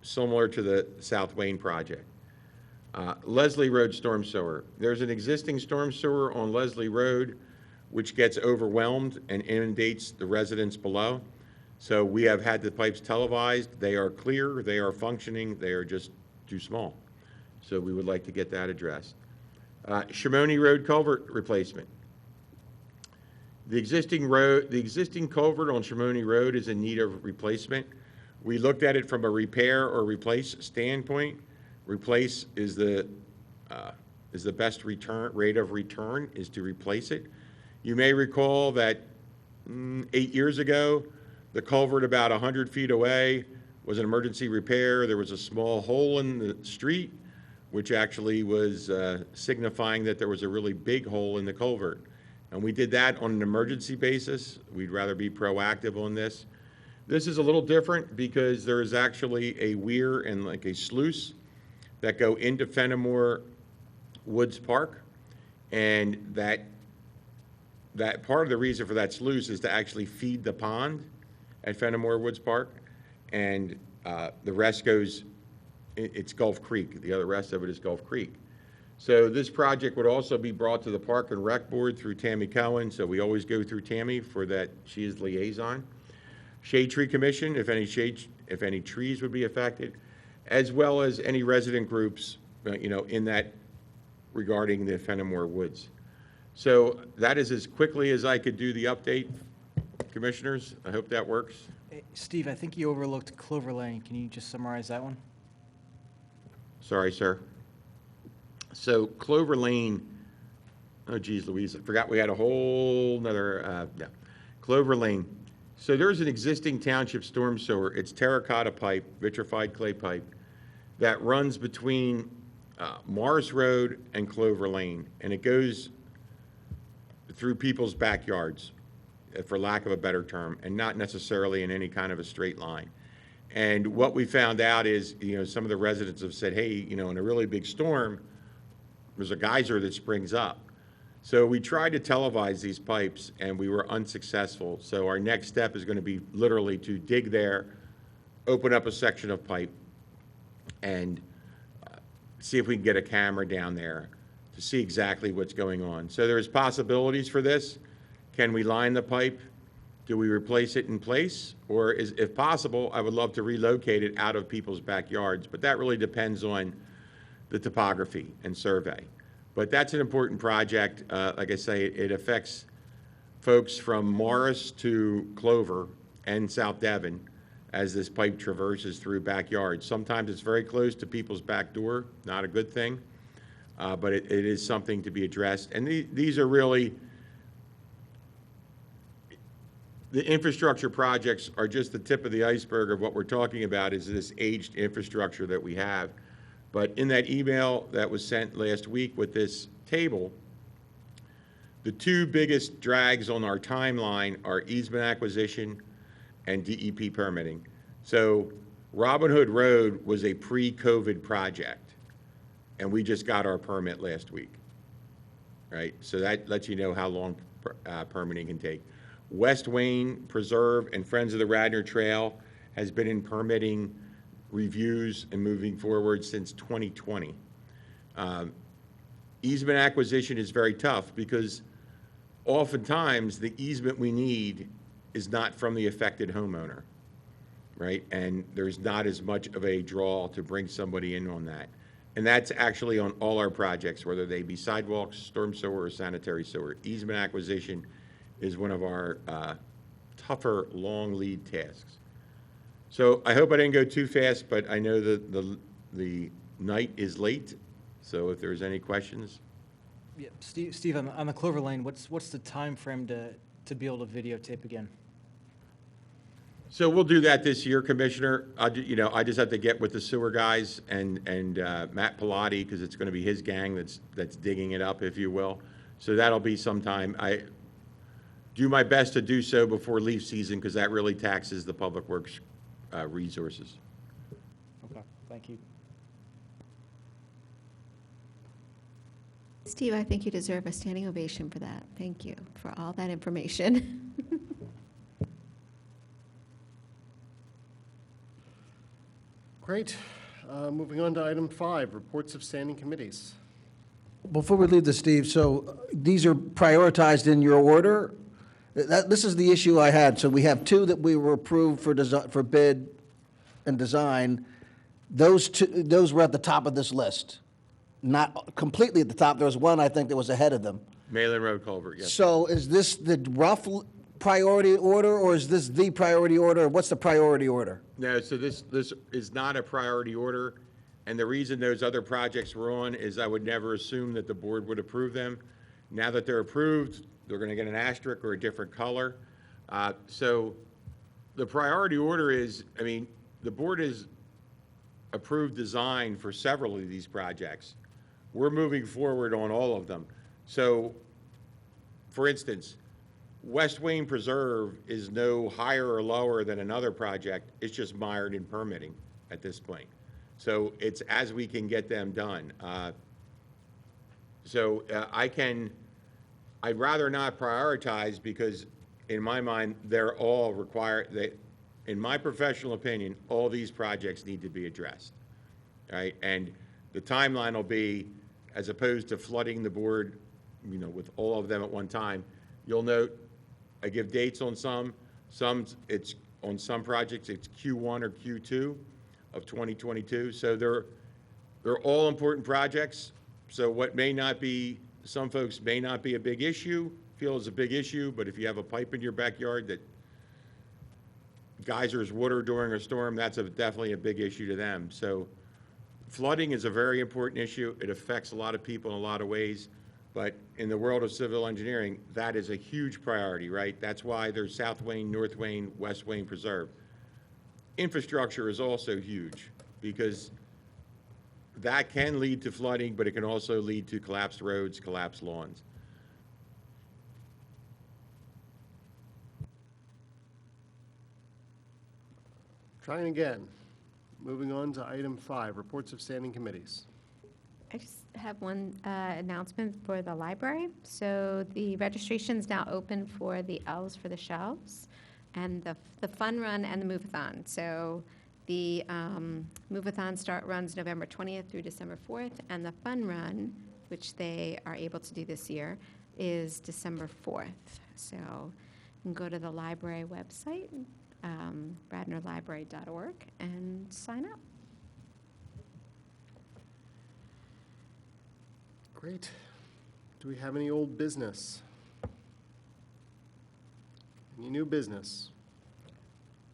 Similar to the South Wayne project. Leslie Road storm sewer. There's an existing storm sewer on Leslie Road which gets overwhelmed and inundates the residents below. So we have had the pipes televised. They are clear, they are functioning, they are just too small. So we would like to get that addressed. Shimoni Road culvert replacement. The existing culvert on Shimoni Road is in need of replacement. We looked at it from a repair or replace standpoint. Replace is the best rate of return is to replace it. You may recall that 8 years ago, the culvert about 100 feet away was an emergency repair. There was a small hole in the street, which actually was signifying that there was a really big hole in the culvert. And we did that on an emergency basis. We'd rather be proactive on this. This is a little different because there is actually a weir and like a sluice that go into Fenimore Woods Park. And that part of the reason for that sluice is to actually feed the pond at Fenimore Woods Park. And the rest goes, it's Gulf Creek. The rest of it is Gulf Creek. So this project would also be brought to the Park and Rec Board through Tammy Cohen. So we always go through Tammy for that. She is liaison. Shade Tree Commission, if any trees would be affected, as well as any resident groups, in that regarding the Fenimore Woods. So that is as quickly as I could do the update, commissioners. I hope that works. Steve, I think you overlooked Clover Lane. Can you just summarize that one? Sorry, sir. So Clover Lane, oh geez Louise, I forgot we had a whole nother, Clover Lane. So there's an existing township storm sewer. It's terracotta pipe, vitrified clay pipe, that runs between Morris Road and Clover Lane. And it goes through people's backyards, for lack of a better term, and not necessarily in any kind of a straight line. And what we found out is, some of the residents have said, hey, in a really big storm, there's a geyser that springs up. So we tried to televise these pipes and we were unsuccessful. So our next step is going to be literally to dig there, open up a section of pipe, and see if we can get a camera down there to see exactly what's going on. So there's possibilities for this. Can we line the pipe? Do we replace it in place? Or if possible, I would love to relocate it out of people's backyards, but that really depends on the topography and survey. But that's an important project. Like I say, it affects folks from Morris to Clover and South Devon as this pipe traverses through backyards. Sometimes it's very close to people's back door, not a good thing, but it is something to be addressed. And these are really, the infrastructure projects are just the tip of the iceberg of what we're talking about is this aged infrastructure that we have. But in that email that was sent last week with this table, the two biggest drags on our timeline are easement acquisition and DEP permitting. So Robin Hood Road was a pre-COVID project, and we just got our permit last week, right? So that lets you know how long permitting can take. West Wayne Preserve and Friends of the Radnor Trail has been in permitting reviews and moving forward since 2020. Easement acquisition is very tough because oftentimes the easement we need is not from the affected homeowner, right? And there's not as much of a draw to bring somebody in on that. And that's actually on all our projects, whether they be sidewalks, storm sewer, or sanitary sewer. Easement acquisition is one of our tougher, long lead tasks. So I hope I didn't go too fast, but I know that the night is late, so if there's any questions. Yeah, Steve, on the Clover Lane, what's the time frame to be able to videotape again? So we'll do that this year, Commissioner. I just have to get with the sewer guys and Matt Pilati, because it's going to be his gang that's digging it up, if you will. So that'll be sometime. I do my best to do so before leaf season, because that really taxes the public works resources. Okay, thank you. Steve, I think you deserve a standing ovation for that. Thank you for all that information. Great. Moving on to item 5, reports of standing committees. Before we leave this, Steve, so these are prioritized in your order? This is the issue I had. So we have 2 that we were approved for bid and design. Those were at the top of this list. Not completely at the top. There was one, I think, that was ahead of them. Malin Road culvert, yes. So is this the rough priority order, or is this the priority order? What's the priority order? No, so this is not a priority order, and the reason those other projects were on is I would never assume that the board would approve them. Now that they're approved, they're going to get an asterisk or a different color. So the priority order is, the board has approved design for several of these projects. We're moving forward on all of them. So, for instance, West Wayne Preserve is no higher or lower than another project. It's just mired in permitting at this point. So it's as we can get them done. I'd rather not prioritize, because in my mind, they're all required. In my professional opinion, all these projects need to be addressed, right? And the timeline will be, as opposed to flooding the board, with all of them at one time, you'll note I give dates on some it's on some projects, it's Q1 or Q2 of 2022. So they're all important projects. So what may not be, some folks may not be a big issue, feel is a big issue, but if you have a pipe in your backyard that geysers water during a storm, that's definitely a big issue to them. So flooding is a very important issue. It affects a lot of people in a lot of ways. But in the world of civil engineering, that is a huge priority, right? That's why there's South Wayne, North Wayne, West Wayne Preserve. Infrastructure is also huge, because that can lead to flooding, but it can also lead to collapsed roads, collapsed lawns. Trying again. Moving on to item 5, reports of standing committees. I just have one announcement for the library. So the registration's now open for the Elves for the Shelves and the fun run and the move-a-thon. So the move-a-thon runs November 20th through December 4th, and the fun run, which they are able to do this year, is December 4th. So you can go to the library website, radnorlibrary.org, and sign up. Great. Do we have any old business? Any new business?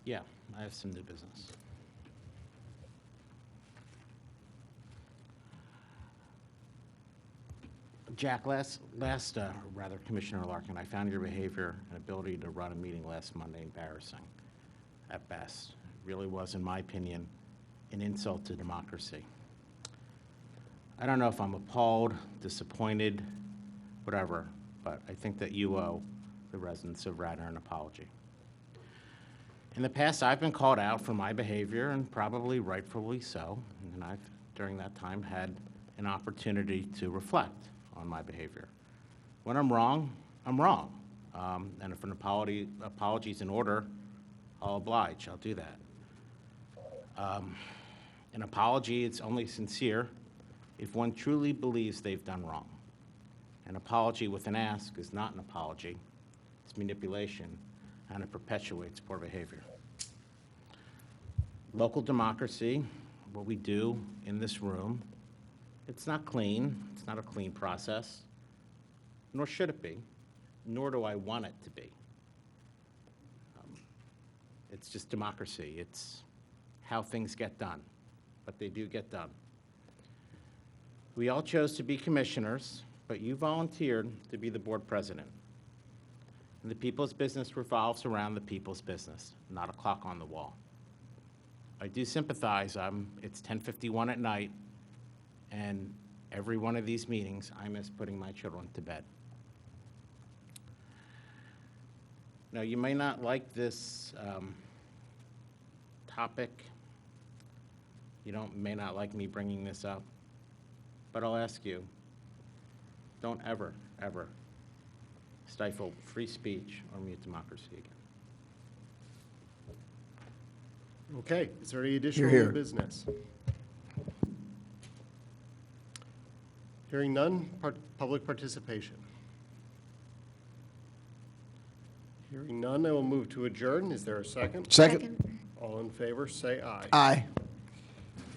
Yeah, I have some new business. Jack, Commissioner Larkin, I found your behavior and ability to run a meeting last Monday embarrassing, at best. It really was, in my opinion, an insult to democracy. I don't know if I'm appalled, disappointed, whatever, but I think that you owe the residents of Radnor an apology. In the past, I've been called out for my behavior, and probably rightfully so, and I've, during that time, had an opportunity to reflect on my behavior. When I'm wrong, I'm wrong. And if an apology's in order, I'll oblige. I'll do that. An apology is only sincere if one truly believes they've done wrong. An apology with an ask is not an apology. It's manipulation, and it perpetuates poor behavior. Local democracy, what we do in this room, it's not clean. It's not a clean process, nor should it be, nor do I want it to be. It's just democracy. It's how things get done, but they do get done. We all chose to be commissioners, but you volunteered to be the board president. And the people's business revolves around the people's business, not a clock on the wall. I do sympathize. It's 10:51 at night, and every one of these meetings, I miss putting my children to bed. Now, you may not like this topic. You may not like me bringing this up, but I'll ask you, don't ever, ever stifle free speech or mute democracy again. Okay, is there any additional Hear, new hear. business? Hearing none, public participation. Hearing none, I will move to adjourn. Is there a second? Second. All in favor, say aye. Aye.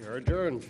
You're adjourned.